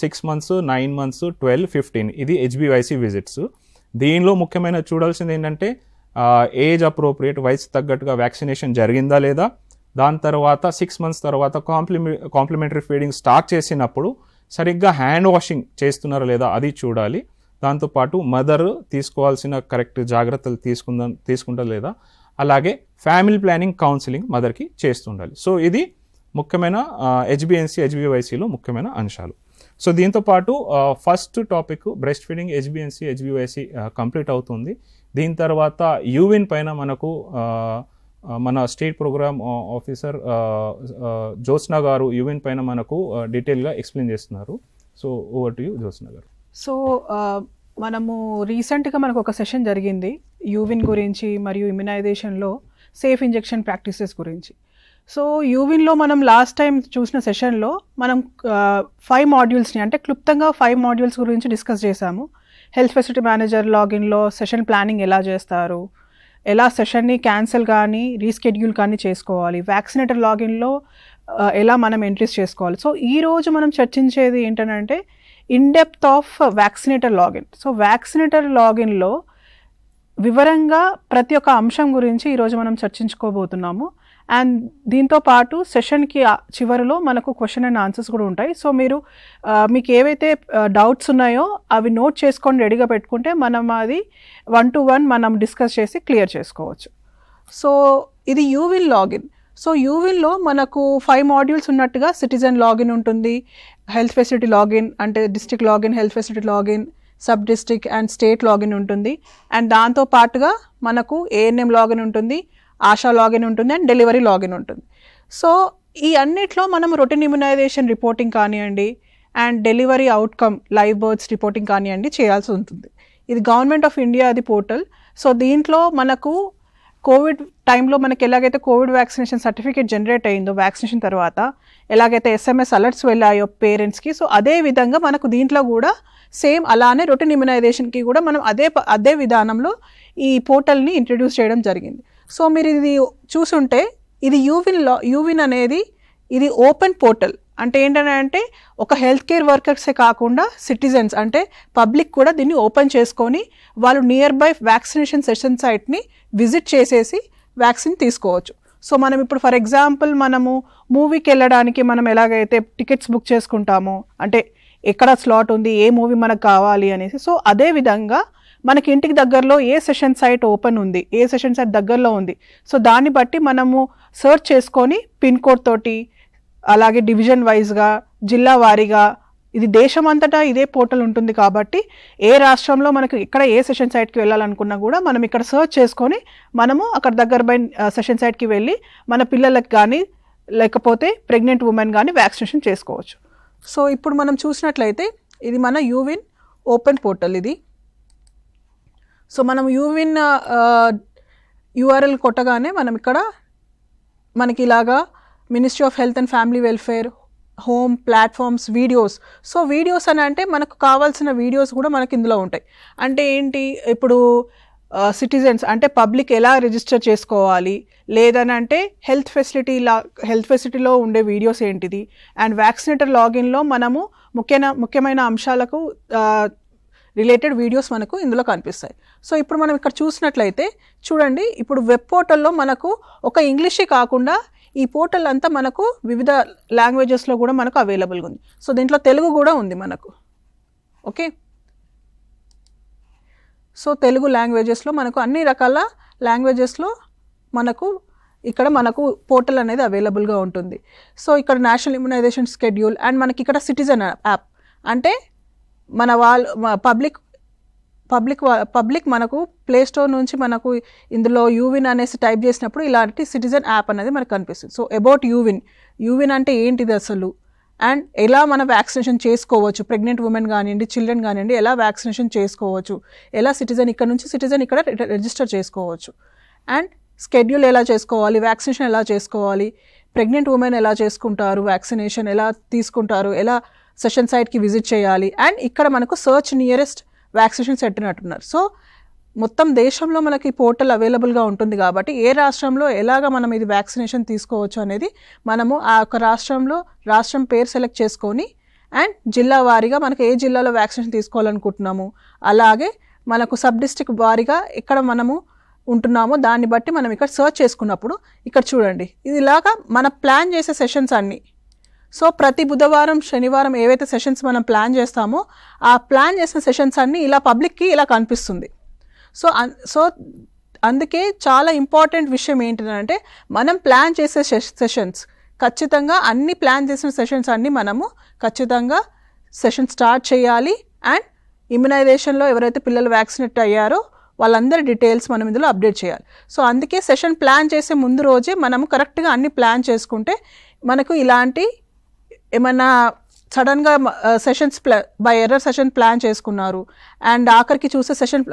6 months, 9 months, 12, 15 ఇది HbA1c విజిట్స్. దీనిలో ముఖ్యమైన చూడాల్సింది ఏంటంటే ఏజ్ అప్రోప్రియేట్, వయసు తగ్గట్టుగా వ్యాక్సినేషన్ జరిగిందా లేదా, దాని తర్వాత 6 months తర్వాత కాంప్లిమెంటరీ ఫీడింగ్ స్టార్ట్ చేసినప్పుడు సరిగ్గా హ్యాండ్ వాషింగ్ చేస్తున్నారా లేదా అది చూడాలి. దాంతోపాటు మదర్ తీసుకోవాల్సిన కరెక్ట్ జాగ్రత్తలు తీసుకుంటా లేదా, అలాగే ఫ్యామిలీ ప్లానింగ్ కౌన్సిలింగ్ మదర్కి చేస్తుండాలి. సో ఇది ముఖ్యమైన HbA1c HbA1cలో ముఖ్యమైన అంశాలు. సో దీంతోపాటు first topic breast feeding HbA1c HbA1c complete అవుతుంది. దీని తర్వాత యూవిన్ పైన మనకు మన స్టేట్ ప్రోగ్రామ్ ఆఫీసర్ జ్యోత్స్న గారు యూవిన్ పైన మనకు డీటెయిల్గా ఎక్స్ప్లెయిన్ చేస్తున్నారు. So over to you Jyotsna గారు. సో మనము రీసెంట్గా మనకు ఒక సెషన్ జరిగింది యూవిన్ గురించి మరియు ఇమ్యునైజేషన్లో సేఫ్ ఇంజెక్షన్ ప్రాక్టీసెస్ గురించి. సో యూవిన్లో మనం లాస్ట్ టైం చూసిన సెషన్లో మనం 5 మాడ్యూల్స్ని అంటే క్లుప్తంగా 5 మాడ్యూల్స్ గురించి డిస్కస్ చేశాము. హెల్త్ ఫెసిలిటీ మేనేజర్ లాగిన్లో సెషన్ ప్లానింగ్ ఎలా చేస్తారు, ఎలా సెషన్ని క్యాన్సిల్ కానీ రీస్కెడ్యూల్ కానీ చేసుకోవాలి, వ్యాక్సినేటర్ లాగిన్లో ఎలా మనం ఎంట్రీస్ చేసుకోవాలి. సో ఈరోజు మనం చర్చించేది ఏంటంటే in depth of vaccinator login. So vaccinator లాగిన్లో వివరంగా ప్రతి ఒక్క అంశం గురించి ఈరోజు మనం చర్చించుకోబోతున్నాము. అండ్ దీంతో పాటు సెషన్కి చివరిలో మనకు క్వశ్చన్ అండ్ ఆన్సర్స్ కూడా ఉంటాయి. సో మీరు మీకు ఏవైతే డౌట్స్ ఉన్నాయో అవి నోట్ చేసుకొని రెడీగా పెట్టుకుంటే మనం అది 1-to-1 మనం డిస్కస్ చేసి క్లియర్ చేసుకోవచ్చు. సో ఇది యూవిన్ లాగిన్. సో యూవిన్లో మనకు 5 మాడ్యూల్స్ ఉన్నట్టుగా సిటిజన్ లాగిన్ ఉంటుంది, హెల్త్ ఫెసిలిటీ లాగిన్ అంటే district login, health facility login, sub district and state login ఉంటుంది. అండ్ దాంతో పాటుగా మనకు ANM లాగిన్ ఉంటుంది, ఆశా లాగిన్ ఉంటుంది అండ్ డెలివరీ లాగిన్ ఉంటుంది. సో ఈ అన్నిట్లో మనం రొటీన్ ఇమ్యునైజేషన్ రిపోర్టింగ్ కానివ్వండి and delivery outcome live births reporting కానివ్వండి చేయాల్సి ఉంటుంది. ఇది గవర్నమెంట్ ఆఫ్ ఇండియా అది పోర్టల్. సో దీంట్లో మనకు కోవిడ్ టైంలో మనకి ఎలాగైతే కోవిడ్ వ్యాక్సినేషన్ సర్టిఫికేట్ జనరేట్ అయిందో వ్యాక్సినేషన్ తర్వాత ఎలాగైతే SMS అలర్ట్స్ వెళ్ళాయో పేరెంట్స్కి, సో అదే విధంగా మనకు దీంట్లో కూడా సేమ్ అలానే రొటీన్ ఇమ్యునైజేషన్కి కూడా మనం అదే విధానంలో ఈ పోర్టల్ని ఇంట్రడ్యూస్ చేయడం జరిగింది. సో మీరు ఇది చూసుంటే ఇది యూవిన్ అనేది ఇది ఓపెన్ పోర్టల్. అంటే ఏంటంటే ఒక హెల్త్ కేర్ వర్కర్సే కాకుండా సిటిజన్స్ అంటే పబ్లిక్ కూడా దీన్ని ఓపెన్ చేసుకొని వాళ్ళు నియర్ బై వ్యాక్సినేషన్ సెషన్ సైట్ని విజిట్ చేసేసి వ్యాక్సిన్ తీసుకోవచ్చు. సో మనం ఇప్పుడు ఫర్ ఎగ్జాంపుల్ మనము మూవీకి వెళ్ళడానికి మనం ఎలాగైతే టికెట్స్ బుక్ చేసుకుంటామో అంటే ఎక్కడ స్లాట్ ఉంది, ఏ మూవీ మనకు కావాలి అనేసి, సో అదే విధంగా మనకి ఇంటికి దగ్గరలో ఏ సెషన్ సైట్ ఓపెన్ ఉంది, ఏ సెషన్ సైట్ దగ్గరలో ఉంది, సో దాన్ని బట్టి మనము సర్చ్ చేసుకొని పిన్ కోడ్ తోటి అలాగే డివిజన్ వైజ్గా జిల్లా వారీగా ఇది దేశమంతటా ఇదే పోర్టల్ ఉంటుంది కాబట్టి ఏ రాష్ట్రంలో మనకు ఎక్కడ ఏ సెషన్ సైట్కి వెళ్ళాలనుకున్నా కూడా మనం ఇక్కడ సర్చ్ చేసుకొని మనము అక్కడ దగ్గర బై సెషన్ సైట్కి వెళ్ళి మన పిల్లలకు కానీ లేకపోతే ప్రెగ్నెంట్ ఉమెన్ కానీ వ్యాక్సినేషన్ చేసుకోవచ్చు. సో ఇప్పుడు మనం చూసినట్లయితే ఇది మన యూవిన్ ఓపెన్ పోర్టల్ ఇది. సో మనం యూవిన్ URL కొట్టగానే మనం ఇక్కడ మనకి ఇలాగా ministry of health and family welfare, home, platforms, videos. So videos అని అంటే మనకు కావాల్సిన వీడియోస్ కూడా మనకి ఇందులో ఉంటాయి. అంటే ఏంటి, ఇప్పుడు సిటిజన్స్ అంటే పబ్లిక్ ఎలా రిజిస్టర్ చేసుకోవాలి, లేదనంటే హెల్త్ ఫెసిలిటీలో ఉండే వీడియోస్ ఏంటిది, అండ్ వ్యాక్సినేటర్ లాగిన్లో మనము ముఖ్యమైన అంశాలకు రిలేటెడ్ వీడియోస్ మనకు ఇందులో కనిపిస్తాయి. సో ఇప్పుడు మనం ఇక్కడ చూసినట్లయితే చూడండి, ఇప్పుడు వెబ్ పోర్టల్లో మనకు ఒక ఇంగ్లీషే కాకుండా ఈ పోర్టల్ అంతా మనకు వివిధ లాంగ్వేజెస్లో కూడా మనకు అవైలబుల్గా ఉంది. సో దీంట్లో తెలుగు కూడా ఉంది మనకు. ఓకే, సో తెలుగు లాంగ్వేజెస్లో మనకు అన్ని రకాల లాంగ్వేజెస్లో మనకు ఇక్కడ మనకు పోర్టల్ అనేది అవైలబుల్గా ఉంటుంది. సో ఇక్కడ నేషనల్ ఇమ్యునైజేషన్ షెడ్యూల్ అండ్ మనకి ఇక్కడ సిటిజన్ యాప్ అంటే మన పబ్లిక్ మనకు ప్లే స్టోర్ నుంచి మనకు ఇందులో యూవిన్ అనేసి టైప్ చేసినప్పుడు ఇలాంటి సిటిజన్ యాప్ అనేది మనకు కనిపిస్తుంది. సో అబౌట్ యూవిన్ అంటే ఏంటిది అసలు, అండ్ ఎలా మనం వ్యాక్సినేషన్ చేసుకోవచ్చు, ప్రెగ్నెంట్ ఉమెన్ కానివ్వండి, చిల్డ్రన్ కానివ్వండి, ఎలా వ్యాక్సినేషన్ చేసుకోవచ్చు, ఎలా సిటిజన్ ఇక్కడ రిజిస్టర్ చేసుకోవచ్చు, అండ్ షెడ్యూల్ ఎలా చేసుకోవాలి, వ్యాక్సినేషన్ ఎలా చేసుకోవాలి, ప్రెగ్నెంట్ ఉమెన్ ఎలా చేసుకుంటారు, వ్యాక్సినేషన్ ఎలా తీసుకుంటారు, ఎలా సెషన్ సైట్కి విజిట్ చేయాలి. అండ్ ఇక్కడ మనకు సర్చ్ నియరెస్ట్ వ్యాక్సినేషన్ సెంటర్ అంటున్నారు. సో మొత్తం దేశంలో మనకి పోర్టల్ అవైలబుల్గా ఉంటుంది కాబట్టి ఏ రాష్ట్రంలో ఎలాగ మనం ఇది వ్యాక్సినేషన్ తీసుకోవచ్చు అనేది మనము ఆ యొక్క రాష్ట్రం పేరు సెలెక్ట్ చేసుకొని అండ్ జిల్లా వారీగా మనకు ఏ జిల్లాలో వ్యాక్సినేషన్ తీసుకోవాలనుకుంటున్నాము, అలాగే మనకు సబ్ డిస్ట్రిక్ట్ వారీగా ఎక్కడ మనము ఉంటున్నామో దాన్ని బట్టి మనం ఇక్కడ సర్చ్ చేసుకున్నప్పుడు ఇక్కడ చూడండి ఇది ఇలాగా మన ప్లాన్ చేసే సెషన్స్ అన్నీ. సో ప్రతి బుధవారం శనివారం ఏవైతే సెషన్స్ మనం ప్లాన్ చేస్తామో ఆ ప్లాన్ చేసిన సెషన్స్ అన్నీ ఇలా పబ్లిక్కి ఇలా కనిపిస్తుంది. సో అందుకే చాలా ఇంపార్టెంట్ విషయం ఏంటంటే మనం ప్లాన్ చేసే సెషన్స్ ఖచ్చితంగా అన్ని ప్లాన్ చేసిన సెషన్స్ అన్నీ మనము ఖచ్చితంగా సెషన్ స్టార్ట్ చేయాలి. అండ్ ఇమ్యునైజేషన్లో ఎవరైతే పిల్లలు వ్యాక్సినేట్ అయ్యారో వాళ్ళందరి డీటెయిల్స్ మనం ఇందులో అప్డేట్ చేయాలి. సో అందుకే సెషన్ ప్లాన్ చేసే ముందు రోజే మనము కరెక్ట్గా అన్ని ప్లాన్ చేసుకుంటే మనకు ఇలాంటి ఏమన్నా సడన్గా sessions by error session plan చేసుకున్నారు అండ్ ఆఖరికి చూస్తే సెషన్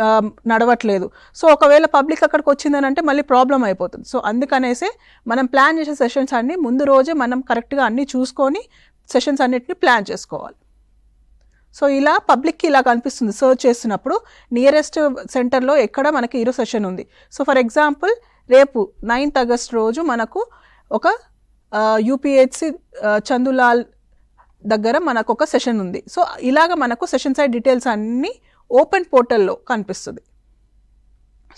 నడవట్లేదు. సో ఒకవేళ పబ్లిక్ అక్కడికి వచ్చిందని అంటే మళ్ళీ ప్రాబ్లం అయిపోతుంది. సో అందుకనేసి మనం ప్లాన్ చేసే సెషన్స్ అన్నీ ముందు రోజే మనం కరెక్ట్గా అన్నీ చూసుకొని సెషన్స్ అన్నిటిని ప్లాన్ చేసుకోవాలి. సో ఇలా పబ్లిక్కి ఇలా కనిపిస్తుంది సర్చ్ చేస్తున్నప్పుడు నియరెస్ట్ సెంటర్లో ఎక్కడ మనకి ఈరోజు సెషన్ ఉంది. సో ఫర్ ఎగ్జాంపుల్ రేపు 9th August రోజు మనకు ఒక యూపీహెచ్సి చందులాల్ దగ్గర మనకు ఒక సెషన్ ఉంది. సో ఇలాగ మనకు సెషన్ సైట్ డీటెయిల్స్ అన్నీ ఓపెన్ పోర్టల్లో కనిపిస్తుంది.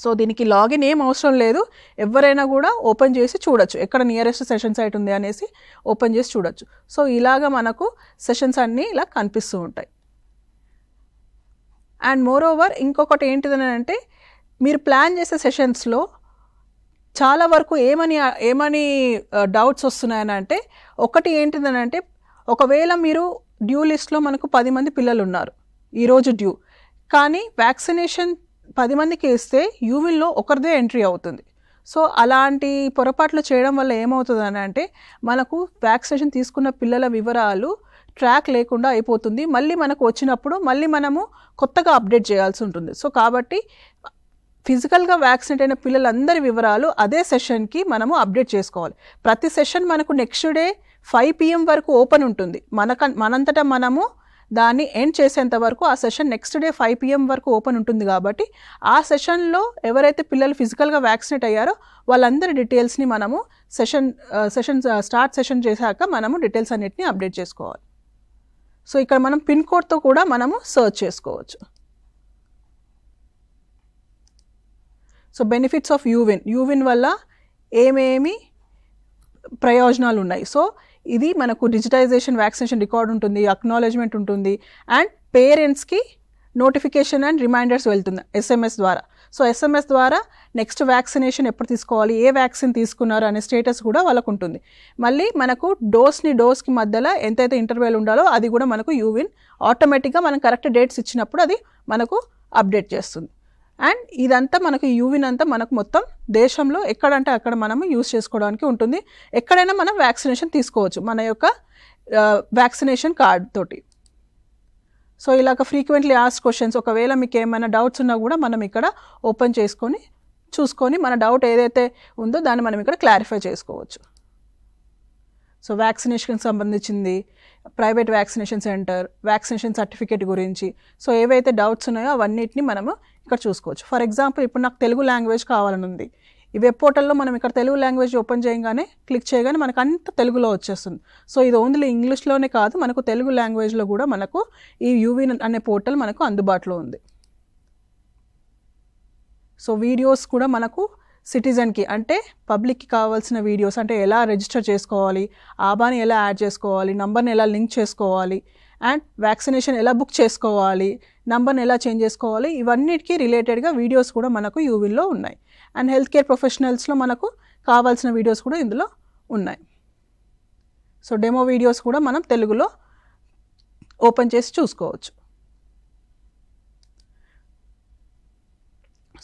సో దీనికి లాగిన్ ఏం అవసరం లేదు, ఎవరైనా కూడా ఓపెన్ చేసి చూడొచ్చు ఎక్కడ నియరెస్ట్ సెషన్ సైట్ ఉంది అనేసి ఓపెన్ చేసి చూడొచ్చు. సో ఇలాగ మనకు సెషన్స్ అన్నీ ఇలా కనిపిస్తూ ఉంటాయి. అండ్ మోర్ ఓవర్ ఇంకొకటి ఏంటిదని అంటే మీరు ప్లాన్ చేసే సెషన్స్లో చాలా వరకు ఏమని డౌట్స్ వస్తున్నాయని అంటే ఒకటి ఏంటిదని అంటే ఒకవేళ మీరు డ్యూ లిస్ట్లో మనకు 10 మంది పిల్లలు ఉన్నారు ఈరోజు డ్యూ, కానీ వ్యాక్సినేషన్ 10 మందికి ఇస్తే యూవిన్లో ఒకరిదే ఎంట్రీ అవుతుంది. సో అలాంటి పొరపాట్లు చేయడం వల్ల ఏమవుతుందని అంటే మనకు వ్యాక్సినేషన్ తీసుకున్న పిల్లల వివరాలు ట్రాక్ లేకుండా అయిపోతుంది. మళ్ళీ మనకు వచ్చినప్పుడు మళ్ళీ మనము కొత్తగా అప్డేట్ చేయాల్సి ఉంటుంది. సో కాబట్టి ఫిజికల్గా వ్యాక్సినేట్ అయిన పిల్లలందరి వివరాలు అదే సెషన్కి మనము అప్డేట్ చేసుకోవాలి. ప్రతి సెషన్ మనకు నెక్స్ట్ డే 5 PM వరకు ఓపెన్ ఉంటుంది. మనంతటా మనము దాన్ని ఎండ్ చేసేంత వరకు ఆ సెషన్ నెక్స్ట్ డే 5 PM వరకు ఓపెన్ ఉంటుంది. కాబట్టి ఆ సెషన్లో ఎవరైతే పిల్లలు ఫిజికల్గా వ్యాక్సినేట్ అయ్యారో వాళ్ళందరి డీటెయిల్స్ని మనము సెషన్ స్టార్ట్ సెషన్ చేశాక మనము డీటెయిల్స్ అన్నిటిని అప్డేట్ చేసుకోవాలి. సో ఇక్కడ మనం పిన్ కోడ్తో కూడా మనము సర్చ్ చేసుకోవచ్చు. సో బెనిఫిట్స్ ఆఫ్ యూవిన్ వల్ల ఏమేమి ప్రయోజనాలు ఉన్నాయి. సో ఇది మనకు డిజిటైజేషన్ వ్యాక్సినేషన్ రికార్డ్ ఉంటుంది, అక్నాలెడ్జ్మెంట్ ఉంటుంది అండ్ పేరెంట్స్కి నోటిఫికేషన్ అండ్ రిమైండర్స్ వెళ్తుంది SMS ద్వారా. సో SMS ద్వారా నెక్స్ట్ వ్యాక్సినేషన్ ఎప్పుడు తీసుకోవాలి, ఏ వ్యాక్సిన్ తీసుకున్నారు అనే స్టేటస్ కూడా వాళ్ళకు ఉంటుంది. మళ్ళీ మనకు డోస్కి మధ్యలో ఎంతైతే ఇంటర్వెల్ ఉండాలో అది కూడా మనకు యూవిన్ ఆటోమేటిక్గా మనం కరెక్ట్ డేట్స్ ఇచ్చినప్పుడు అది మనకు అప్డేట్ చేస్తుంది. అండ్ ఇదంతా మనకు యూవిన్ అంతా మనకు మొత్తం దేశంలో ఎక్కడంటే అక్కడ మనము యూజ్ చేసుకోవడానికి ఉంటుంది. ఎక్కడైనా మనం వ్యాక్సినేషన్ తీసుకోవచ్చు మన యొక్క వ్యాక్సినేషన్ కార్డ్ తోటి. సో ఇలాగ ఫ్రీక్వెంట్లీ ఆస్క్డ్ క్వశ్చన్స్ ఒకవేళ మీకు ఏమైనా డౌట్స్ ఉన్నా కూడా మనం ఇక్కడ ఓపెన్ చేసుకొని చూసుకొని మన డౌట్ ఏదైతే ఉందో దాన్ని మనం ఇక్కడ క్లారిఫై చేసుకోవచ్చు. సో వ్యాక్సినేషన్కి సంబంధించింది, private vaccination centre, vaccination certificate గురించి సో ఏవైతే డౌట్స్ ఉన్నాయో అవన్నిటిని మనము ఇక్కడ చూసుకోవచ్చు. ఫర్ ఎగ్జాంపుల్ ఇప్పుడు నాకు తెలుగు లాంగ్వేజ్ కావాలని ఉంది. ఈ వెబ్ పోర్టల్లో మనం ఇక్కడ తెలుగు లాంగ్వేజ్ ఓపెన్ చేయగానే క్లిక్ చేయగానే మనకు అంత తెలుగులో వచ్చేస్తుంది. సో ఇది ఓన్లీ ఇంగ్లీష్లోనే కాదు, మనకు తెలుగు లాంగ్వేజ్లో కూడా మనకు ఈ యూవిన్ అనే పోర్టల్ మనకు అందుబాటులో ఉంది. సో వీడియోస్ కూడా మనకు సిటిజన్కి అంటే పబ్లిక్కి కావాల్సిన వీడియోస్ అంటే ఎలా రిజిస్టర్ చేసుకోవాలి, ఆబాని ఎలా యాడ్ చేసుకోవాలి, నంబర్ని ఎలా లింక్ చేసుకోవాలి అండ్ వ్యాక్సినేషన్ ఎలా బుక్ చేసుకోవాలి, నంబర్ని ఎలా చేంజ్ చేసుకోవాలి, ఇవన్నిటికీ రిలేటెడ్గా వీడియోస్ కూడా మనకు యూవిన్లో ఉన్నాయి. అండ్ హెల్త్ కేర్ ప్రొఫెషనల్స్లో మనకు కావాల్సిన వీడియోస్ కూడా ఇందులో ఉన్నాయి. సో డెమో వీడియోస్ కూడా మనం తెలుగులో ఓపెన్ చేసి చూసుకోవచ్చు.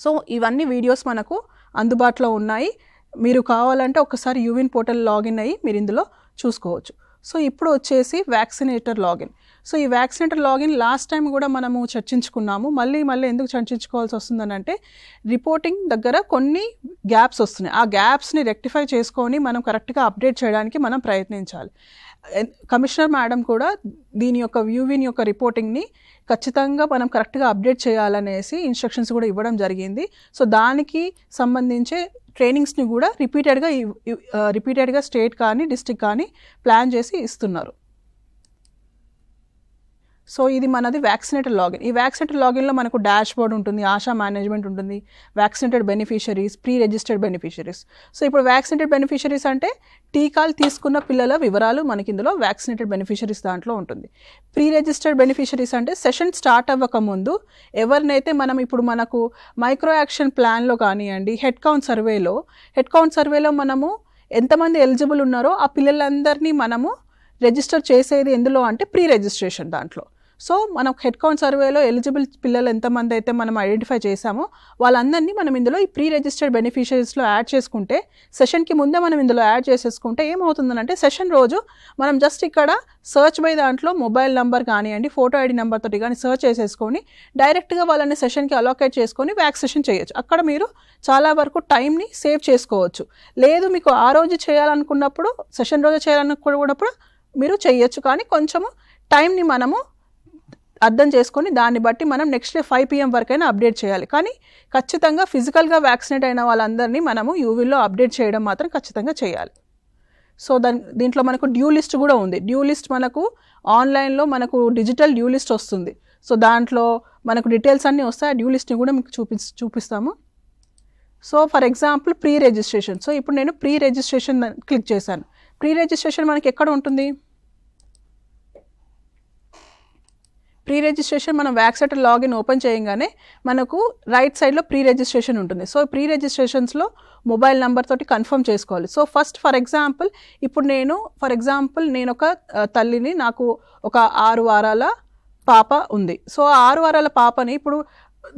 సో ఇవన్నీ వీడియోస్ మనకు అందుబాటులో ఉన్నాయి. మీరు కావాలంటే ఒకసారి యూవిన్ పోర్టల్ లాగిన్ అయ్యి మీరు ఇందులో చూసుకోవచ్చు. సో ఇప్పుడు వచ్చేసి వ్యాక్సినేటర్ లాగిన్. సో ఈ వ్యాక్సినేటర్ లాగిన్ లాస్ట్ టైం కూడా మనము చర్చించుకున్నాము. మళ్ళీ ఎందుకు చర్చించుకోవాల్సి వస్తుందని అంటే రిపోర్టింగ్ దగ్గర కొన్ని గ్యాప్స్ వస్తున్నాయి. ఆ గ్యాప్స్ని రెక్టిఫై చేసుకొని మనం కరెక్ట్గా అప్డేట్ చేయడానికి మనం ప్రయత్నించాలి. కమిషనర్ మేడం కూడా దీని యొక్క యూవిన్ యొక్క రిపోర్టింగ్ని ఖచ్చితంగా మనం కరెక్ట్గా అప్డేట్ చేయాలనేసి ఇన్స్ట్రక్షన్స్ కూడా ఇవ్వడం జరిగింది. సో దానికి సంబంధించే ట్రైనింగ్స్ని కూడా రిపీటెడ్గా స్టేట్ కానీ డిస్ట్రిక్ట్ కానీ ప్లాన్ చేసి ఇస్తున్నారు. సో ఇది మనది వ్యాక్సినేటెడ్ లాగిన్. ఈ వ్యాక్సినేటెడ్ లాగిన్లో మనకు డాష్ బోర్డ్ ఉంటుంది, ఆశా మేనేజ్మెంట్ ఉంటుంది, vaccinated beneficiaries, pre registered beneficiaries. So ఇప్పుడు వ్యాక్సినేటెడ్ బెనిఫిషరీస్ అంటే టీకాలు తీసుకున్న పిల్లల వివరాలు మనకి ఇందులో వ్యాక్సినేటెడ్ బెనిఫిషరీస్ దాంట్లో ఉంటుంది. ప్రీ రిజిస్టర్డ్ బెనిఫిషరీస్ అంటే సెషన్ స్టార్ట్ అవ్వకముందు ఎవరినైతే మనం ఇప్పుడు మనకు మైక్రో యాక్షన్ ప్లాన్లో కానివ్వండి, హెడ్ కౌంట్ సర్వేలో మనము ఎంతమంది ఎలిజిబుల్ ఉన్నారో ఆ పిల్లలందరినీ మనము రిజిస్టర్ చేసేది ఎందులో అంటే ప్రీ రిజిస్ట్రేషన్ దాంట్లో. సో మనం హెడ్ కౌంట్ సర్వేలో ఎలిజిబుల్ పిల్లలు ఎంతమంది అయితే మనం ఐడెంటిఫై చేసామో వాళ్ళందరినీ మనం ఇందులో ఈ ప్రీ రిజిస్టర్డ్ బెనిఫిషరీస్లో యాడ్ చేసుకుంటే, సెషన్కి ముందే మనం ఇందులో యాడ్ చేసేసుకుంటే ఏమవుతుందంటే సెషన్ రోజు మనం జస్ట్ ఇక్కడ సర్చ్ బై దాంట్లో మొబైల్ నెంబర్ కానివ్వండి, ఫోటో ఐడి నెంబర్ తోటి కానీ సర్చ్ చేసేసుకొని డైరెక్ట్గా వాళ్ళని సెషన్కి అలోకేట్ చేసుకొని వ్యాక్సినేషన్ చేయొచ్చు. అక్కడ మీరు చాలా వరకు టైంని సేవ్ చేసుకోవచ్చు. లేదు మీకు ఆ రోజు చేయాలనుకున్నప్పుడు, సెషన్ రోజు చేయాలనుకున్నప్పుడు మీరు చేయొచ్చు, కానీ కొంచెము టైంని మనము అర్థం చేసుకొని దాన్ని బట్టి మనం నెక్స్ట్ డే 5 PM వరకైనా అప్డేట్ చేయాలి. కానీ ఖచ్చితంగా ఫిజికల్గా వ్యాక్సినేట్ అయిన వాళ్ళందరినీ మనము యూవిల్లో అప్డేట్ చేయడం మాత్రం ఖచ్చితంగా చేయాలి. సో దీంట్లో మనకు డ్యూ లిస్ట్ కూడా ఉంది. డ్యూ లిస్ట్ మనకు ఆన్లైన్లో మనకు డిజిటల్ డ్యూ లిస్ట్ వస్తుంది. సో దాంట్లో మనకు డీటెయిల్స్ అన్నీ వస్తాయి. ఆ డ్యూ లిస్ట్ని కూడా మీకు చూపిస్తాము. So for example pre registration. So ఇప్పుడు నేను ప్రీ రిజిస్ట్రేషన్ క్లిక్ చేశాను. ప్రీ రిజిస్ట్రేషన్ మనకి ఎక్కడ ఉంటుంది? ప్రీ రిజిస్ట్రేషన్ మనం వ్యాక్సినేటెడ్ లాగిన్ ఓపెన్ చేయగానే మనకు రైట్ సైడ్లో ప్రీ రిజిస్ట్రేషన్ ఉంటుంది. సో ప్రీ రిజిస్ట్రేషన్స్లో మొబైల్ నెంబర్ తోటి కన్ఫర్మ్ చేసుకోవాలి. సో ఫస్ట్ ఫర్ ఎగ్జాంపుల్ ఇప్పుడు నేను ఒక తల్లిని, నాకు ఒక 6 వారాల పాప ఉంది. సో 6 వారాల పాపని ఇప్పుడు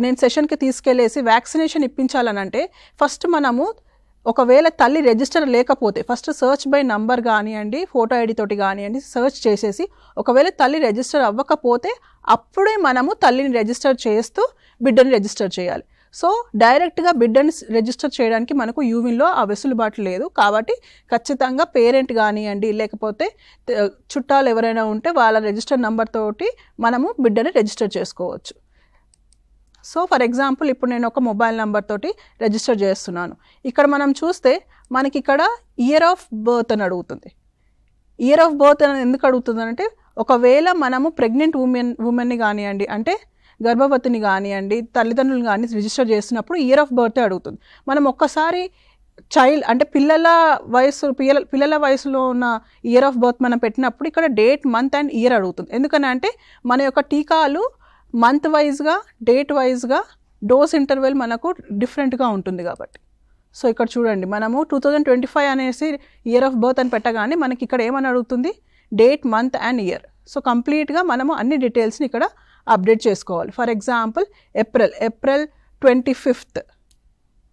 నేను సెషన్కి తీసుకెళ్ళేసి వ్యాక్సినేషన్ ఇప్పించాలనంటే ఫస్ట్ మనము ఒకవేళ తల్లి రిజిస్టర్ లేకపోతే ఫస్ట్ సర్చ్ బై నంబర్ కానివ్వండి, ఫోటో ఐడి తోటి కానివ్వండి సర్చ్ చేసేసి ఒకవేళ తల్లి రిజిస్టర్ అవ్వకపోతే అప్పుడే మనము తల్లిని రిజిస్టర్ చేస్తూ బిడ్డని రిజిస్టర్ చేయాలి. సో డైరెక్ట్గా బిడ్డని రిజిస్టర్ చేయడానికి మనకు యూవిన్లో ఆ వెసులుబాటు లేదు. కాబట్టి ఖచ్చితంగా పేరెంట్ కానివ్వండి, లేకపోతే చుట్టాలు ఎవరైనా ఉంటే వాళ్ళ రిజిస్టర్ నెంబర్ తోటి మనము బిడ్డని రిజిస్టర్ చేసుకోవచ్చు. సో ఫర్ ఎగ్జాంపుల్ ఇప్పుడు నేను ఒక మొబైల్ నెంబర్ తోటి రిజిస్టర్ చేస్తున్నాను. ఇక్కడ మనం చూస్తే మనకి ఇక్కడ ఇయర్ ఆఫ్ బర్త్ అని అడుగుతుంది. ఇయర్ ఆఫ్ బర్త్ అని ఎందుకు అడుగుతుందంటే ఒకవేళ మనము ప్రెగ్నెంట్ ఉమెన్ని కానివ్వండి, అంటే గర్భవతిని కానివ్వండి, తల్లిదండ్రులు కానీ రిజిస్టర్ చేస్తున్నప్పుడు ఇయర్ ఆఫ్ బర్త్ అడుగుతుంది. మనం ఒక్కసారి చైల్డ్ అంటే పిల్లల వయసులో ఉన్న ఇయర్ ఆఫ్ బర్త్ మనం పెట్టినప్పుడు ఇక్కడ డేట్, మంత్ అండ్ ఇయర్ అడుగుతుంది. ఎందుకని అంటే మన యొక్క టీకాలు మంత్ వైజ్గా, డేట్ వైజ్గా డోస్ ఇంటర్వెల్ మనకు డిఫరెంట్గా ఉంటుంది కాబట్టి. సో ఇక్కడ చూడండి మనము 2025 అనేసి ఇయర్ ఆఫ్ బర్త్ అని పెట్టగానే మనకి ఇక్కడ ఏమని అడుగుతుంది? Date, month and year. So కంప్లీట్గా మనము అన్ని డీటెయిల్స్ని ఇక్కడ అప్డేట్ చేసుకోవాలి. ఫర్ ఎగ్జాంపుల్ ఏప్రిల్ 25th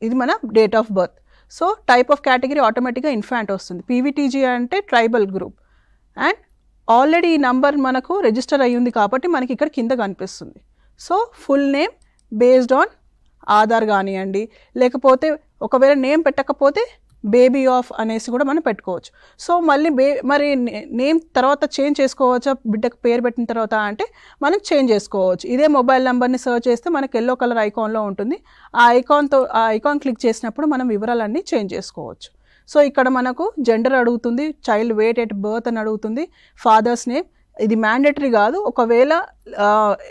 ఇది మన date of birth. So type of category ఆటోమేటిక్గా ఇన్ఫాంట్ వస్తుంది. పీవీటీజీ అంటే ట్రైబల్ గ్రూప్. అండ్ ఆల్రెడీ ఈ నంబర్ మనకు రిజిస్టర్ అయ్యింది కాబట్టి మనకి ఇక్కడ కింద కనిపిస్తుంది. So full name based on Aadhaar కానివ్వండి, లేకపోతే ఒకవేళ నేమ్ పెట్టకపోతే బేబీ ఆఫ్ అనేసి కూడా మనం పెట్టుకోవచ్చు. సో మళ్ళీ మరి నేమ్ తర్వాత చేంజ్ చేసుకోవచ్చా బిడ్డకు పేరు పెట్టిన తర్వాత అంటే మనం చేంజ్ చేసుకోవచ్చు. ఇదే మొబైల్ నెంబర్ని సర్చ్ చేస్తే మనకు ఎల్లో కలర్ ఐకాన్లో ఉంటుంది. ఆ ఐకాన్ క్లిక్ చేసినప్పుడు మనం వివరాలన్నీ చేంజ్ చేసుకోవచ్చు. సో ఇక్కడ మనకు జెండర్ అడుగుతుంది, చైల్డ్ వెయిట్ ఎట్ బర్త్ అని అడుగుతుంది, ఫాదర్స్ నేమ్. ఇది మ్యాండేటరీ కాదు. ఒకవేళ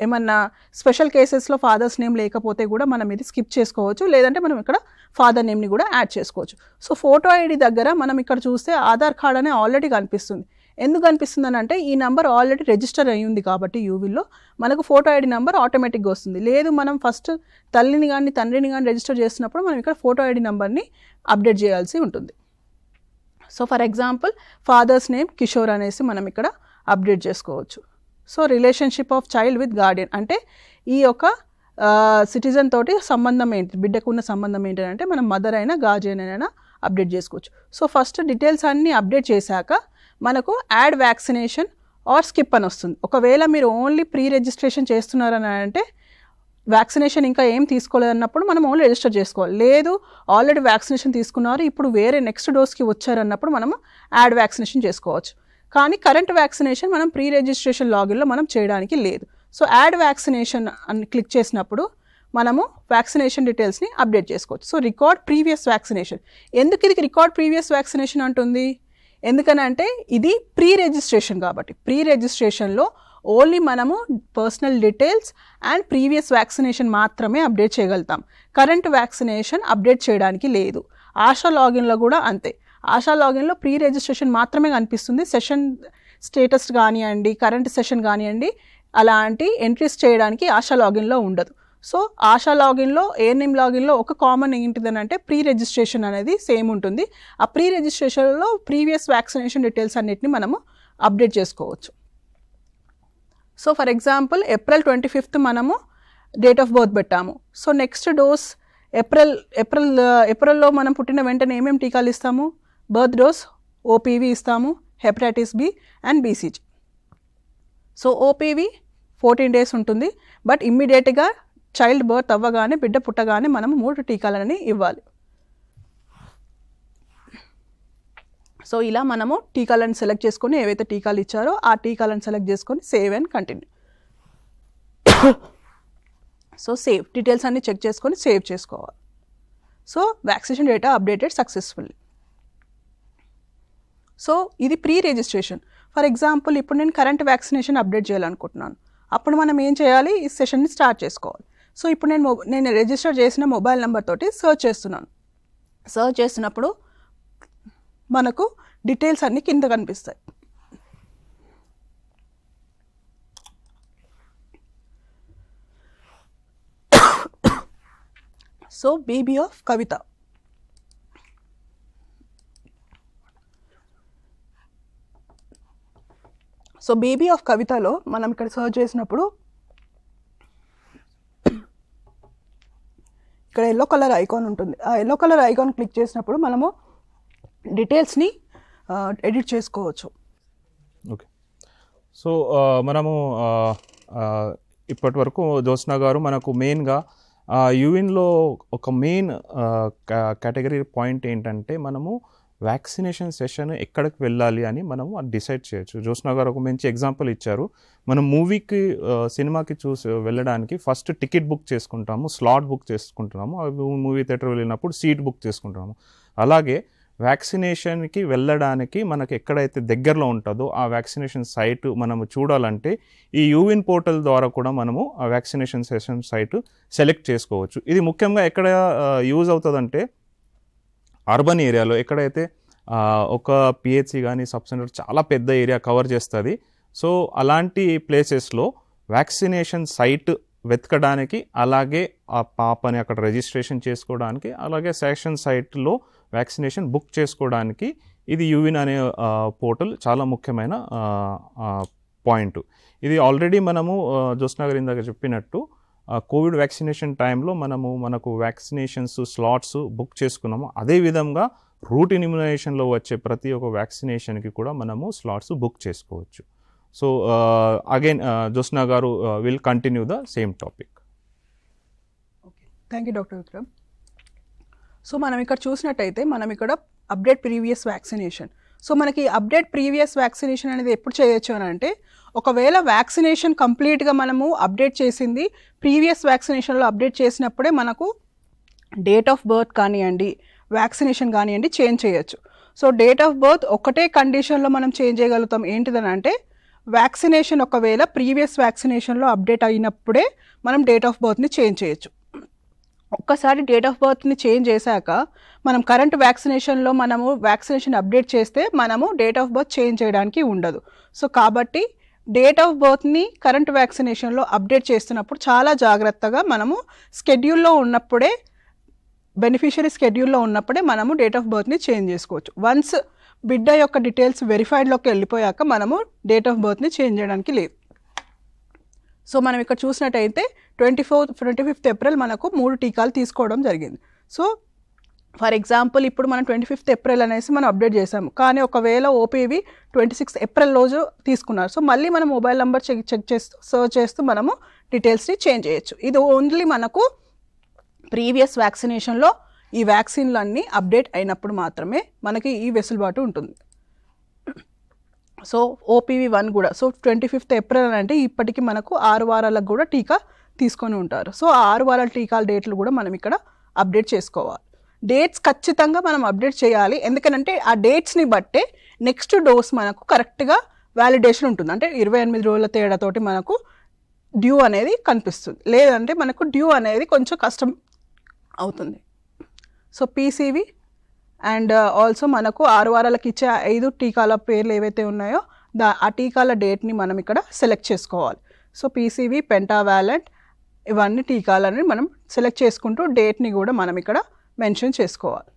ఏమన్నా స్పెషల్ కేసెస్లో ఫాదర్స్ నేమ్ లేకపోతే కూడా మనం ఇది స్కిప్ చేసుకోవచ్చు, లేదంటే మనం ఇక్కడ ఫాదర్ నేమ్ని కూడా యాడ్ చేసుకోవచ్చు. సో ఫోటో ఐడి దగ్గర మనం ఇక్కడ చూస్తే ఆధార్ కార్డ్ అనే ఆల్రెడీ కనిపిస్తుంది. ఎందుకు కనిపిస్తుంది అంటే ఈ నెంబర్ ఆల్రెడీ రిజిస్టర్ అయ్యింది కాబట్టి యూవిల్లో మనకు ఫోటో ఐడి నెంబర్ ఆటోమేటిక్గా వస్తుంది. లేదు మనం ఫస్ట్ తల్లిని కానీ తండ్రిని కానీ రిజిస్టర్ చేసినప్పుడు మనం ఇక్కడ ఫోటో ఐడి నెంబర్ని అప్డేట్ చేయాల్సి ఉంటుంది. So for example father's name Kishore అనేసి మనం ఇక్కడ అప్డేట్ చేసుకోవచ్చు. So relationship of child with Guardian అంటే ఈ యొక్క సిటిజన్ తోటి సంబంధం ఏంటి, బిడ్డకు ఉన్న సంబంధం ఏంటంటే మనం మదర్ అయినా గార్డియన్ అయినా అప్డేట్ చేసుకోవచ్చు. సో ఫస్ట్ డీటెయిల్స్ అన్నీ అప్డేట్ చేశాక మనకు యాడ్ వ్యాక్సినేషన్ ఆర్ స్కిప్ అని వస్తుంది. ఒకవేళ మీరు ఓన్లీ ప్రీ రిజిస్ట్రేషన్ చేస్తున్నారని అంటే వ్యాక్సినేషన్ ఇంకా ఏం తీసుకోలేదన్నప్పుడు మనం ఓన్లీ రిజిస్టర్ చేసుకోవాలి. లేదు ఆల్రెడీ వ్యాక్సినేషన్ తీసుకున్నారు, ఇప్పుడు వేరే నెక్స్ట్ డోస్కి వచ్చారన్నప్పుడు మనము యాడ్ వ్యాక్సినేషన్ చేసుకోవచ్చు. కానీ కరెంట్ వ్యాక్సినేషన్ మనం ప్రీ రిజిస్ట్రేషన్ లాగిన్లో మనం చేయడానికి లేదు. సో యాడ్ వ్యాక్సినేషన్ అని క్లిక్ చేసినప్పుడు మనము వ్యాక్సినేషన్ డీటెయిల్స్ని అప్డేట్ చేసుకోవచ్చు. So record previous vaccination. ఎందుకు ఇది రికార్డ్ ప్రీవియస్ వ్యాక్సినేషన్ అంటుంది? ఎందుకనంటే ఇది ప్రీ రిజిస్ట్రేషన్ కాబట్టి. ప్రీ రిజిస్ట్రేషన్లో ఓన్లీ మనము personal details and previous vaccination మాత్రమే అప్డేట్ చేయగలుగుతాం. కరెంట్ వ్యాక్సినేషన్ అప్డేట్ చేయడానికి లేదు. ఆశా లాగిన్లో కూడా అంతే. ఆశా లాగిన్లో ప్రీ రిజిస్ట్రేషన్ మాత్రమే కనిపిస్తుంది. సెషన్ స్టేటస్ కానివ్వండి, కరెంట్ సెషన్ కానివ్వండి, అలాంటి ఎంట్రీస్ చేయడానికి ఆశా లాగిన్లో ఉండదు. సో ఆశా లాగిన్లో, ఏఎన్ఎం లాగిన్లో ఒక కామన్ ఏంటిదని అంటే ప్రీ రిజిస్ట్రేషన్ అనేది సేమ్ ఉంటుంది. ఆ ప్రీ రిజిస్ట్రేషన్లో ప్రీవియస్ వ్యాక్సినేషన్ డీటెయిల్స్ అన్నిటిని మనము అప్డేట్ చేసుకోవచ్చు. So for example April 25th మనము డేట్ ఆఫ్ బర్త్ పెట్టాము. సో నెక్స్ట్ డోస్ ఏప్రిల్లో మనం పుట్టిన వెంటనే ఏమేమి టీకాలు ఇస్తాము? బర్త్ డోస్ OPV ఇస్తాము, hepatitis B and BCG. So OPV 14 days ఉంటుంది. బట్ ఇమ్మీడియట్గా చైల్డ్ బర్త్ అవ్వగానే, బిడ్డ పుట్టగానే మనము 3 టీకాలని ఇవ్వాలి. సో ఇలా మనము టీకాలను సెలెక్ట్ చేసుకొని ఏవైతే టీకాలు ఇచ్చారో ఆ టీకాలను సెలెక్ట్ చేసుకొని save and continue. So save details అన్ని చెక్ చేసుకొని సేవ్ చేసుకోవాలి. So vaccination data updated successfully. So ఇది ప్రీ రిజిస్ట్రేషన్. ఫర్ ఎగ్జాంపుల్ ఇప్పుడు నేను కరెంట్ వ్యాక్సినేషన్ అప్డేట్ చేయాలనుకుంటున్నాను. అప్పుడు మనం ఏం చేయాలి? ఈ సెషన్ని స్టార్ట్ చేసుకోవాలి. సో ఇప్పుడు నేను రిజిస్టర్ చేసిన మొబైల్ నెంబర్ తోటి సర్చ్ చేస్తున్నాను. సర్చ్ చేసినప్పుడు మనకు డీటెయిల్స్ అన్నీ కింద కనిపిస్తాయి. So baby of Kavitha. So baby of కవితలో మనం ఇక్కడ సర్చ్ చేసినప్పుడు ఇక్కడ ఎల్లో కలర్ ఐకాన్ ఉంటుంది. ఆ ఎల్లో కలర్ ఐకాన్ క్లిక్ చేసినప్పుడు మనము డీటెయిల్స్ని ఎడిట్ చేసుకోవచ్చు. ఓకే. సో మనము ఇప్పటి వరకు జ్యోత్స్న గారు మనకు మెయిన్గా యూఎన్లో ఒక మెయిన్ కేటగిరీ పాయింట్ ఏంటంటే మనము వ్యాక్సినేషన్ సెషన్ ఎక్కడికి వెళ్ళాలి అని మనము అది డిసైడ్ చేయొచ్చు. జ్యోత్స్న గారు ఒక మంచి ఎగ్జాంపుల్ ఇచ్చారు. మనం మూవీకి, సినిమాకి వెళ్ళడానికి ఫస్ట్ టికెట్ బుక్ చేసుకుంటాము, స్లాట్ బుక్ చేసుకుంటున్నాము. మూవీ థియేటర్ వెళ్ళినప్పుడు సీట్ బుక్ చేసుకుంటున్నాము. అలాగే వ్యాక్సినేషన్కి వెళ్ళడానికి మనకి ఎక్కడైతే దగ్గరలో ఉంటుందో ఆ వ్యాక్సినేషన్ సైట్ మనము చూడాలంటే ఈ యూవిన్ పోర్టల్ ద్వారా కూడా మనము ఆ వ్యాక్సినేషన్ సెషన్ సైట్ సెలెక్ట్ చేసుకోవచ్చు. ఇది ముఖ్యంగా ఎక్కడ యూజ్ అవుతుందంటే అర్బన్ ఏరియాలో, ఎక్కడైతే ఒక PHC కానీ సబ్ సెంటర్ చాలా పెద్ద ఏరియా కవర్ చేస్తుంది. సో అలాంటి ప్లేసెస్లో వ్యాక్సినేషన్ సైట్ వెతకడానికి, అలాగే ఆ పాపని అక్కడ రిజిస్ట్రేషన్ చేసుకోవడానికి, అలాగే సెషన్ సైట్లో వ్యాక్సినేషన్ బుక్ చేసుకోవడానికి ఇది యూవిన్ అనే పోర్టల్ చాలా ముఖ్యమైన పాయింట్. ఇది ఆల్రెడీ మనము జ్యోత్స్న గారు ఇందాక చెప్పినట్టు కోవిడ్ వ్యాక్సినేషన్ టైంలో మనకు వ్యాక్సినేషన్స్ స్లాట్స్ బుక్ చేసుకున్నాము. అదేవిధంగా రూటీన్ ఇమ్యునైజేషన్లో వచ్చే ప్రతి ఒక్క వ్యాక్సినేషన్కి కూడా మనము స్లాట్స్ బుక్ చేసుకోవచ్చు. సో అగైన్ జ్యోత్స్న గారు will continue the same topic. Okay, thank you doctor Vikram. So మనం ఇక్కడ చూసినట్టయితే మనం ఇక్కడ అప్డేట్ ప్రీవియస్ వ్యాక్సినేషన్. సో మనకి అప్డేట్ ప్రీవియస్ వ్యాక్సినేషన్ అనేది ఎప్పుడు చేయొచ్చు అని అంటే, ఒకవేళ వ్యాక్సినేషన్ కంప్లీట్గా మనము అప్డేట్ చేసింది ప్రీవియస్ వ్యాక్సినేషన్లో అప్డేట్ చేసినప్పుడే మనకు డేట్ ఆఫ్ బర్త్ కానివ్వండి, వ్యాక్సినేషన్ కానివ్వండి చేంజ్ చేయొచ్చు. సో డేట్ ఆఫ్ బర్త్ ఒకటే కండిషన్లో మనం చేంజ్ చేయగలుగుతాం. ఏంటిదని అంటే, వ్యాక్సినేషన్ ఒకవేళ ప్రీవియస్ వ్యాక్సినేషన్లో అప్డేట్ అయినప్పుడే మనం డేట్ ఆఫ్ బర్త్ని చేంజ్ చేయొచ్చు. ఒక్కసారి డేట్ ఆఫ్ బర్త్ని చేంజ్ చేశాక మనం కరెంట్ వ్యాక్సినేషన్లో మనము వ్యాక్సినేషన్ అప్డేట్ చేస్తే మనము డేట్ ఆఫ్ బర్త్ చేంజ్ చేయడానికి ఉండదు. సో కాబట్టి డేట్ ఆఫ్ బర్త్ని కరెంట్ వ్యాక్సినేషన్లో అప్డేట్ చేస్తున్నప్పుడు చాలా జాగ్రత్తగా మనము స్కెడ్యూల్లో ఉన్నప్పుడే, బెనిఫిషియరీ స్కెడ్యూల్లో ఉన్నప్పుడే మనము డేట్ ఆఫ్ బర్త్ని చేంజ్ చేసుకోవచ్చు. వన్స్ బిడ్డ యొక్క డీటెయిల్స్ వెరిఫైడ్లోకి వెళ్ళిపోయాక మనము డేట్ ఆఫ్ బర్త్ని చేంజ్ చేయడానికి లేదు. సో మనం ఇక్కడ చూసినట్టయితే 25th April మనకు 3 టీకాలు తీసుకోవడం జరిగింది. సో ఫర్ ఎగ్జాంపుల్ ఇప్పుడు మనం 25th April అనేసి మనం అప్డేట్ చేసాము, కానీ ఒకవేళ OPV 26th April రోజు తీసుకున్నారు. సో మళ్ళీ మనం మొబైల్ నెంబర్ చెక్ చేస్తూ సర్చ్ చేస్తూ మనము డీటెయిల్స్ని చేంజ్ చేయొచ్చు. ఇది ఓన్లీ మనకు ప్రీవియస్ వ్యాక్సినేషన్లో ఈ వ్యాక్సిన్లు అన్నీ అప్డేట్ అయినప్పుడు మాత్రమే మనకి ఈ వెసులుబాటు ఉంటుంది. సో OPV1 కూడా. సో 25th ఏప్రిల్ అంటే ఇప్పటికి మనకు 6 వారాలకు కూడా టీకా తీసుకొని ఉంటారు. సో ఆ 6 వారాల టీకాల డేట్లు కూడా మనం ఇక్కడ అప్డేట్ చేసుకోవాలి. డేట్స్ ఖచ్చితంగా మనం అప్డేట్ చేయాలి. ఎందుకంటే ఆ డేట్స్ని బట్టే నెక్స్ట్ డోస్ మనకు కరెక్ట్గా వ్యాలిడేషన్ ఉంటుంది. అంటే 28 రోజుల తేడాతోటి మనకు డ్యూ అనేది కనిపిస్తుంది. లేదంటే మనకు డ్యూ అనేది కొంచెం కష్టం అవుతుంది. సో PCV అండ్ ఆల్సో మనకు 6 వారాలకు ఇచ్చే 5 టీకాల పేర్లు ఏవైతే ఉన్నాయో ఆ టీకాల డేట్ని మనం ఇక్కడ సెలెక్ట్ చేసుకోవాలి. సో PCV, పెంటావాలెంట్ ఇవన్నీ టీకాలని మనం సెలెక్ట్ చేసుకుంటూ డేట్ని కూడా మనం ఇక్కడ మెన్షన్ చేసుకోవాలి.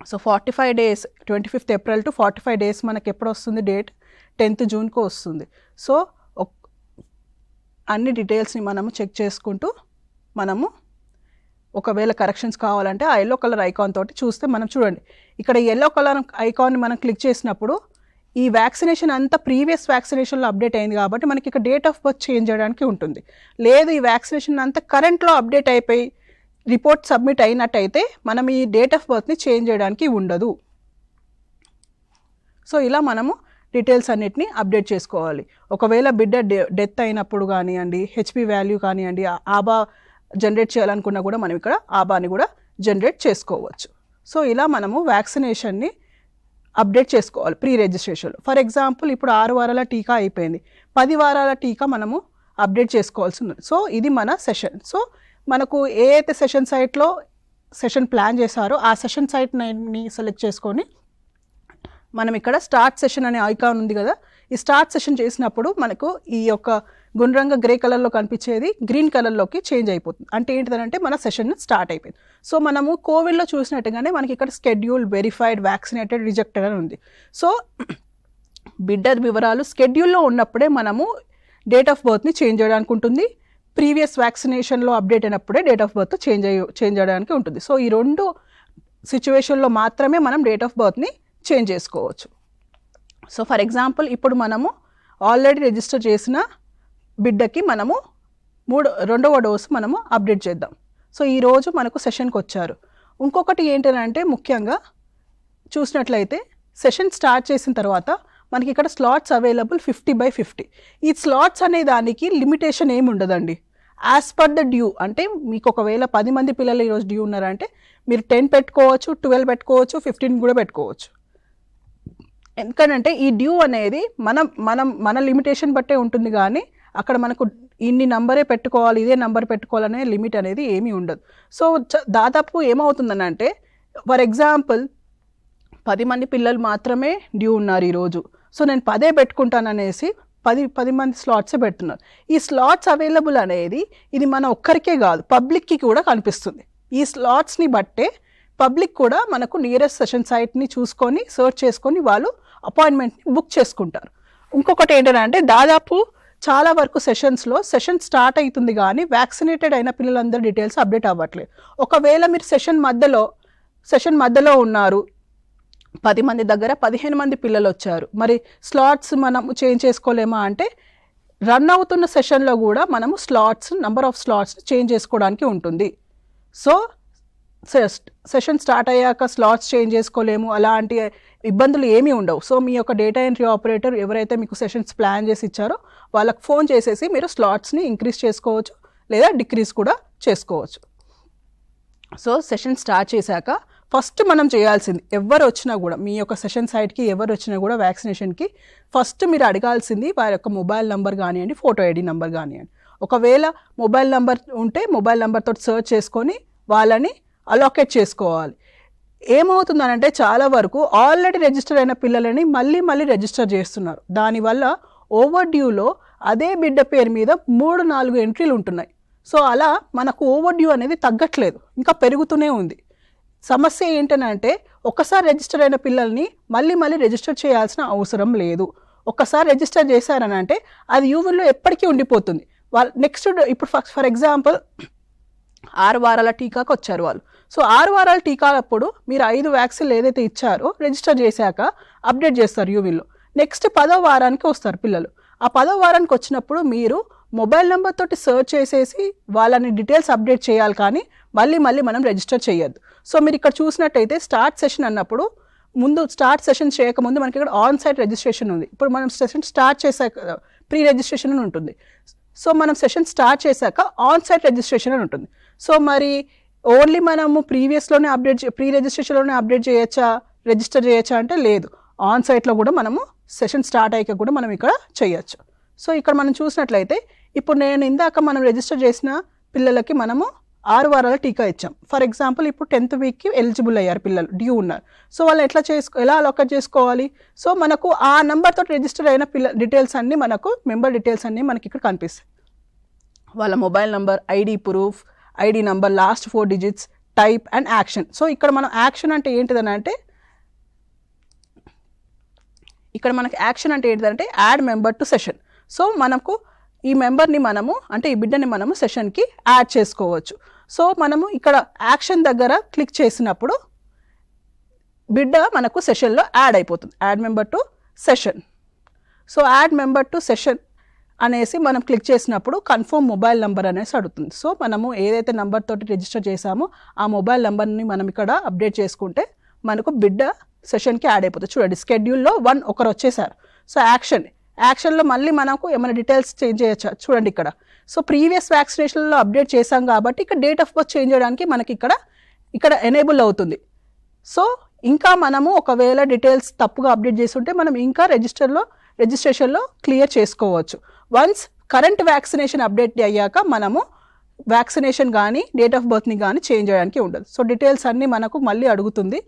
So 45 days 25th April to 45 days మనకి ఎప్పుడు వస్తుంది డేట్? 10th జూన్కు వస్తుంది. సో అన్ని డీటెయిల్స్ని మనము చెక్ చేసుకుంటూ మనము ఒకవేళ కరెక్షన్స్ కావాలంటే ఆ ఎల్లో కలర్ ఐకాన్ తోటి చూస్తే మనం చూడండి ఇక్కడ ఎల్లో కలర్ ఐకాన్ని మనం క్లిక్ చేసినప్పుడు ఈ వ్యాక్సినేషన్ అంతా ప్రీవియస్ వ్యాక్సినేషన్లో అప్డేట్ అయింది కాబట్టి మనకి ఇక్కడ డేట్ ఆఫ్ బర్త్ చేంజ్ చేయడానికి ఉంటుంది. లేదు ఈ వ్యాక్సినేషన్ అంతా కరెంట్లో అప్డేట్ అయిపోయి రిపోర్ట్ సబ్మిట్ అయినట్టయితే మనం ఈ డేట్ ఆఫ్ బర్త్ని చేంజ్ చేయడానికి ఉండదు. సో ఇలా మనము డీటెయిల్స్ అన్నిటిని అప్డేట్ చేసుకోవాలి. ఒకవేళ బిడ్డ డెత్ అయినప్పుడు కానివ్వండి, HP వాల్యూ కానివ్వండి, ఆబా జనరేట్ చేయాలనుకున్నా కూడా మనం ఇక్కడ ఆబాని కూడా జనరేట్ చేసుకోవచ్చు. సో ఇలా మనము వ్యాక్సినేషన్ని అప్డేట్ చేసుకోవాలి ప్రీ రిజిస్ట్రేషన్లో. ఫర్ ఎగ్జాంపుల్ ఇప్పుడు 6 వారాల టీకా అయిపోయింది, 10 వారాల టీకా మనము అప్డేట్ చేసుకోవాల్సి ఉంది. సో ఇది మన సెషన్. సో మనకు ఏ అయితే సెషన్ సైట్లో సెషన్ ప్లాన్ చేశారో ఆ సెషన్ సైట్ని సెలెక్ట్ చేసుకొని మనం ఇక్కడ స్టార్ట్ సెషన్ అనే ఐకాన్ ఉంది కదా, ఈ స్టార్ట్ సెషన్ చేసినప్పుడు మనకు ఈ యొక్క గుండ్రంగా గ్రే కలర్లో కనిపించేది గ్రీన్ కలర్లోకి చేంజ్ అయిపోతుంది. అంటే ఏంటిదంటే మన సెషన్ స్టార్ట్ అయిపోయింది. సో మనము కోవిడ్లో చూసినట్టుగానే మనకి ఇక్కడ స్కెడ్యూల్, వెరిఫైడ్, వ్యాక్సినేటెడ్, రిజెక్టెడ్ అని ఉంది. సో బిడ్డ వివరాలు స్కెడ్యూల్లో ఉన్నప్పుడే మనము డేట్ ఆఫ్ బర్త్ని చేంజ్ చేయడానికి ఉంటుంది. ప్రీవియస్ వ్యాక్సినేషన్లో అప్డేట్ అయినప్పుడే డేట్ ఆఫ్ బర్త్ చేంజ్ చేయడానికి ఉంటుంది. సో ఈ 2 సిచ్యువేషన్లో మాత్రమే మనం డేట్ ఆఫ్ బర్త్ని చేంజ్ చేసుకోవచ్చు. సో ఫర్ ఎగ్జాంపుల్ ఇప్పుడు మనము ఆల్రెడీ రిజిస్టర్ చేసిన బిడ్డకి మనము 2వ డోసు మనము అప్డేట్ చేద్దాం. సో ఈరోజు మనకు సెషన్కి వచ్చారు. ఇంకొకటి ఏంటంటే ముఖ్యంగా చూసినట్లయితే సెషన్ స్టార్ట్ చేసిన తర్వాత మనకి ఇక్కడ స్లాట్స్ అవైలబుల్ 50/50. ఈ స్లాట్స్ అనే దానికి లిమిటేషన్ ఏమి ఉండదండి. యాజ్ పర్ ద డ్యూ, అంటే మీకు ఒకవేళ 10 మంది పిల్లలు ఈరోజు డ్యూ ఉన్నారంటే మీరు 10 పెట్టుకోవచ్చు, 12 పెట్టుకోవచ్చు, 15 కూడా పెట్టుకోవచ్చు. ఎందుకంటే ఈ డ్యూ అనేది మన లిమిటేషన్ బట్టే ఉంటుంది, కానీ అక్కడ మనకు ఇన్ని నంబరే పెట్టుకోవాలి, ఇదే నంబర్ పెట్టుకోవాలనే లిమిట్ అనేది ఏమీ ఉండదు. సో దాదాపు ఏమవుతుందనంటే ఫర్ ఎగ్జాంపుల్ 10 మంది పిల్లలు మాత్రమే డ్యూ ఉన్నారు ఈరోజు, సో నేను 10 పెట్టుకుంటాననేసి 10 మంది స్లాట్సే పెడుతున్నారు. ఈ స్లాట్స్ అవైలబుల్ అనేది ఇది మన ఒక్కరికే కాదు, పబ్లిక్కి కూడా కనిపిస్తుంది. ఈ స్లాట్స్ని బట్టే పబ్లిక్ కూడా మనకు నియరెస్ట్ సెషన్ సైట్ని చూసుకొని సర్చ్ చేసుకొని వాళ్ళు అపాయింట్మెంట్ని బుక్ చేసుకుంటారు. ఇంకొకటి ఏంటంటే దాదాపు చాలా వరకు సెషన్స్లో సెషన్ స్టార్ట్ అవుతుంది కానీ వ్యాక్సినేటెడ్ అయిన పిల్లలందరూ డీటెయిల్స్ అప్డేట్ అవ్వట్లేదు. ఒకవేళ మీరు సెషన్ మధ్యలో ఉన్నారు, 10 మంది దగ్గర 15 మంది పిల్లలు వచ్చారు, మరి స్లాట్స్ మనం చేంజ్ చేసుకోలేమా అంటే రన్ అవుతున్న సెషన్లో కూడా మనము నంబర్ ఆఫ్ స్లాట్స్ చేంజ్ చేసుకోవడానికి ఉంటుంది. సో సెషన్ స్టార్ట్ అయ్యాక స్లాట్స్ చేంజ్ చేసుకోలేము, అలాంటి ఇబ్బందులు ఏమీ ఉండవు. సో మీ యొక్క డేటా ఎంట్రీ ఆపరేటర్ ఎవరైతే మీకు సెషన్స్ ప్లాన్ చేసి ఇచ్చారో వాళ్ళకి ఫోన్ చేసేసి మీరు స్లాట్స్ని ఇంక్రీజ్ చేసుకోవచ్చు లేదా డిక్రీజ్ కూడా చేసుకోవచ్చు. సో సెషన్ స్టార్ట్ చేశాక ఫస్ట్ మనం చేయాల్సింది, ఎవరు వచ్చినా కూడా మీ యొక్క సెషన్ సైట్కి ఎవరు వచ్చినా కూడా వ్యాక్సినేషన్కి ఫస్ట్ మీరు అడగాల్సింది వారి యొక్క మొబైల్ నెంబర్ కానివ్వండి, ఫోటో ఐడి నెంబర్ కానివ్వండి. ఒకవేళ మొబైల్ నెంబర్ ఉంటే మొబైల్ నెంబర్తో సర్చ్ చేసుకొని వాళ్ళని అలోకేట్ చేసుకోవాలి. ఏమవుతుందనంటే చాలా వరకు ఆల్రెడీ రిజిస్టర్ అయిన పిల్లలని మళ్ళీ రిజిస్టర్ చేస్తున్నారు. దానివల్ల ఓవర్ డ్యూలో అదే బిడ్డ పేరు మీద 3-4 ఎంట్రీలు ఉంటున్నాయి. సో అలా మనకు ఓవర్ డ్యూ అనేది తగ్గట్లేదు, ఇంకా పెరుగుతూనే ఉంది. సమస్య ఏంటంటే ఒకసారి రిజిస్టర్ అయిన పిల్లల్ని మళ్ళీ రిజిస్టర్ చేయాల్సిన అవసరం లేదు. ఒక్కసారి రిజిస్టర్ చేశారనంటే అది యూవిల్లో ఎప్పటికీ ఉండిపోతుంది. నెక్స్ట్ ఇప్పుడు ఫర్ ఎగ్జాంపుల్ 6 వారాల టీకాకు వచ్చారు వాళ్ళు. సో 6 వారాల టీకాలప్పుడు మీరు 5 వ్యాక్సిన్లు ఏదైతే ఇచ్చారో రిజిస్టర్ చేశాక అప్డేట్ చేస్తారు యూవిల్లో. నెక్స్ట్ 10వ వారానికి వస్తారు పిల్లలు. ఆ 10వ వారానికి వచ్చినప్పుడు మీరు మొబైల్ నెంబర్ తోటి సర్చ్ చేసేసి వాళ్ళని డీటెయిల్స్ అప్డేట్ చేయాలి, కానీ మళ్ళీ మనం రిజిస్టర్ చేయొద్దు. సో మీరు ఇక్కడ చూసినట్టయితే స్టార్ట్ సెషన్ అన్నప్పుడు ముందు స్టార్ట్ సెషన్ చేయకముందు మనకి ఇక్కడ ఆన్ సైట్ రిజిస్ట్రేషన్ ఉంది. ఇప్పుడు మనం సెషన్ స్టార్ట్ చేశాక ప్రీ రిజిస్ట్రేషన్ అని ఉంటుంది. సో మనం సెషన్ స్టార్ట్ చేశాక ఆన్ సైట్ రిజిస్ట్రేషన్ అని ఉంటుంది. సో మరి ఓన్లీ మనము ప్రీవియస్లోనే ప్రీ రిజిస్ట్రేషన్లోనే అప్డేట్ చేయొచ్చా, రిజిస్టర్ చేయొచ్చా అంటే లేదు, ఆన్ సైట్లో కూడా మనము సెషన్ స్టార్ట్ అయ్యాక కూడా మనం ఇక్కడ చేయొచ్చు. సో ఇక్కడ మనం చూసినట్లయితే ఇప్పుడు నేను ఇందాక మనం రిజిస్టర్ చేసిన పిల్లలకి మనము 6 వారాల టీకా ఇచ్చాం. ఫర్ ఎగ్జాంపుల్ ఇప్పుడు 10th వీక్కి ఎలిజిబుల్ అయ్యారు పిల్లలు, డ్యూ ఉన్నారు. సో వాళ్ళు ఎలా అలొకేట్ చేసుకోవాలి? సో మనకు ఆ నెంబర్తో రిజిస్టర్ అయిన డీటెయిల్స్ అన్నీ మనకు మెంబర్ డీటెయిల్స్ అన్నీ మనకి ఇక్కడ కనిపిస్తాయి. వాళ్ళ mobile number, ID proof, ID number, last 4 digits, type and action. So ఇక్కడ మనం యాక్షన్ అంటే ఏంటిదని అంటే add member to session. So మనకు ఈ మెంబర్ని మనము అంటే ఈ బిడ్డని మనము సెషన్కి యాడ్ చేసుకోవచ్చు. సో మనము ఇక్కడ యాక్షన్ దగ్గర క్లిక్ చేసినప్పుడు బిడ్డ మనకు సెషన్లో యాడ్ అయిపోతుంది. Add member to session. So add member to session అనేసి మనం క్లిక్ చేసినప్పుడు కన్ఫర్మ్ మొబైల్ నెంబర్ అనేసి అడుగుతుంది. సో మనము ఏదైతే నెంబర్ తోటి రిజిస్టర్ చేసామో ఆ మొబైల్ నెంబర్ని మనం ఇక్కడ అప్డేట్ చేసుకుంటే మనకు బిడ్డ సెషన్కి యాడ్ అయిపోతుంది. చూడండి, స్కెడ్యూల్లో 1 ఒకరు వచ్చేసారు. సో యాక్షన్లో మళ్ళీ మనకు ఏమైనా డీటెయిల్స్ చేంజ్ చేయొచ్చా చూడండి ఇక్కడ. సో ప్రీవియస్ వ్యాక్సినేషన్లో అప్డేట్ చేసాం కాబట్టి ఇక్కడ డేట్ ఆఫ్ బర్త్ చేంజ్ చేయడానికి మనకి ఇక్కడ ఎనేబుల్ అవుతుంది. సో ఇంకా మనము ఒకవేళ డీటెయిల్స్ తప్పుగా అప్డేట్ చేసి ఉంటే మనం ఇంకా రిజిస్ట్రేషన్లో క్లియర్ చేసుకోవచ్చు. వన్స్ కరెంట్ వ్యాక్సినేషన్ అప్డేట్ అయ్యాక మనము వ్యాక్సినేషన్ కానీ డేట్ ఆఫ్ బర్త్ని కానీ చేంజ్ చేయడానికి ఉండదు. సో డీటెయిల్స్ అన్నీ మనకు మళ్ళీ అడుగుతుంది.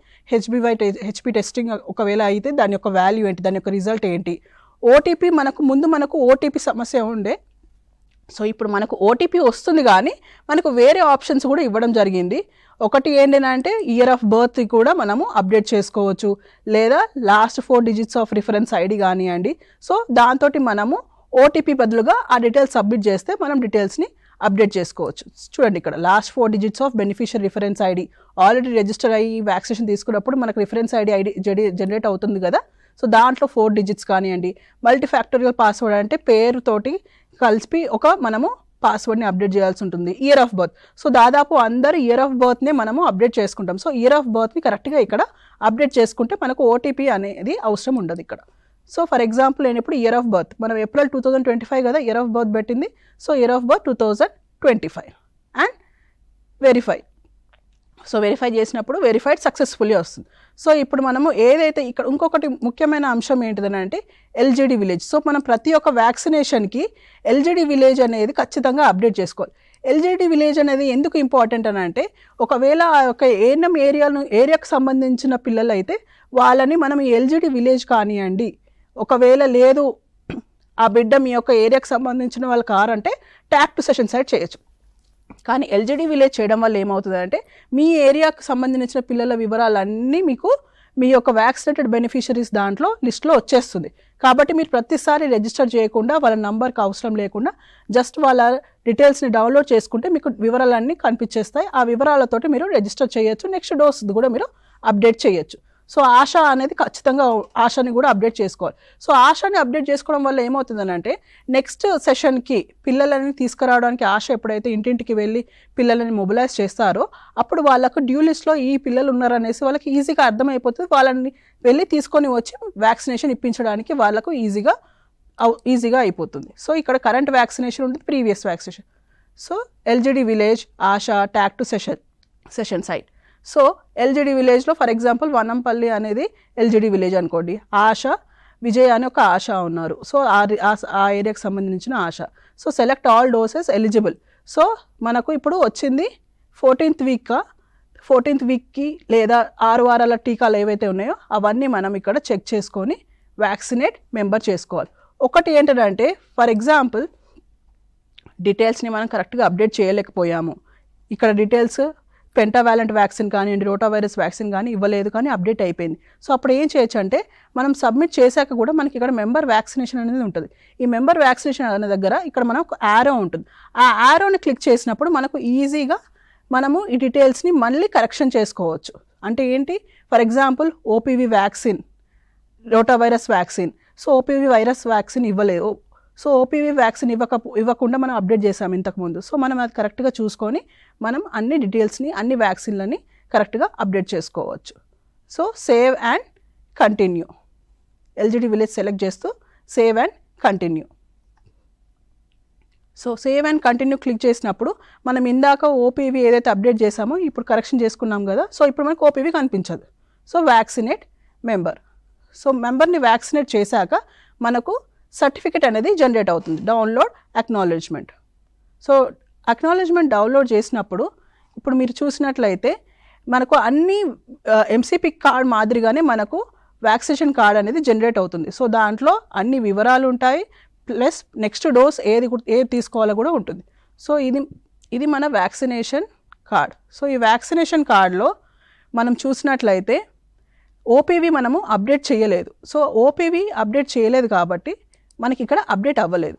హెచ్పి టెస్టింగ్ ఒకవేళ అయితే దాని యొక్క వాల్యూ ఏంటి, దాని యొక్క రిజల్ట్ ఏంటి, ఓటీపీ మనకు ఓటీపీ సమస్య ఉండే. సో ఇప్పుడు మనకు ఓటీపీ వస్తుంది కానీ మనకు వేరే ఆప్షన్స్ కూడా ఇవ్వడం జరిగింది. ఒకటి ఏంటంటే ఇయర్ ఆఫ్ బర్త్ కూడా మనము అప్డేట్ చేసుకోవచ్చు, లేదా last 4 digits of reference ID కానివ్వండి. సో దాంతో మనము ఓటీపీ బదులుగా ఆ డీటెయిల్స్ సబ్మిట్ చేస్తే మనం డీటెయిల్స్ని అప్డేట్ చేసుకోవచ్చు. చూడండి ఇక్కడ last 4 digits of beneficiary reference ID already register అయ్యి వ్యాక్సినేషన్ తీసుకున్నప్పుడు మనకు రిఫరెన్స్ ఐడి జనరేట్ అవుతుంది కదా. సో దాంట్లో 4 digits కానివ్వండి. మల్టీఫ్యాక్టోరియల్ పాస్వర్డ్ అంటే పేరుతోటి కలిపి మనము పాస్వర్డ్ని అప్డేట్ చేయాల్సి ఉంటుంది. ఇయర్ ఆఫ్ బర్త్, సో దాదాపు అందరు ఇయర్ ఆఫ్ బర్త్నే మనము అప్డేట్ చేసుకుంటాం. సో ఇయర్ ఆఫ్ బర్త్ని కరెక్ట్గా ఇక్కడ అప్డేట్ చేసుకుంటే మనకు ఓటీపీ అనేది అవసరం ఉండదు ఇక్కడ. సో ఫర్ ఎగ్జాంపుల్ నేను ఇప్పుడు ఇయర్ ఆఫ్ బర్త్ మనం ఏప్రిల్ 2025 కదా ఇయర్ ఆఫ్ బర్త్ పెట్టింది. So year of birth 2025 and verify. So verify చేసినప్పుడు వెరిఫైడ్ సక్సెస్ఫుల్లీ వస్తుంది. సో ఇప్పుడు మనము ఏదైతే ఇక్కడ ఇంకొకటి ముఖ్యమైన అంశం ఏంటిదని అంటే ఎల్జిడి విలేజ్. సో మనం ప్రతి ఒక్క వ్యాక్సినేషన్కి ఎల్జిడి విలేజ్ అనేది ఖచ్చితంగా అప్డేట్ చేసుకోవాలి. ఎల్జిడి విలేజ్ అనేది ఎందుకు ఇంపార్టెంట్ అని అంటే ఒకవేళ ఆ యొక్క ఏఎన్ఎం ఏరియాకు సంబంధించిన పిల్లలు అయితే వాళ్ళని మనం ఈ ఎల్జిడి విలేజ్ కానివ్వండి, ఒకవేళ లేదు ఆ బిడ్డ మీ యొక్క ఏరియాకు సంబంధించిన వాళ్ళు కారంటే ట్యాగ్ టు సెషన్ సైట్ చేయొచ్చు. కానీ ఎల్జిడి విలేజ్ చేయడం వల్ల ఏమవుతుందంటే మీ ఏరియాకు సంబంధించిన పిల్లల వివరాలన్నీ మీకు మీ యొక్క వ్యాక్సినేటెడ్ బెనిఫిషరీస్ దాంట్లో లిస్ట్లో వచ్చేస్తుంది. కాబట్టి మీరు ప్రతిసారి రిజిస్టర్ చేయకుండా వాళ్ళ నంబర్కి అవసరం లేకుండా జస్ట్ వాళ్ళ డీటెయిల్స్ని డౌన్లోడ్ చేసుకుంటే మీకు వివరాలన్నీ కనిపించేస్తాయి. ఆ వివరాలతోటి మీరు రిజిస్టర్ చేయొచ్చు. నెక్స్ట్ డోస్ కూడా మీరు అప్డేట్ చేయొచ్చు. సో ఆశా అనేది ఖచ్చితంగా ఆశాని కూడా అప్డేట్ చేసుకోవాలి. సో ఆశాని అప్డేట్ చేసుకోవడం వల్ల ఏమవుతుందని అంటే నెక్స్ట్ సెషన్కి పిల్లలని తీసుకురావడానికి ఆశ ఎప్పుడైతే ఇంటింటికి వెళ్ళి పిల్లలని మొబిలైజ్ చేస్తారో అప్పుడు వాళ్ళకు డ్యూ లిస్ట్లో ఈ పిల్లలు ఉన్నారనేసి వాళ్ళకి ఈజీగా అర్థమైపోతుంది. వాళ్ళని వెళ్ళి తీసుకొని వచ్చి వ్యాక్సినేషన్ ఇప్పించడానికి వాళ్ళకు ఈజీగా అయిపోతుంది. సో ఇక్కడ కరెంట్ వ్యాక్సినేషన్ ఉంటుంది, previous vaccination. So LGD village, ASHA, tag to session site. So LGD విలేజ్లో ఫర్ ఎగ్జాంపుల్ వనంపల్లి అనేది ఎల్జిడి విలేజ్ అనుకోండి. ఆశ విజయ్ అని ఒక ఆశ ఉన్నారు. సో ఆ ఏరియాకి సంబంధించిన ASHA. So select all doses eligible. So మనకు ఇప్పుడు వచ్చింది 14th వీక్కి లేదా 6 వారాల టీకాలు ఏవైతే ఉన్నాయో అవన్నీ మనం ఇక్కడ చెక్ చేసుకొని వ్యాక్సినేట్ మెంబర్ చేసుకోవాలి. ఒకటి ఏంటంటే ఫర్ ఎగ్జాంపుల్ డీటెయిల్స్ని మనం కరెక్ట్గా అప్డేట్ చేయలేకపోయాము. ఇక్కడ డీటెయిల్స్ పెంటావాలెంట్ వ్యాక్సిన్ కానివ్వండి, రోటావైరస్ వ్యాక్సిన్ కానీ ఇవ్వలేదు కానీ అప్డేట్ అయిపోయింది. సో అప్పుడు ఏం చేయొచ్చు అంటే మనం సబ్మిట్ చేశాక కూడా మనకి ఇక్కడ మెంబర్ వ్యాక్సినేషన్ అనేది ఉంటుంది. ఈ మెంబర్ వ్యాక్సినేషన్ అనే దగ్గర ఇక్కడ మనం ఒక యారో ఉంటుంది. ఆ యారోని క్లిక్ చేసినప్పుడు మనకు ఈజీగా మనము ఈ డీటెయిల్స్ని మళ్ళీ కరెక్షన్ చేసుకోవచ్చు. అంటే ఏంటి, for example OPV vaccine, rotavirus vaccine. So OPV virus vaccine ఇవ్వలేదు. సో ఓపీవీ వ్యాక్సిన్ ఇవ్వకుండా మనం అప్డేట్ చేసాము ఇంతకుముందు. సో మనం అది కరెక్ట్గా చూసుకొని మనం అన్ని డీటెయిల్స్ని అన్ని వ్యాక్సిన్లని కరెక్ట్గా అప్డేట్ చేసుకోవచ్చు. So save and continue, LGD village select చేస్తూ save and continue. So save and continue click చేసినప్పుడు మనం ఇందాక ఓపీవీ ఏదైతే అప్డేట్ చేసామో ఇప్పుడు కరెక్షన్ చేసుకున్నాం కదా, సో ఇప్పుడు మనకు ఓపీవీ కనిపించదు. So vaccinate member. సో మెంబర్ని వ్యాక్సినేట్ చేశాక మనకు సర్టిఫికెట్ అనేది జనరేట్ అవుతుంది. Download acknowledgement. So acknowledgement download చేసినప్పుడు ఇప్పుడు మీరు చూసినట్లయితే మనకు అన్ని ఎంసీపీ కార్డ్ మాదిరిగానే మనకు వ్యాక్సినేషన్ కార్డ్ అనేది జనరేట్ అవుతుంది. సో దాంట్లో అన్ని వివరాలు ఉంటాయి, ప్లస్ నెక్స్ట్ డోస్ ఏది తీసుకోవాలో కూడా ఉంటుంది. సో ఇది మన వ్యాక్సినేషన్ కార్డ్. సో ఈ వ్యాక్సినేషన్ కార్డులో మనం చూసినట్లయితే ఓపీవీ మనము అప్డేట్ చేయలేదు. సో ఓపీవీ అప్డేట్ చేయలేదు కాబట్టి మనకి ఇక్కడ అప్డేట్ అవ్వలేదు.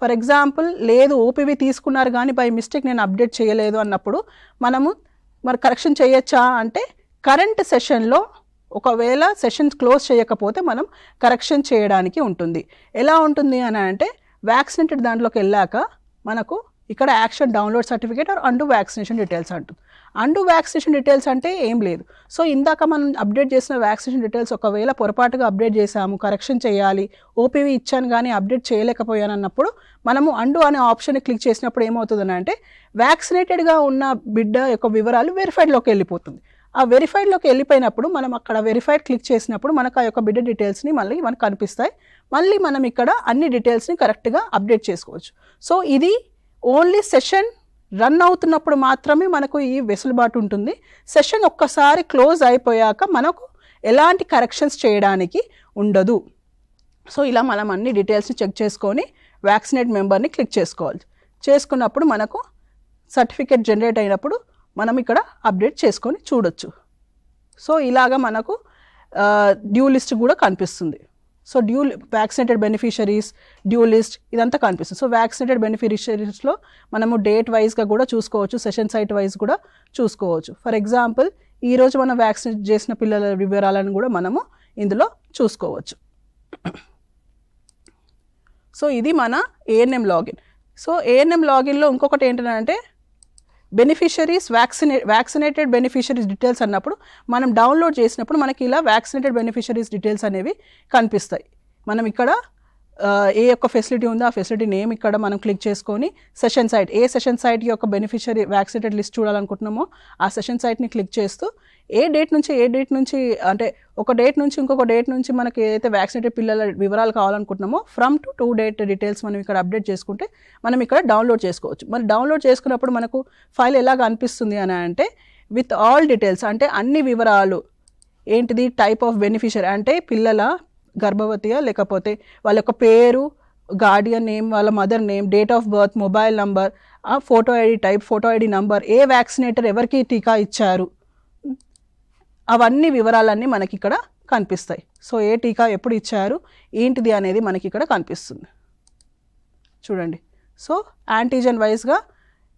ఫర్ ఎగ్జాంపుల్ లేదు ఓపీవీ తీసుకున్నారు కానీ బై మిస్టేక్ నేను అప్డేట్ చేయలేదు అన్నప్పుడు మనము మరి కరెక్షన్ చేయొచ్చా అంటే కరెంట్ సెషన్లో ఒకవేళ సెషన్స్ క్లోజ్ చేయకపోతే మనం కరెక్షన్ చేయడానికి ఉంటుంది. ఎలా ఉంటుంది అని అంటే వ్యాక్సినేటెడ్ దాంట్లోకి వెళ్ళాక మనకు ఇక్కడ action download certificate or and vaccination details అంటుంది. అండు వ్యాక్సినేషన్ డీటెయిల్స్ అంటే ఏం లేదు. సో ఇందాక మనం అప్డేట్ చేసిన వ్యాక్సినేషన్ డీటెయిల్స్ ఒకవేళ పొరపాటుగా అప్డేట్ చేసాము, కరెక్షన్ చేయాలి, ఓపీవీ ఇచ్చాను కానీ అప్డేట్ చేయలేకపోయాను అన్నప్పుడు మనము అండు అనే ఆప్షన్ క్లిక్ చేసినప్పుడు ఏమవుతుందని అంటే వ్యాక్సినేటెడ్గా ఉన్న బిడ్డ యొక్క వివరాలు వెరిఫైడ్లోకి వెళ్ళిపోతుంది. ఆ వెరిఫైడ్లోకి వెళ్ళిపోయినప్పుడు మనం అక్కడ వెరిఫైడ్ క్లిక్ చేసినప్పుడు మనకు ఆ యొక్క బిడ్డ డీటెయిల్స్ని మళ్ళీ మనకు కనిపిస్తాయి. మళ్ళీ మనం ఇక్కడ అన్ని డీటెయిల్స్ని కరెక్ట్గా అప్డేట్ చేసుకోవచ్చు. సో ఇది ఓన్లీ సెషన్ రన్ అవుతున్నప్పుడు మాత్రమే మనకు ఈ వెసులుబాటు ఉంటుంది. సెషన్ ఒక్కసారి క్లోజ్ అయిపోయాక మనకు ఎలాంటి కరెక్షన్స్ చేయడానికి ఉండదు. సో ఇలా మనం అన్ని డీటెయిల్స్ని చెక్ చేసుకొని వ్యాక్సినేట్ మెంబర్ని క్లిక్ చేసుకోవాలి. చేసుకున్నప్పుడు మనకు సర్టిఫికేట్ జనరేట్ అయినప్పుడు మనం ఇక్కడ అప్డేట్ చేసుకొని చూడొచ్చు. సో ఇలాగా మనకు డ్యూ లిస్ట్ కూడా కనిపిస్తుంది. So vaccinated beneficiaries, due list ఇదంతా కనిపిస్తుంది. సో వ్యాక్సినేటెడ్ బెనిఫిషరీస్లో మనము డేట్ వైజ్గా కూడా చూసుకోవచ్చు, సెషన్ సైట్ వైజ్ కూడా చూసుకోవచ్చు. ఫర్ ఎగ్జాంపుల్ ఈరోజు మనం వ్యాక్సినేట్ చేసిన పిల్లల వివరాలను కూడా మనము ఇందులో చూసుకోవచ్చు. సో ఇది మన ఏఎన్ఎం లాగిన్. సో ఏఎన్ఎం లాగిన్లో ఇంకొకటి ఏంటంటే బెనిఫిషరీస్ వ్యాక్సినేటెడ్ బెనిఫిషరీస్ డీటెయిల్స్ అన్నప్పుడు మనం డౌన్లోడ్ చేసినప్పుడు మనకి ఇలా వ్యాక్సినేటెడ్ బెనిఫిషరీస్ డీటెయిల్స్ అనేవి కనిపిస్తాయి. మనం ఇక్కడ ఏ యొక్క ఫెసిలిటీ ఉందో ఆ ఫెసిలిటీ నేమ్ ఇక్కడ మనం క్లిక్ చేసుకొని సెషన్ సైట్, ఏ సెషన్ సైట్ యొక్క బెనిఫిషరీ వ్యాక్సినేటెడ్ లిస్ట్ చూడాలనుకుంటున్నామో ఆ సెషన్ సైట్ని క్లిక్ చేస్తూ ఏ డేట్ నుంచి అంటే ఒక డేట్ నుంచి ఇంకొక డేట్ నుంచి మనకి ఏదైతే వ్యాక్సినేటెడ్ పిల్లల వివరాలు కావాలనుకుంటున్నామో ఫ్రమ్ టు డేట్ డీటెయిల్స్ మనం ఇక్కడ అప్డేట్ చేసుకుంటే మనం ఇక్కడ డౌన్లోడ్ చేసుకోవచ్చు. మరి డౌన్లోడ్ చేసుకున్నప్పుడు మనకు ఫైల్ ఎలాగ అనిపిస్తుంది అని అంటే విత్ ఆల్ డీటెయిల్స్, అంటే అన్ని వివరాలు ఏంటిది, టైప్ ఆఫ్ బెనిఫిషరీ అంటే పిల్లల గర్భవతిగా లేకపోతే వాళ్ళ యొక్క పేరు, గార్డియన్ నేమ్, వాళ్ళ mother name, date of birth, mobile number, photo ID type, photo ID number, A vaccinator ఎవరికి టీకా ఇచ్చారు, అవన్నీ వివరాలన్నీ మనకి ఇక్కడ కనిపిస్తాయి. సో ఏ టీకా ఎప్పుడు ఇచ్చారు ఏంటిది అనేది మనకి ఇక్కడ కనిపిస్తుంది చూడండి. సో యాంటీజెన్ వైజ్గా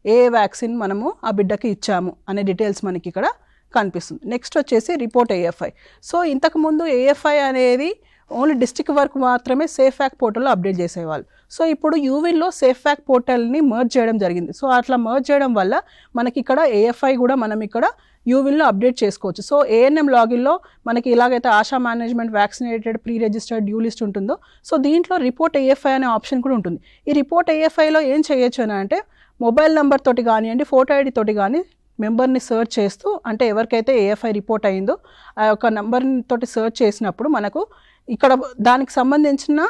ఏ వ్యాక్సిన్ మనము ఆ బిడ్డకి ఇచ్చాము అనే డీటెయిల్స్ మనకి ఇక్కడ కనిపిస్తుంది. నెక్స్ట్ వచ్చేసి రిపోర్ట్ ఏఎఫ్ఐ. సో ఇంతకుముందు ఏఎఫ్ఐ అనేది ఓన్లీ డిస్ట్రిక్ట్ వరకు మాత్రమే సేఫ్ ఫ్యాక్ పోర్టల్లో అప్డేట్ చేసేవాళ్ళు. సో ఇప్పుడు యూవిన్లో సేఫ్ ఫ్యాక్ పోర్టల్ని మర్జ్ చేయడం జరిగింది. సో అట్లా మర్జ్ చేయడం వల్ల మనకి ఇక్కడ ఏఎఫ్ఐ కూడా మనం ఇక్కడ యూవిన్లో అప్డేట్ చేసుకోవచ్చు. సో ఏఎన్ఎం లాగిన్లో మనకి ఇలాగైతే ASHA management vaccinated pre registered due list ఉంటుందో సో దీంట్లో రిపోర్ట్ ఏఎఫ్ఐ అనే ఆప్షన్ కూడా ఉంటుంది. ఈ రిపోర్ట్ ఏఎఫ్ఐలో ఏం చేయొచ్చు అని అంటే మొబైల్ నెంబర్ తోటి కానివ్వండి, ఫోటో ఐడి తోటి కానీ మెంబర్ని సర్చ్ చేస్తూ, అంటే ఎవరికైతే ఏఎఫ్ఐ రిపోర్ట్ అయిందో ఆ యొక్క నెంబర్ తోటి సర్చ్ చేసినప్పుడు మనకు ఇక్కడ దానికి సంబంధించిన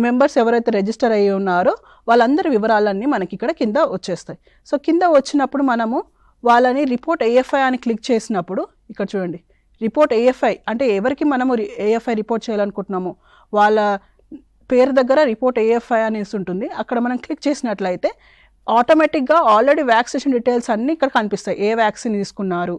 మెంబర్స్ ఎవరైతే రిజిస్టర్ అయ్యి ఉన్నారో వాళ్ళందరి వివరాలన్నీ మనకి ఇక్కడ కింద వచ్చేస్తాయి. సో కింద వచ్చినప్పుడు మనము వాళ్ళని రిపోర్ట్ ఏఎఫ్ఐ అని క్లిక్ చేసినప్పుడు ఇక్కడ చూడండి రిపోర్ట్ ఏఎఫ్ఐ అంటే ఎవరికి మనము ఏఎఫ్ఐ రిపోర్ట్ చేయాలనుకుంటున్నామో వాళ్ళ పేరు దగ్గర రిపోర్ట్ ఏఎఫ్ఐ అనేసి ఉంటుంది. అక్కడ మనం క్లిక్ చేసినట్లయితే ఆటోమేటిక్గా ఆల్రెడీ వ్యాక్సినేషన్ డీటెయిల్స్ అన్నీ ఇక్కడ కనిపిస్తాయి. ఏ వ్యాక్సిన్ తీసుకున్నారు,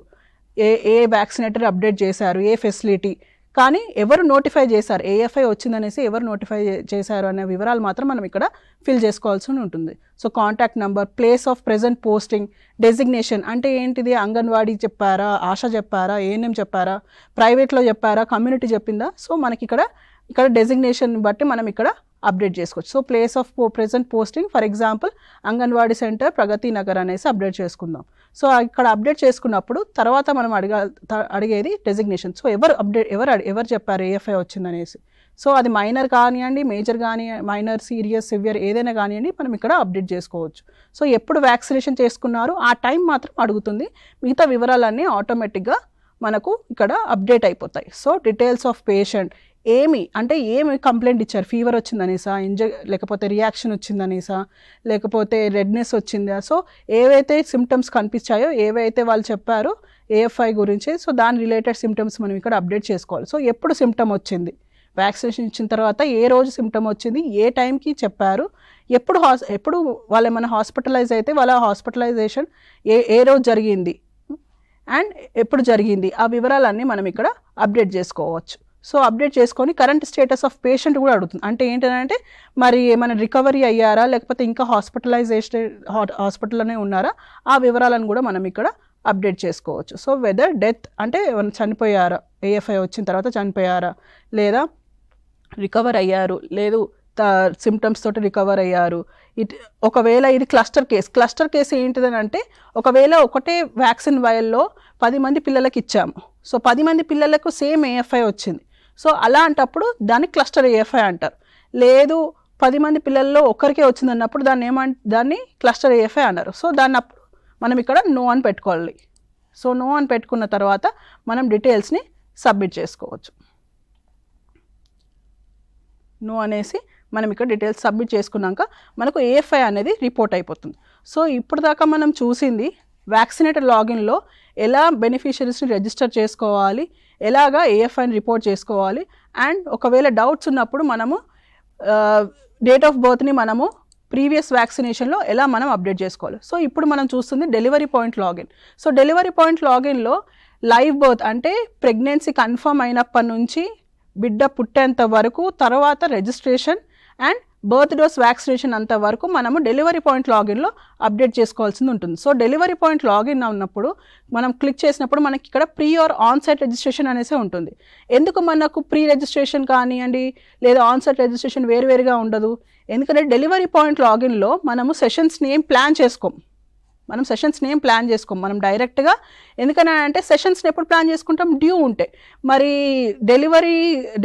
ఏ వ్యాక్సినేటర్ అప్డేట్ చేశారు, ఏ ఫెసిలిటీ, కానీ ఎవరు నోటిఫై చేశారు, ఏఎఫ్ఐ వచ్చిందనేసి ఎవరు నోటిఫై చేశారు అనే వివరాలు మాత్రం మనం ఇక్కడ ఫిల్ చేసుకోవాల్సి ఉంటుంది. So contact number, place of present posting, designation అంటే ఏంటిది, అంగన్వాడీ చెప్పారా, ఆశ చెప్పారా, ఏఎన్ఎం చెప్పారా, ప్రైవేట్లో చెప్పారా, కమ్యూనిటీ చెప్పిందా. సో మనకి ఇక్కడ డెసిగ్నేషన్ బట్టి మనం ఇక్కడ అప్డేట్ చేసుకోవచ్చు. So place of present posting for example anganwadi centre Pragati Nagar అనేసి అప్డేట్ చేసుకుందాం. సో ఇక్కడ అప్డేట్ చేసుకున్నప్పుడు తర్వాత మనం అడిగేది డెసిగ్నేషన్. సో ఎవరు చెప్పారు ఏఎఫ్ఐ వచ్చిందనేసి. సో అది మైనర్ కానివ్వండి, మేజర్ కానీ, మైనర్, సీరియస్, సివియర్ ఏదైనా కానివ్వండి మనం ఇక్కడ అప్డేట్ చేసుకోవచ్చు. సో ఎప్పుడు వ్యాక్సినేషన్ చేసుకున్నారు ఆ టైం మాత్రం అడుగుతుంది, మిగతా వివరాలన్నీ ఆటోమేటిక్గా మనకు ఇక్కడ అప్డేట్ అయిపోతాయి. సో డీటెయిల్స్ ఆఫ్ పేషెంట్ ఏమి కంప్లైంట్ ఇచ్చారు, ఫీవర్ వచ్చిందనేసా, లేకపోతే రియాక్షన్ వచ్చిందనేసా, లేకపోతే రెడ్నెస్ వచ్చిందా, సో ఏవైతే సిమ్టమ్స్ కనిపించాయో, ఏవైతే వాళ్ళు చెప్పారో ఏఎఫ్ఐ గురించి, సో దాని రిలేటెడ్ సిమ్టమ్స్ మనం ఇక్కడ అప్డేట్ చేసుకోవాలి. సో ఎప్పుడు సిమ్టమ్ వచ్చింది, వ్యాక్సినేషన్ ఇచ్చిన తర్వాత ఏ రోజు సిమ్టమ్ వచ్చింది, ఏ టైంకి చెప్పారు, ఎప్పుడు వాళ్ళు ఏమైనా హాస్పిటలైజ్ అయితే వాళ్ళ హాస్పిటలైజేషన్ ఏ రోజు జరిగింది అండ్ ఎప్పుడు జరిగింది, ఆ వివరాలన్నీ మనం ఇక్కడ అప్డేట్ చేసుకోవచ్చు. సో అప్డేట్ చేసుకొని కరెంట్ స్టేటస్ ఆఫ్ పేషెంట్ కూడా అడుగుతుంది. అంటే ఏంటంటే మరి ఏమైనా రికవరీ అయ్యారా, లేకపోతే ఇంకా హాస్పిటల్లోనే ఉన్నారా, ఆ వివరాలను కూడా మనం ఇక్కడ అప్డేట్ చేసుకోవచ్చు. సో వెదర్ డెత్ అంటే చనిపోయారా, ఏఎఫ్ఐ వచ్చిన తర్వాత చనిపోయారా, లేదా రికవర్ అయ్యారు, లేదు సిమ్టమ్స్ తోటి రికవర్ అయ్యారు. ఒకవేళ ఇది క్లస్టర్ కేసు ఏంటిదని అంటే ఒకవేళ ఒకటే వ్యాక్సిన్ వయల్లో 10 మంది పిల్లలకి ఇచ్చాము, సో 10 మంది పిల్లలకు సేమ్ ఏఎఫ్ఐ వచ్చింది, సో అలాంటప్పుడు దాన్ని క్లస్టర్ ఏఎఫ్ఐ అంటారు. లేదు 10 మంది పిల్లల్లో ఒక్కరికే వచ్చింది అన్నప్పుడు దాన్ని క్లస్టర్ ఏఎఫ్ఐ అన్నారు. సో అప్పుడు మనం ఇక్కడ నో అని పెట్టుకోవాలి. సో నో అని పెట్టుకున్న తర్వాత మనం డీటెయిల్స్ని సబ్మిట్ చేసుకోవచ్చు. నో అనేసి మనం ఇక్కడ డీటెయిల్స్ సబ్మిట్ చేసుకున్నాక మనకు ఏఎఫ్ఐ అనేది రిపోర్ట్ అయిపోతుంది. సో ఇప్పుడు దాకా మనం చూసింది వ్యాక్సినేటర్ లాగిన్లో ఎలా బెనిఫిషరీస్ని రిజిస్టర్ చేసుకోవాలి, ఎలాగా ఏఎఫ్ఐని రిపోర్ట్ చేసుకోవాలి, అండ్ ఒకవేళ డౌట్స్ ఉన్నప్పుడు మనము డేట్ ఆఫ్ బర్త్ని మనము ప్రీవియస్ వ్యాక్సినేషన్లో ఎలా మనం అప్డేట్ చేసుకోవాలి. సో ఇప్పుడు మనం చూస్తుంది delivery point login. So delivery point లాగిన్లో లైవ్ బర్త్ అంటే ప్రెగ్నెన్సీ కన్ఫర్మ్ అయినప్పటి నుంచి బిడ్డ పుట్టేంత వరకు, తర్వాత registration and birth dose vaccination అంత వరకు మనము డెలివరీ పాయింట్ లాగిన్లో అప్డేట్ చేసుకోవాల్సింది ఉంటుంది. సో డెలివరీ పాయింట్ లాగిన్ ఉన్నప్పుడు మనం క్లిక్ చేసినప్పుడు మనకి ఇక్కడ pre or on site registration అనేసి ఉంటుంది. ఎందుకు మనకు ప్రీ రిజిస్ట్రేషన్ కానివ్వండి లేదా ఆన్ సైట్ రిజిస్ట్రేషన్ వేరువేరుగా ఉండదు, ఎందుకంటే డెలివరీ పాయింట్ లాగిన్లో మనము సెషన్స్ని ఏం ప్లాన్ చేసుకోం, మనం డైరెక్ట్గా, ఎందుకని అంటే సెషన్స్ని ఎప్పుడు ప్లాన్ చేసుకుంటాం, డ్యూ ఉంటే. మరి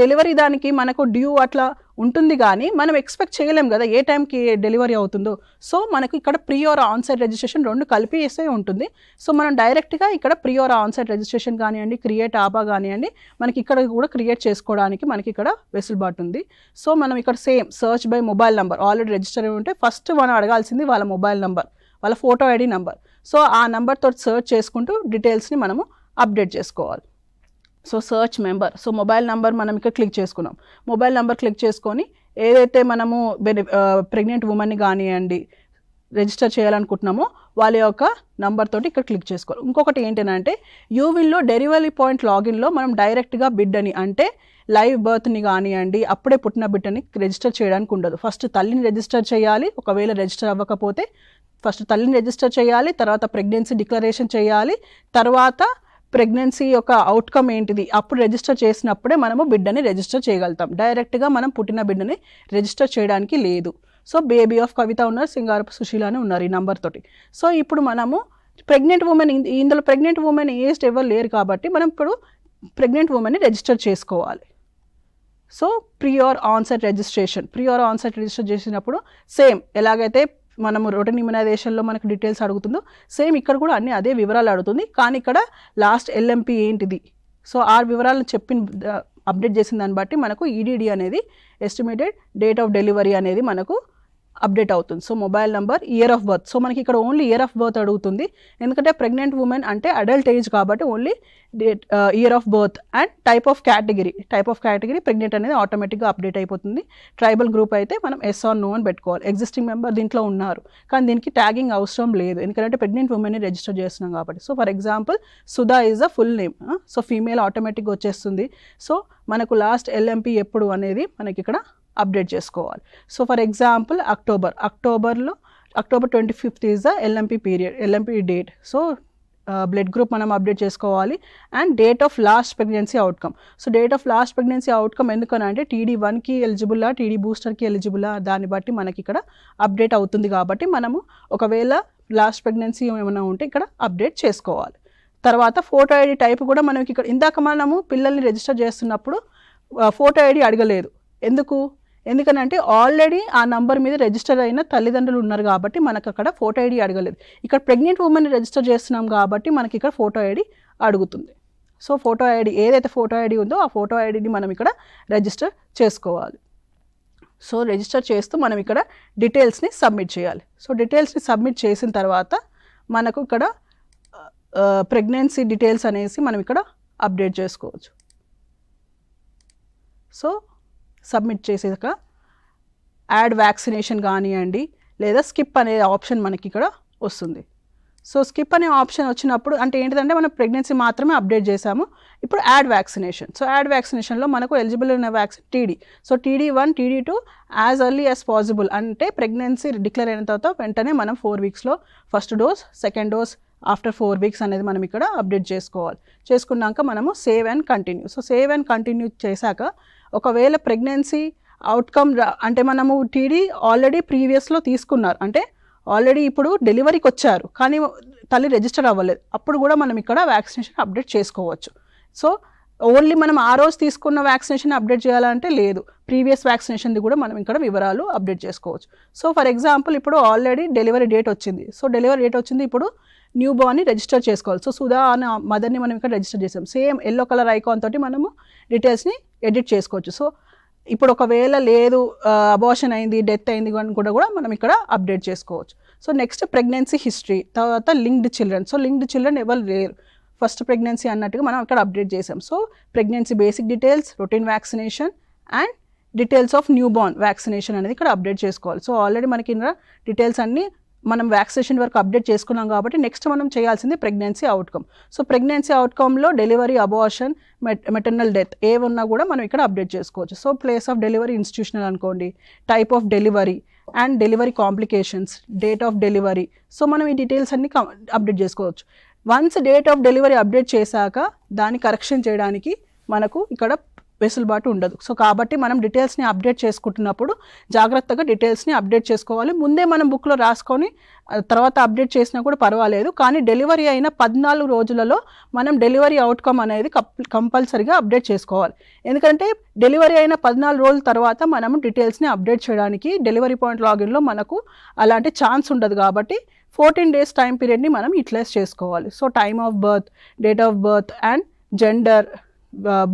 డెలివరీ దానికి మనకు డ్యూ అట్లా ఉంటుంది కానీ మనం ఎక్స్పెక్ట్ చేయలేం కదా ఏ టైంకి డెలివరీ అవుతుందో. సో మనకు ఇక్కడ pre or on site registration రెండు కలిపి వేసే ఉంటుంది. సో మనం డైరెక్ట్గా ఇక్కడ pre or on site registration కానివ్వండి, క్రియేట్ ఆబా కానివ్వండి, మనకి ఇక్కడ కూడా క్రియేట్ చేసుకోవడానికి మనకి ఇక్కడ వెసులుబాటు ఉంది. సో మనం ఇక్కడ same search by mobile number already register అయి ఉంటే ఫస్ట్ మనం అడగాల్సింది వాళ్ళ మొబైల్ నెంబర్, వాళ్ళ ఫోటో ఐడి నెంబర్. సో ఆ నెంబర్తో సర్చ్ చేసుకుంటూ డీటెయిల్స్ని మనము అప్డేట్ చేసుకోవాలి. So search member, so mobile number మనం ఇక్కడ క్లిక్ చేసుకున్నాం. మొబైల్ నెంబర్ క్లిక్ చేసుకొని ఏదైతే మనము ప్రెగ్నెంట్ ఉమెన్ని కానివ్వండి రిజిస్టర్ చేయాలనుకుంటున్నామో వాళ్ళ యొక్క నెంబర్ తోటి ఇక్కడ క్లిక్ చేసుకోవాలి. ఇంకొకటి ఏంటంటే యూవిన్లో డెలివరీ పాయింట్ లాగిన్లో మనం డైరెక్ట్గా బిడ్డని అంటే లైవ్ బర్త్ని కానివ్వండి అప్పుడే పుట్టిన బిడ్డని రిజిస్టర్ చేయడానికి ఉండదు. ఫస్ట్ తల్లిని రిజిస్టర్ చేయాలి, ఒకవేళ రిజిస్టర్ అవ్వకపోతే ఫస్ట్ తల్లిని రిజిస్టర్ చేయాలి, తర్వాత ప్రెగ్నెన్సీ డిక్లరేషన్ చేయాలి, తర్వాత ప్రెగ్నెన్సీ యొక్క అవుట్కమ్ ఏంటిది అప్పుడు రిజిస్టర్ చేసినప్పుడే మనము బిడ్డని రిజిస్టర్ చేయగలుగుతాం. డైరెక్ట్గా మనం పుట్టిన బిడ్డని రిజిస్టర్ చేయడానికి లేదు. సో బేబీ ఆఫ్ కవిత ఉన్నారు, సింగారపు సుశీల అని ఉన్నారు ఈ నెంబర్ తోటి. సో ఇప్పుడు మనము ప్రెగ్నెంట్ ఉమెన్, ఇందులో ప్రెగ్నెంట్ ఉమెన్ ఏజ్డ్ ఎవరు లేరు కాబట్టి మనం ఇప్పుడు ప్రెగ్నెంట్ ఉమెన్ని రిజిస్టర్ చేసుకోవాలి. So pre or on site register చేసినప్పుడు సేమ్ ఎలాగైతే మనము రొటీన్ ఇమ్యునైజేషన్లో మనకు డీటెయిల్స్ అడుగుతుందో సేమ్ ఇక్కడ కూడా అన్ని అదే వివరాలు అడుగుతుంది. కానీ ఇక్కడ లాస్ట్ ఎల్ఎంపీ ఏంటిది, సో ఆ వివరాలను అప్డేట్ చేసిన దాన్ని బట్టి మనకు ఈడీడీ అనేది ఎస్టిమేటెడ్ డేట్ ఆఫ్ డెలివరీ అనేది మనకు అప్డేట్ అవుతుంది. So mobile number, year of birth, so మనకి ఇక్కడ ఓన్లీ ఇయర్ ఆఫ్ బర్త్ అడుగుతుంది ఎందుకంటే ప్రెగ్నెంట్ ఉమెన్ అంటే అడల్ట్ ఏజ్ కాబట్టి only year of birth and type of category pregnant అనేది ఆటోమేటిక్గా అప్డేట్ అయిపోతుంది. ట్రైబల్ గ్రూప్ అయితే మనం ఎస్ ఆర్ నో అని పెట్టుకోవాలి. ఎగ్జిస్టింగ్ మెంబర్ దీంట్లో ఉన్నారు కానీ దీనికి ట్యాగింగ్ అవసరం లేదు ఎందుకంటే ప్రెగ్నెంట్ ఉమెన్ని రిజిస్టర్ చేస్తున్నాం కాబట్టి. So for example Sudha is a full name, so female ఆటోమేటిక్గా వచ్చేస్తుంది. సో మనకు లాస్ట్ ఎల్ఎంపీ ఎప్పుడు అనేది మనకి ఇక్కడ అప్డేట్ చేసుకోవాలి. So for example October 25th is the LMP period, LMP date. So blood group మనం అప్డేట్ చేసుకోవాలి and date of last pregnancy outcome. So date of last pregnancy outcome ఎందుకని అంటే TD1కి ఎలిజిబులా TD బూస్టర్కి ఎలిజిబులా దాన్ని బట్టి మనకి ఇక్కడ అప్డేట్ అవుతుంది కాబట్టి మనము ఒకవేళ లాస్ట్ ప్రెగ్నెన్సీ ఏమైనా ఉంటే ఇక్కడ అప్డేట్ చేసుకోవాలి. తర్వాత ఫోటో ఐడి టైప్ కూడా మనకి ఇక్కడ ఇందాక మనము పిల్లల్ని రిజిస్టర్ చేస్తున్నప్పుడు ఫోటో ఐడి అడగలేదు. ఎందుకనంటే ఆల్రెడీ ఆ నంబర్ మీద రిజిస్టర్ అయిన తల్లిదండ్రులు ఉన్నారు కాబట్టి మనకు అక్కడ ఫోటో ఐడి అడగలేదు. ఇక్కడ ప్రెగ్నెంట్ ఉమెన్ రిజిస్టర్ చేస్తున్నాం కాబట్టి మనకి ఇక్కడ ఫోటో ఐడి అడుగుతుంది. సో ఫోటో ఐడి ఏదైతే ఫోటో ఐడి ఉందో ఆ ఫోటో ఐడిని మనం ఇక్కడ రిజిస్టర్ చేసుకోవాలి. సో రిజిస్టర్ చేస్తూ మనం ఇక్కడ డీటెయిల్స్ని సబ్మిట్ చేయాలి. సో డీటెయిల్స్ని సబ్మిట్ చేసిన తర్వాత మనకు ఇక్కడ ప్రెగ్నెన్సీ డీటెయిల్స్ అనేసి మనం ఇక్కడ అప్డేట్ చేసుకోవచ్చు. సో సబ్మిట్ చేసాక యాడ్ వ్యాక్సినేషన్ కానివ్వండి లేదా స్కిప్ అనే ఆప్షన్ మనకి ఇక్కడ వస్తుంది. సో స్కిప్ అనే ఆప్షన్ వచ్చినప్పుడు అంటే ఏంటిదంటే మనం ప్రెగ్నెన్సీ మాత్రమే అప్డేట్ చేసాము. ఇప్పుడు యాడ్ వ్యాక్సినేషన్. సో యాడ్ వ్యాక్సినేషన్లో మనకు ఎలిజిబుల్ ఉన్న vaccine TD. So TD1 TD2 as early as possible అంటే ప్రెగ్నెన్సీ డిక్లేర్ అయిన తర్వాత వెంటనే మనం 4 వీక్స్లో first dose second dose after 4 weeks అనేది మనం ఇక్కడ అప్డేట్ చేసుకోవాలి. చేసుకున్నాక మనము save and continue. So save and continue చేశాక ఒకవేళ ప్రెగ్నెన్సీ అవుట్కమ్ అంటే మనము TD ఆల్రెడీ ప్రీవియస్లో తీసుకున్నారు అంటే ఆల్రెడీ ఇప్పుడు డెలివరీకి వచ్చారు కానీ తల్లి రిజిస్టర్ అవ్వలేదు అప్పుడు కూడా మనం ఇక్కడ వ్యాక్సినేషన్ అప్డేట్ చేసుకోవచ్చు. సో ఓన్లీ మనం ఆ రోజు తీసుకున్న వ్యాక్సినేషన్ అప్డేట్ చేయాలంటే లేదు, ప్రీవియస్ వ్యాక్సినేషన్ది కూడా మనం ఇక్కడ వివరాలు అప్డేట్ చేసుకోవచ్చు. సో ఫర్ ఎగ్జాంపుల్ ఇప్పుడు ఆల్రెడీ డెలివరీ డేట్ వచ్చింది. సో డెలివరీ డేట్ వచ్చింది ఇప్పుడు న్యూ బార్న్ని రిజిస్టర్ చేసుకోవాలి. సో సుధా అనే మదర్ని మనం ఇక్కడ రిజిస్టర్ చేసాం. సేమ్ ఎల్లో కలర్ ఐకాన్ తోటి మనము డీటెయిల్స్ని ఎడిట్ చేసుకోవచ్చు. సో ఇప్పుడు ఒకవేళ లేదు అబార్షన్ అయింది డెత్ అయింది అని కూడా మనం ఇక్కడ అప్డేట్ చేసుకోవచ్చు. సో నెక్స్ట్ ప్రెగ్నెన్సీ హిస్టరీ, తర్వాత linked children. So linked children ఎవరు లేరు, ఫస్ట్ ప్రెగ్నెన్సీ అన్నట్టుగా మనం ఇక్కడ అప్డేట్ చేసాం. So pregnancy basic details, routine vaccination and details of new born vaccination అనేది ఇక్కడ అప్డేట్ చేసుకోవాలి. సో ఆల్రెడీ మనకి ఇక్కడ డీటెయిల్స్ అన్నీ మనం వ్యాక్సినేషన్ వరకు అప్డేట్ చేసుకున్నాం కాబట్టి నెక్స్ట్ మనం చేయాల్సింది ప్రెగ్నెన్సీ అవుట్కమ్. సో ప్రెగ్నెన్సీ అవుట్కమ్లో డెలివరీ, అబార్షన్, మెటర్నల్ డెత్ ఏమున్నా కూడా మనం ఇక్కడ అప్డేట్ చేసుకోవచ్చు. So place of delivery institutional అనుకోండి, type of delivery and delivery complications, date of delivery. So మనం ఈ డీటెయిల్స్ అన్ని అప్డేట్ చేసుకోవచ్చు. Once date of delivery update చేశాక దాన్ని కరెక్షన్ చేయడానికి మనకు ఇక్కడ వెసులుబాటు ఉండదు. సో కాబట్టి మనం డీటెయిల్స్ని అప్డేట్ చేసుకుంటున్నప్పుడు జాగ్రత్తగా డీటెయిల్స్ని అప్డేట్ చేసుకోవాలి. ముందే మనం బుక్లో రాసుకొని తర్వాత అప్డేట్ చేసినా కూడా పర్వాలేదు, కానీ డెలివరీ అయిన 14 రోజులలో మనం డెలివరీ అవుట్కమ్ అనేది కంపల్సరీగా అప్డేట్ చేసుకోవాలి. ఎందుకంటే డెలివరీ అయిన 14 రోజుల తర్వాత మనము డీటెయిల్స్ని అప్డేట్ చేయడానికి డెలివరీ పాయింట్ లాగిన్లో మనకు అలాంటి ఛాన్స్ ఉండదు కాబట్టి 14 days టైం పీరియడ్ని మనం యూటిలైజ్ చేసుకోవాలి. So time of birth, date of birth and gender,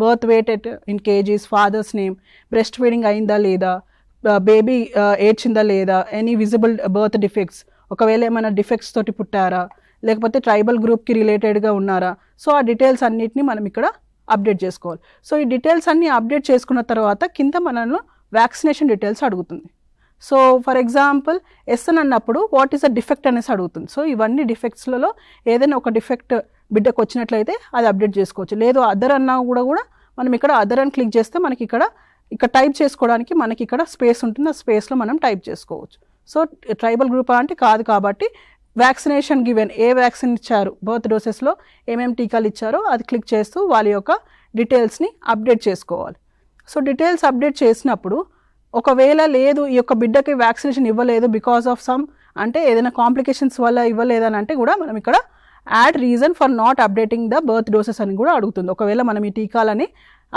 birth weight in kgs, father's name, breast feeding అయిందా లేదా, బేబీ ఏడ్చిందా లేదా, ఎనీ విజిబుల్ బర్త్ డిఫెక్ట్స్, ఒకవేళ ఏమైనా డిఫెక్ట్స్ తోటి పుట్టారా, లేకపోతే ట్రైబల్ గ్రూప్కి రిలేటెడ్గా ఉన్నారా. సో ఆ డీటెయిల్స్ అన్నిటిని మనం ఇక్కడ అప్డేట్ చేసుకోవాలి. సో ఈ డీటెయిల్స్ అన్నీ అప్డేట్ చేసుకున్న తర్వాత కింద మనల్ని వ్యాక్సినేషన్ డీటెయిల్స్ అడుగుతుంది. సో ఫర్ ఎగ్జాంపుల్ ఎస్ఎన్ అన్నప్పుడు వాట్ ఈస్ అ డిఫెక్ట్ అనేసి అడుగుతుంది. సో ఇవన్నీ డిఫెక్ట్స్లలో ఏదైనా ఒక డిఫెక్ట్ బిడ్డకు వచ్చినట్లయితే అది అప్డేట్ చేసుకోవచ్చు. లేదు అదర్ అన్నా కూడా మనం ఇక్కడ అదర్ అని క్లిక్ చేస్తే మనకి ఇక్కడ టైప్ చేసుకోవడానికి మనకి ఇక్కడ స్పేస్ ఉంటుంది, ఆ స్పేస్లో మనం టైప్ చేసుకోవచ్చు. సో ట్రైబల్ గ్రూప్ అంటే కాదు కాబట్టి వ్యాక్సినేషన్ గివెన్, ఏ వ్యాక్సిన్ ఇచ్చారు, బర్త్ డోసెస్లో ఏమేమి టీకాలు ఇచ్చారో అది క్లిక్ చేస్తూ వాళ్ళ యొక్క డీటెయిల్స్ని అప్డేట్ చేసుకోవాలి. సో డీటెయిల్స్ అప్డేట్ చేసినప్పుడు ఒకవేళ లేదు ఈ యొక్క బిడ్డకి వ్యాక్సినేషన్ ఇవ్వలేదు బికాస్ ఆఫ్ సమ్ అంటే ఏదైనా కాంప్లికేషన్స్ వల్ల ఇవ్వలేదని అంటే కూడా మనం ఇక్కడ add reason for not updating the birth doses అని కూడా అడుగుతుంది. ఒకవేళ మనం ఈ టీకాలని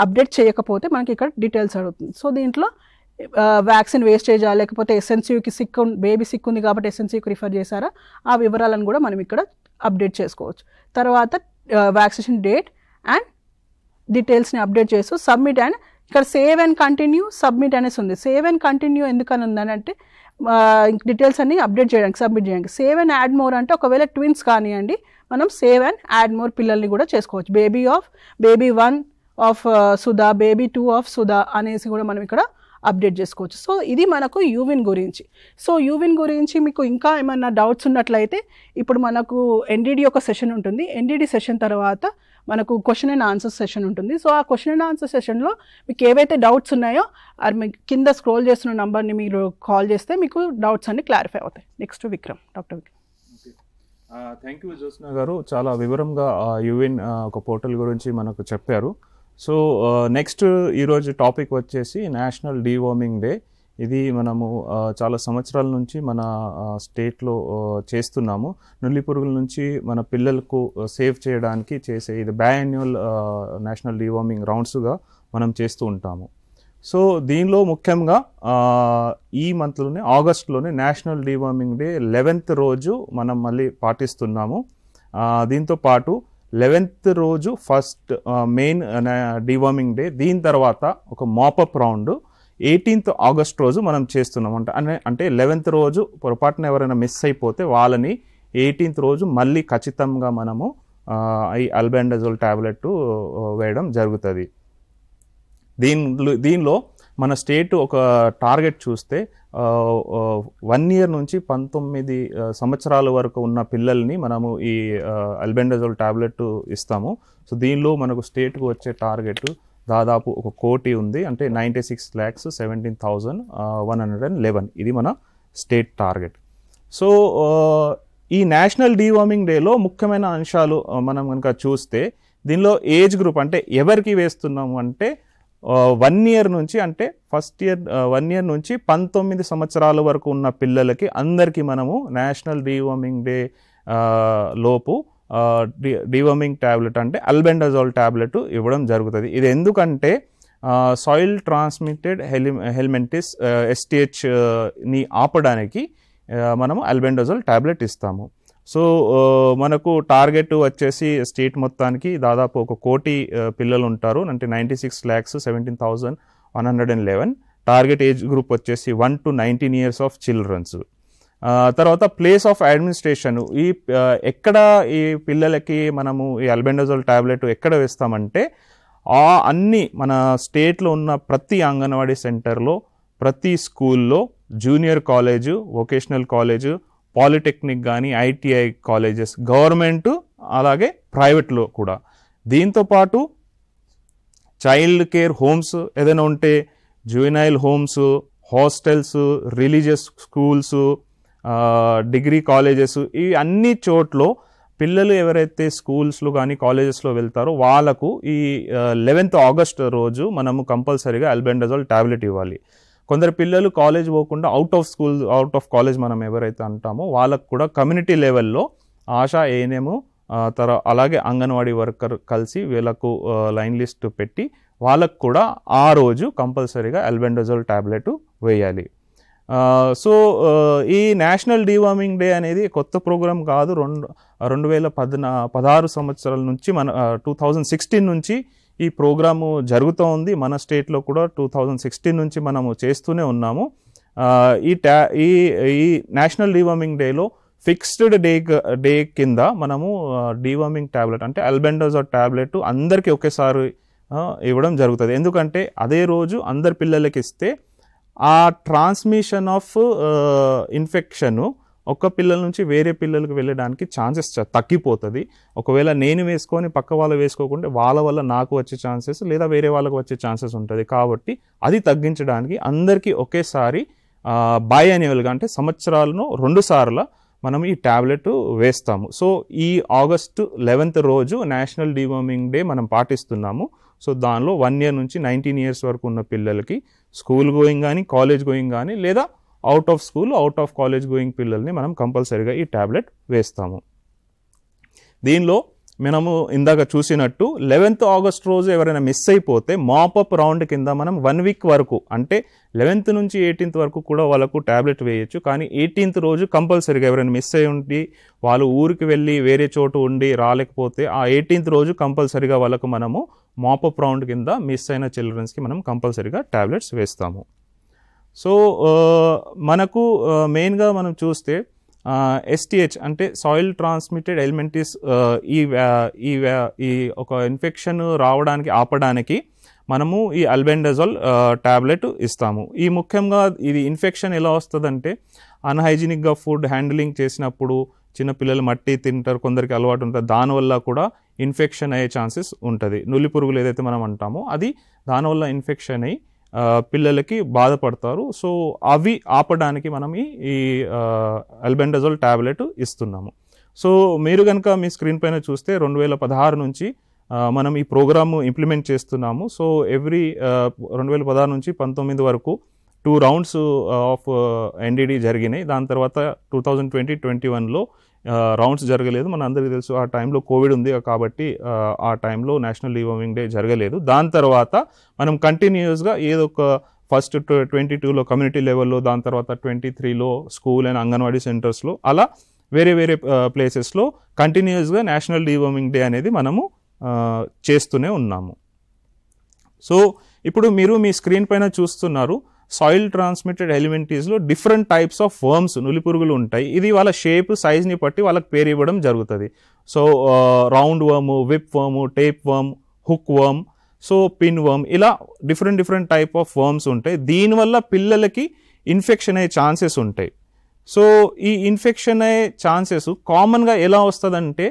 అప్డేట్ చేయకపోతే మనకి ఇక్కడ డీటెయిల్స్ అడుగుతుంది. సో దీంట్లో వ్యాక్సిన్ వేస్టేజా లేకపోతే ఎస్ఎన్సీయూకి బేబీ సిక్ ఉంది కాబట్టి ఎస్ఎన్సీయూకి రిఫర్ చేశారా ఆ వివరాలను కూడా మనం ఇక్కడ అప్డేట్ చేసుకోవచ్చు. తర్వాత వ్యాక్సినేషన్ డేట్ అండ్ డీటెయిల్స్ని అప్డేట్ చేస్తూ సబ్మిట్ అండ్ ఇక్కడ సేవ్ అండ్ కంటిన్యూ సబ్మిట్ అనేసి ఉంది. సేవ్ అండ్ కంటిన్యూ ఎందుకని ఉందనంటే డీటెయిల్స్ అన్ని అప్డేట్ చేయడానికి సబ్మిట్ చేయడానికి. సేవ్ అండ్ యాడ్ మోర్ అంటే ఒకవేళ ట్విన్స్ కానివ్వండి మనం సేవ్ అండ్ యాడ్ మోర్ పిల్లల్ని కూడా చేసుకోవచ్చు. Baby 1 of Sudha, baby 2 of Sudha అనేసి కూడా మనం ఇక్కడ అప్డేట్ చేసుకోవచ్చు. సో ఇది మనకు యూవిన్ గురించి. సో యూవిన్ గురించి మీకు ఇంకా ఏమన్నా డౌట్స్ ఉన్నట్లయితే ఇప్పుడు మనకు ఎన్డీడీ యొక్క సెషన్ ఉంటుంది. ఎన్డీడీ సెషన్ తర్వాత మనకు క్వశ్చన్ అండ్ ఆన్సర్ సెషన్ ఉంటుంది. సో ఆ క్వశ్చన్ అండ్ ఆన్సర్ సెషన్లో మీకు ఏవైతే డౌట్స్ ఉన్నాయో అది మీకు కింద స్క్రోల్ చేస్తున్న నెంబర్ని మీరు కాల్ చేస్తే మీకు డౌట్స్ అన్ని క్లారిఫై అవుతాయి. Next doctor Vikram. Thank you Jyotsna గారు, చాలా వివరంగా యువిన్ ఒక పోర్టల్ గురించి మనకు చెప్పారు. సో నెక్స్ట్ ఈరోజు టాపిక్ వచ్చేసి నేషనల్ డీవార్మింగ్ డే. ఇది మనము చాలా సంవత్సరాల నుంచి మన స్టేట్లో చేస్తున్నాము. నులి పురుగుల నుంచి మన పిల్లలకు సేవ్ చేయడానికి చేసే ఇది బయాన్యువల్ నేషనల్ డీవార్మింగ్ రౌండ్స్గా మనం చేస్తూ ఉంటాము. సో దీనిలో ముఖ్యంగా ఈ మంత్లోనే ఆగస్ట్లోనే నేషనల్ డీవార్మింగ్ డే 11th రోజు మనం మళ్ళీ పాటిస్తున్నాము. దీంతో పాటు 11th రోజు ఫస్ట్ మెయిన్ డీవార్మింగ్ డే, దీని తర్వాత ఒక మాపప్ రౌండ్ 18th ఆగస్ట్ రోజు మనం చేస్తున్నాం. అంటే 11th రోజు పొరపాటున ఎవరైనా మిస్ అయిపోతే వాళ్ళని 18th రోజు మళ్ళీ ఖచ్చితంగా మనము ఈ అల్బెండజోల్ టాబ్లెట్ వేయడం జరుగుతుంది. దీనిలో మన స్టేట్ ఒక టార్గెట్ చూస్తే 1 year నుంచి 19 సంవత్సరాల వరకు ఉన్న పిల్లల్ని మనము ఈ అల్బెండజోల్ టాబ్లెట్ ఇస్తాము. సో దీనిలో మనకు స్టేట్కు వచ్చే టార్గెట్ దాదాపు 1 కోటి ఉంది, అంటే 96,17,111. ఇది మన స్టేట్ టార్గెట్. సో ఈ నేషనల్ డీవార్మింగ్ డేలో ముఖ్యమైన అంశాలు మనం కనుక చూస్తే దీనిలో ఏజ్ గ్రూప్ అంటే ఎవరికి వేస్తున్నాము అంటే 1 year నుంచి, అంటే ఫస్ట్ ఇయర్ 1 year నుంచి 19 సంవత్సరాల వరకు ఉన్న పిల్లలకి అందరికీ మనము నేషనల్ డీవార్మింగ్ డే లోపు డీవార్మింగ్ ట్యాబ్లెట్ అంటే అల్బెండజోల్ ట్యాబ్లెట్ ఇవ్వడం జరుగుతుంది. ఇది ఎందుకంటే సాయిల్ ట్రాన్స్మిటెడ్ హెల్మెంటిస్ STH-ని ఆపడానికి మనము అల్బెండజోల్ ట్యాబ్లెట్ ఇస్తాము. సో మనకు టార్గెట్ వచ్చేసి స్టేట్ మొత్తానికి దాదాపు 1 కోటి పిల్లలు ఉంటారు, అంటే 96,17,111. టార్గెట్ ఏజ్ గ్రూప్ వచ్చేసి 1 to 19 years ఆఫ్ చిల్డ్రన్స్. తర్వాత ప్లేస్ ఆఫ్ అడ్మినిస్ట్రేషన్, ఈ ఎక్కడ ఈ పిల్లలకి మనము ఈ అల్బెండజోల్ టాబ్లెట్ ఎక్కడ వేస్తామంటే అన్ని మన స్టేట్లో ఉన్న ప్రతి అంగన్వాడీ సెంటర్లో, ప్రతి స్కూల్లో, junior college, vocational college, polytechnic కానీ, ITI కాలేజెస్, గవర్నమెంట్ అలాగే ప్రైవేట్లో కూడా. దీంతోపాటు చైల్డ్ కేర్ హోమ్స్ ఏదైనా ఉంటే, juvenile homes, hostels, religious schools, degree colleges, ఈ అన్ని చోట్ల పిల్లలు ఎవరైతే స్కూల్స్లో కానీ కాలేజెస్లో వెళ్తారో వాళ్ళకు ఈ 11th ఆగస్ట్ రోజు మనము కంపల్సరీగా అల్బెండజోల్ టాబ్లెట్ ఇవ్వాలి. కొందరు పిల్లలు కాలేజ్ పోకుండా అవుట్ ఆఫ్ కాలేజ్ మనం ఎవరైతే అంటామో వాళ్ళకు కూడా కమ్యూనిటీ లెవెల్లో ఆశా ANM అలాగే అంగన్వాడీ వర్కర్ కలిసి వీళ్ళకు లైన్ లిస్ట్ పెట్టి వాళ్ళకు కూడా ఆ రోజు కంపల్సరీగా అల్బెండజోల్ టాబ్లెట్ వేయాలి. సో ఈ నేషనల్ డీవార్మింగ్ డే అనేది కొత్త ప్రోగ్రాం కాదు. 2016 సంవత్సరాల నుంచి మన 2016 నుంచి ఈ ప్రోగ్రాము జరుగుతూ ఉంది. మన స్టేట్లో కూడా 2016 నుంచి మనము చేస్తూనే ఉన్నాము. ఈ నేషనల్ డీవార్మింగ్ డేలో ఫిక్స్డ్ డే కింద మనము డీవార్మింగ్ ట్యాబ్లెట్ అంటే అల్బెండజోల్ ట్యాబ్లెట్ అందరికీ ఒకేసారి ఇవ్వడం జరుగుతుంది. ఎందుకంటే అదే రోజు అందరి పిల్లలకి ఇస్తే ఆ ట్రాన్స్మిషన్ ఆఫ్ ఇన్ఫెక్షన్ ఒక పిల్లల నుంచి వేరే పిల్లలకు వెళ్ళడానికి ఛాన్సెస్ తగ్గిపోతుంది. ఒకవేళ నేను వేసుకొని పక్క వాళ్ళు వేసుకోకుండా వాళ్ళ వల్ల నాకు వచ్చే ఛాన్సెస్ లేదా వేరే వాళ్ళకు వచ్చే ఛాన్సెస్ ఉంటుంది. కాబట్టి అది తగ్గించడానికి అందరికీ ఒకేసారి బయాన్యువల్గా అంటే సంవత్సరాలను 2 సార్లు మనం ఈ ట్యాబ్లెట్ వేస్తాము. సో ఈ ఆగస్టు 11th రోజు నేషనల్ డీవార్మింగ్ డే మనం పాటిస్తున్నాము. సో దానిలో 1 year నుంచి 19 years వరకు ఉన్న పిల్లలకి స్కూల్ గోయింగ్ కానీ, కాలేజ్ గోయింగ్ కానీ, లేదా out of school, out of college going పిల్లల్ని మనం కంపల్సరీగా ఈ ట్యాబ్లెట్ వేస్తాము. దీనిలో మనము ఇందాక చూసినట్టు 11th ఆగస్ట్ రోజు ఎవరైనా మిస్ అయిపోతే మాపప్ రౌండ్ కింద మనం 1 week వరకు, అంటే 11th నుంచి 18th వరకు కూడా వాళ్ళకు ట్యాబ్లెట్ వేయచ్చు. కానీ 18th రోజు కంపల్సరీగా ఎవరైనా మిస్ అయి ఉండి వాళ్ళు ఊరికి వెళ్ళి వేరే చోటు ఉండి రాలేకపోతే ఆ 18th రోజు కంపల్సరీగా వాళ్ళకు మనము మాపప్ రౌండ్ కింద మిస్ అయిన చిల్డ్రన్స్కి మనం కంపల్సరీగా ట్యాబ్లెట్స్ వేస్తాము. సో మనకు మెయిన్గా మనం చూస్తే STH అంటే సాయిల్ ట్రాన్స్మిటెడ్ ఎలిమెంటిస్, ఈ ఒక ఇన్ఫెక్షన్ రావడానికి ఆపడానికి మనము ఈ అల్బెండజోల్ ట్యాబ్లెట్ ఇస్తాము. ఈ ముఖ్యంగా ఇది ఇన్ఫెక్షన్ ఎలా వస్తుందంటే అన్హైజీనిక్గా ఫుడ్ హ్యాండిలింగ్ చేసినప్పుడు చిన్నపిల్లలు మట్టి తింటారు, కొందరికి అలవాటు ఉంటుంది, దానివల్ల కూడా ఇన్ఫెక్షన్ అయ్యే ఛాన్సెస్ ఉంటుంది. నులి పురుగులు ఏదైతే మనం అంటామో అది దానివల్ల ఇన్ఫెక్షన్ అయ్యి పిల్లలకి బాధపడతారు. సో అవి ఆపడానికి మనం ఈ అల్బెండజోల్ ట్యాబ్లెట్ ఇస్తున్నాము. సో మీరు కనుక మీ స్క్రీన్ పైన చూస్తే 2016 నుంచి మనం ఈ ప్రోగ్రాము ఇంప్లిమెంట్ చేస్తున్నాము. సో ఎవ్రీ 2016 నుంచి 19 వరకు 2 రౌండ్స్ ఆఫ్ ఎన్డీడీ జరిగినాయి. దాని తర్వాత 2020-21లో రౌండ్స్ జరగలేదు. మన అందరికీ తెలుసు ఆ టైంలో కోవిడ్ ఉంది కాబట్టి ఆ టైంలో నేషనల్ డీవర్మింగ్ డే జరగలేదు. దాని తర్వాత మనం కంటిన్యూస్గా ఏదో ఒక ఫస్ట్ 22లో కమ్యూనిటీ లెవెల్లో, దాని తర్వాత 23లో స్కూల్ అండ్ అంగన్వాడీ సెంటర్స్లో, అలా వేరే వేరే ప్లేసెస్లో కంటిన్యూస్గా నేషనల్ డీవర్మింగ్ డే అనేది మనము చేస్తూనే ఉన్నాము. సో ఇప్పుడు మీరు మీ స్క్రీన్ పైన చూస్తున్నారు, సాయిల్ ట్రాన్స్మిటెడ్ ఎలిమెంటీస్లో డిఫరెంట్ టైప్స్ ఆఫ్ వర్మ్స్, నులిపురుగులు ఉంటాయి. ఇది వాళ్ళ షేప్ సైజ్ని బట్టి వాళ్ళకి పేరు ఇవ్వడం జరుగుతుంది. So round worm, whip worm, tape worm, hook worm, so pin worm, ఇలా డిఫరెంట్ టైప్ ఆఫ్ వర్మ్స్ ఉంటాయి. దీనివల్ల పిల్లలకి ఇన్ఫెక్షన్ అయ్యే ఛాన్సెస్ ఉంటాయి. సో ఈ ఇన్ఫెక్షన్ అయ్యే ఛాన్సెస్ కామన్గా ఎలా వస్తుందంటే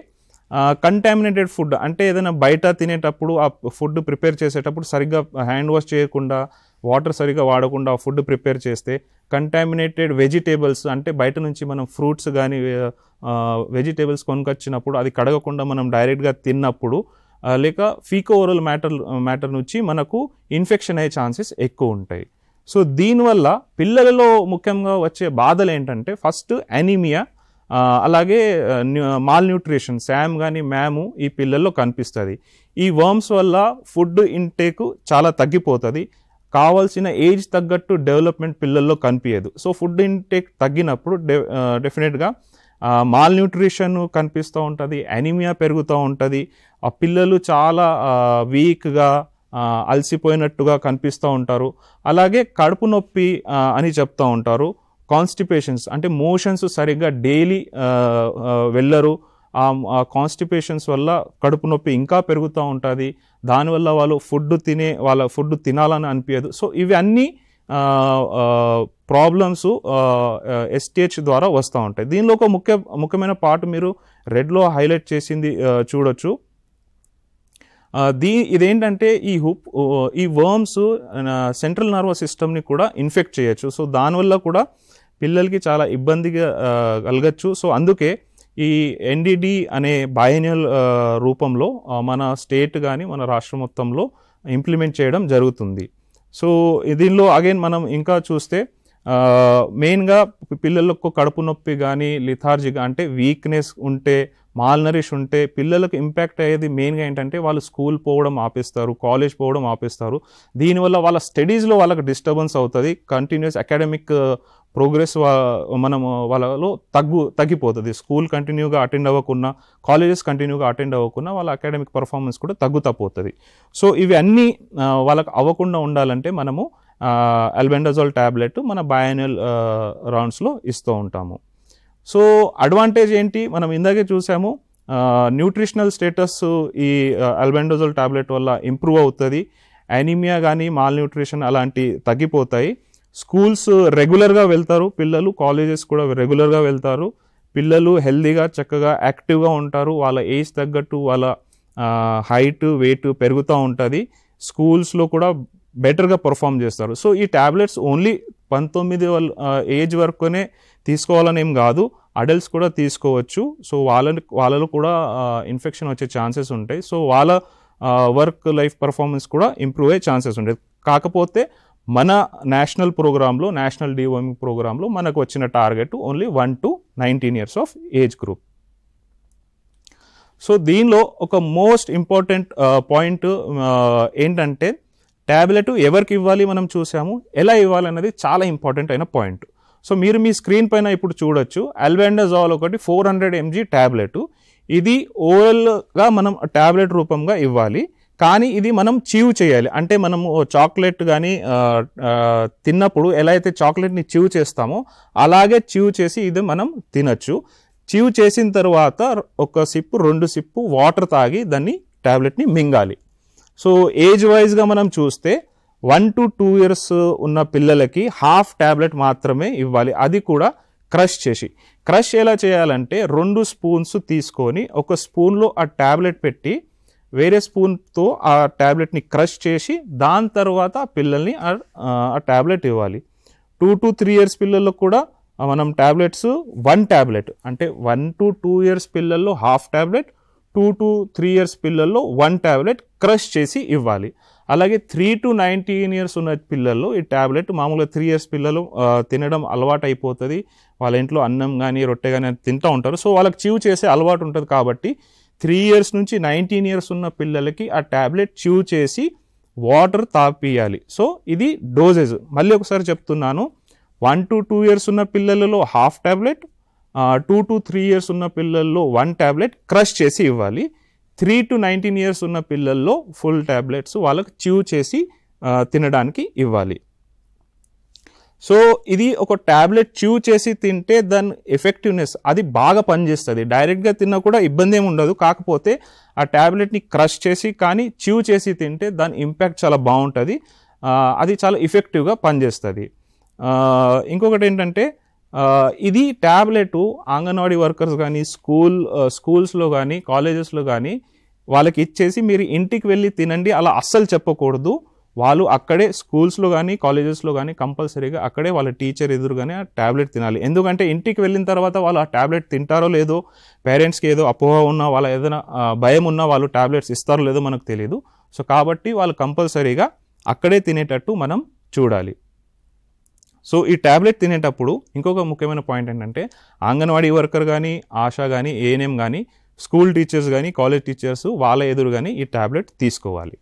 కంటామినేటెడ్ ఫుడ్, అంటే ఏదైనా బయట తినేటప్పుడు ఆ ఫుడ్ ప్రిపేర్ చేసేటప్పుడు సరిగ్గా హ్యాండ్ వాష్ చేయకుండా, వాటర్ సరిగ్గా వాడకుండా ఆ ఫుడ్ ప్రిపేర్ చేస్తే, కంటామినేటెడ్ వెజిటేబల్స్, అంటే బయట నుంచి మనం ఫ్రూట్స్ కానీ వెజిటేబల్స్ కొనుకొచ్చినప్పుడు అది కడగకుండా మనం డైరెక్ట్గా తిన్నప్పుడు, లేక ఫీకో ఓరల్ మ్యాటర్ నుంచి మనకు ఇన్ఫెక్షన్ అయ్యే ఛాన్సెస్ ఎక్కువ ఉంటాయి. సో దీనివల్ల పిల్లలలో ముఖ్యంగా వచ్చే బాధలు ఏంటంటే ఫస్ట్ అనీమియా, అలాగే మాల్ న్యూట్రిషన్, శామ్ కానీ మ్యాము ఈ పిల్లల్లో కనిపిస్తుంది. ఈ వర్మ్స్ వల్ల ఫుడ్ ఇంటేక్ చాలా తగ్గిపోతుంది. కావాల్సిన ఏజ్ తగ్గట్టు డెవలప్మెంట్ పిల్లల్లో కనిపించదు. సో ఫుడ్ ఇంటేక్ తగ్గినప్పుడు డెఫినెట్గా మాల్ న్యూట్రిషన్ కనిపిస్తూ ఉంటుంది, అనీమియా పెరుగుతూ ఉంటుంది. ఆ పిల్లలు చాలా వీక్గా, అలసిపోయినట్టుగా కనిపిస్తూ ఉంటారు. అలాగే కడుపు నొప్పి అని చెప్తూ ఉంటారు. కాన్స్టిపేషన్స్, అంటే మోషన్స్ సరిగ్గా డైలీ వెళ్ళరు. ఆ కాన్స్టిపేషన్స్ వల్ల కడుపు నొప్పి ఇంకా పెరుగుతూ ఉంటుంది. దానివల్ల వాళ్ళ ఫుడ్ తినాలని అనిపించదు. సో ఇవి అన్నీ ప్రాబ్లమ్స్ ఎస్టీహెచ్ ద్వారా వస్తూ ఉంటాయి. దీనిలో ఒక ముఖ్యమైన పార్ట్ మీరు రెడ్లో హైలైట్ చేసింది చూడొచ్చు. ఇదేంటంటే ఈ వర్మ్స్ సెంట్రల్ నర్వస్ సిస్టమ్ని కూడా ఇన్ఫెక్ట్ చేయొచ్చు. సో దానివల్ల కూడా పిల్లలకి చాలా ఇబ్బందిగా కలగచ్చు. సో అందుకే ఈ ఎన్డీడీ అనే బైఎన్యువల్ రూపంలో మన స్టేట్ కానీ మన రాష్ట్రం మొత్తంలో ఇంప్లిమెంట్ చేయడం జరుగుతుంది. సో దీనిలో అగైన్ మనం ఇంకా చూస్తే మెయిన్గా పిల్లలకు కడుపు నొప్పి కానీ, లిథార్జిగా అంటే వీక్నెస్ ఉంటే, మాల్నరిష్ ఉంటే పిల్లలకు ఇంపాక్ట్ అయ్యేది మెయిన్గా ఏంటంటే వాళ్ళు స్కూల్ పోవడం ఆపేస్తారు, కాలేజ్ పోవడం ఆపేస్తారు. దీనివల్ల వాళ్ళ స్టడీస్లో వాళ్ళకి డిస్టర్బెన్స్ అవుతుంది. కంటిన్యూస్ అకాడమిక్ ప్రోగ్రెస్ వాళ్ళలో తగ్గిపోతుంది. స్కూల్ కంటిన్యూగా అటెండ్ అవ్వకున్నా, కాలేజెస్ కంటిన్యూగా అటెండ్ అవ్వకున్నా వాళ్ళ అకాడమిక్ పర్ఫార్మెన్స్ కూడా తగ్గుతపోతుంది. సో ఇవి అన్నీ వాళ్ళకి అవ్వకుండా ఉండాలంటే మనము ఆల్బెండజోల్ ట్యాబ్లెట్ మన బయాన్యువల్ రౌండ్స్లో ఇస్తూ ఉంటాము. సో అడ్వాంటేజ్ ఏంటి, మనం ఇందాకే చూసాము, న్యూట్రిషనల్ స్టేటస్ ఈ ఆల్బెండజోల్ ట్యాబ్లెట్ వల్ల ఇంప్రూవ్ అవుతుంది. అనీమియా కానీ, మాల్ న్యూట్రిషన్ అలాంటి తగ్గిపోతాయి. స్కూల్స్ రెగ్యులర్గా వెళ్తారు పిల్లలు, కాలేజెస్ కూడా రెగ్యులర్గా వెళ్తారు. పిల్లలు హెల్దీగా, చక్కగా యాక్టివ్గా ఉంటారు. వాళ్ళ ఏజ్ తగ్గట్టు వాళ్ళ హైట్, వెయిట్ పెరుగుతూ ఉంటుంది. స్కూల్స్లో కూడా బెటర్గా పర్ఫామ్ చేస్తారు. సో ఈ ట్యాబ్లెట్స్ ఓన్లీ 19 ఏజ్ వరకునే తీసుకోవాలని ఏం కాదు, అడల్ట్స్ కూడా తీసుకోవచ్చు. సో వాళ్ళలో కూడా ఇన్ఫెక్షన్ వచ్చే ఛాన్సెస్ ఉంటాయి. సో వాళ్ళ వర్క్ లైఫ్ పర్ఫార్మెన్స్ కూడా ఇంప్రూవ్ అయ్యే ఛాన్సెస్ ఉంటాయి. కాకపోతే మన నేషనల్ ప్రోగ్రాంలో, నేషనల్ డీవర్మింగ్ ప్రోగ్రాంలో మనకు వచ్చిన target only 1 to 19 years of age group. So దీనిలో ఒక మోస్ట్ ఇంపార్టెంట్ పాయింట్ ఏంటంటే ట్యాబ్లెట్ ఎవరికి ఇవ్వాలి మనం చూసాము, ఎలా ఇవ్వాలి అన్నది చాలా ఇంపార్టెంట్ అయిన పాయింట్. సో మీరు మీ స్క్రీన్ పైన ఇప్పుడు చూడొచ్చు, ఆల్బెండజోల్ ఒకటి 400 mg ట్యాబ్లెట్. ఇది ఓరల్గా మనం ట్యాబ్లెట్ రూపంగా ఇవ్వాలి. కానీ ఇది మనం చీవ్ చేయాలి. అంటే మనము చాక్లెట్ కానీ తిన్నప్పుడు ఎలా అయితే చాక్లెట్ని చీవ్ చేస్తామో అలాగే చీవ్ చేసి ఇది మనం తినచ్చు. చీవ్ చేసిన తర్వాత ఒక సిప్పు, 2 సిప్పు వాటర్ తాగి దాన్ని ట్యాబ్లెట్ని మింగాలి. సో ఏజ్ వైజ్గా మనం చూస్తే 1 to 2 years ఉన్న పిల్లలకి హాఫ్ ట్యాబ్లెట్ మాత్రమే ఇవ్వాలి. అది కూడా క్రష్ చేసి. క్రష్ ఎలా చేయాలంటే 2 స్పూన్స్ తీసుకొని ఒక స్పూన్లో ఆ ట్యాబ్లెట్ పెట్టి వేరే స్పూన్తో ఆ ట్యాబ్లెట్ని క్రష్ చేసి దాని తర్వాత పిల్లల్ని ఆ ట్యాబ్లెట్ ఇవ్వాలి. 2 to 3 years పిల్లలకు కూడా మనం ట్యాబ్లెట్స్ 1 ట్యాబ్లెట్ అంటే 1 to 2 years పిల్లల్లో హాఫ్ ట్యాబ్లెట్, 2 to 3 years పిల్లల్లో 1 ట్యాబ్లెట్ క్రష్ చేసి ఇవ్వాలి. అలాగే 3 to 19 years ఉన్న పిల్లల్లో ఈ ట్యాబ్లెట్ మామూలుగా 3 years పిల్లలు తినడం అలవాటు అయిపోతుంది. వాళ్ళ ఇంట్లో అన్నం కానీ రొట్టె కానీ తింటూ ఉంటారు. సో వాళ్ళకి చ్యూ చేసే అలవాటు ఉంటుంది కాబట్టి 3 years నుంచి 19 years ఉన్న పిల్లలకి ఆ ట్యాబ్లెట్ చ్యూ చేసి వాటర్ తాపియాలి. సో ఇది డోసేజ్. మళ్ళీ ఒకసారి చెప్తున్నాను, 1 to 2 years ఉన్న పిల్లలలో హాఫ్ ట్యాబ్లెట్, 2 to 3 years ఉన్న పిల్లల్లో 1 ట్యాబ్లెట్ క్రష్ చేసి ఇవ్వాలి. 3 to 19 years ఉన్న పిల్లల్లో ఫుల్ ట్యాబ్లెట్స్ వాళ్ళకి చ్యూ చేసి తినడానికి ఇవ్వాలి. సో ఇది ఒక ట్యాబ్లెట్ చ్యూ చేసి తింటే దాని ఎఫెక్టివ్నెస్ అది బాగా పనిచేస్తుంది. డైరెక్ట్గా తిన్నా కూడా ఇబ్బంది ఏమి ఉండదు. కాకపోతే ఆ ట్యాబ్లెట్ని క్రష్ చేసి కానీ చ్యూ చేసి తింటే దాని ఇంపాక్ట్ చాలా బాగుంటుంది. అది చాలా ఎఫెక్టివ్గా పనిచేస్తుంది. ఇంకొకటి ఏంటంటే ఇది ట్యాబ్లెట్ అంగన్వాడీ వర్కర్స్ కానీ స్కూల్స్లో కానీ కాలేజెస్లో కానీ వాళ్ళకి ఇచ్చేసి మీరు ఇంటికి వెళ్ళి తినండి అలా అస్సలు చెప్పకూడదు. వాళ్ళు అక్కడే స్కూల్స్లో కానీ కాలేజెస్లో కానీ కంపల్సరీగా అక్కడే వాళ్ళ టీచర్ ఎదురుగానే ఆ ట్యాబ్లెట్ తినాలి. ఎందుకంటే ఇంటికి వెళ్ళిన తర్వాత వాళ్ళు ఆ ట్యాబ్లెట్ తింటారో లేదో, పేరెంట్స్కి ఏదో అపోహ ఉన్నా, వాళ్ళ ఏదైనా భయం ఉన్నా వాళ్ళు ట్యాబ్లెట్స్ ఇస్తారో లేదో మనకు తెలియదు. సో కాబట్టి వాళ్ళు కంపల్సరీగా అక్కడే తినేటట్టు మనం చూడాలి. సో ఈ ట్యాబ్లెట్ తినేటప్పుడు ఇంకొక ముఖ్యమైన పాయింట్ ఏంటంటే అంగన్వాడీ వర్కర్ కానీ, ఆశా కానీ, ఏఎన్ఎం కానీ, స్కూల్ టీచర్స్ కానీ, కాలేజ్ టీచర్స్ వాళ్ళ ఎదురు కానీ ఈ ట్యాబ్లెట్ తీసుకోవాలి.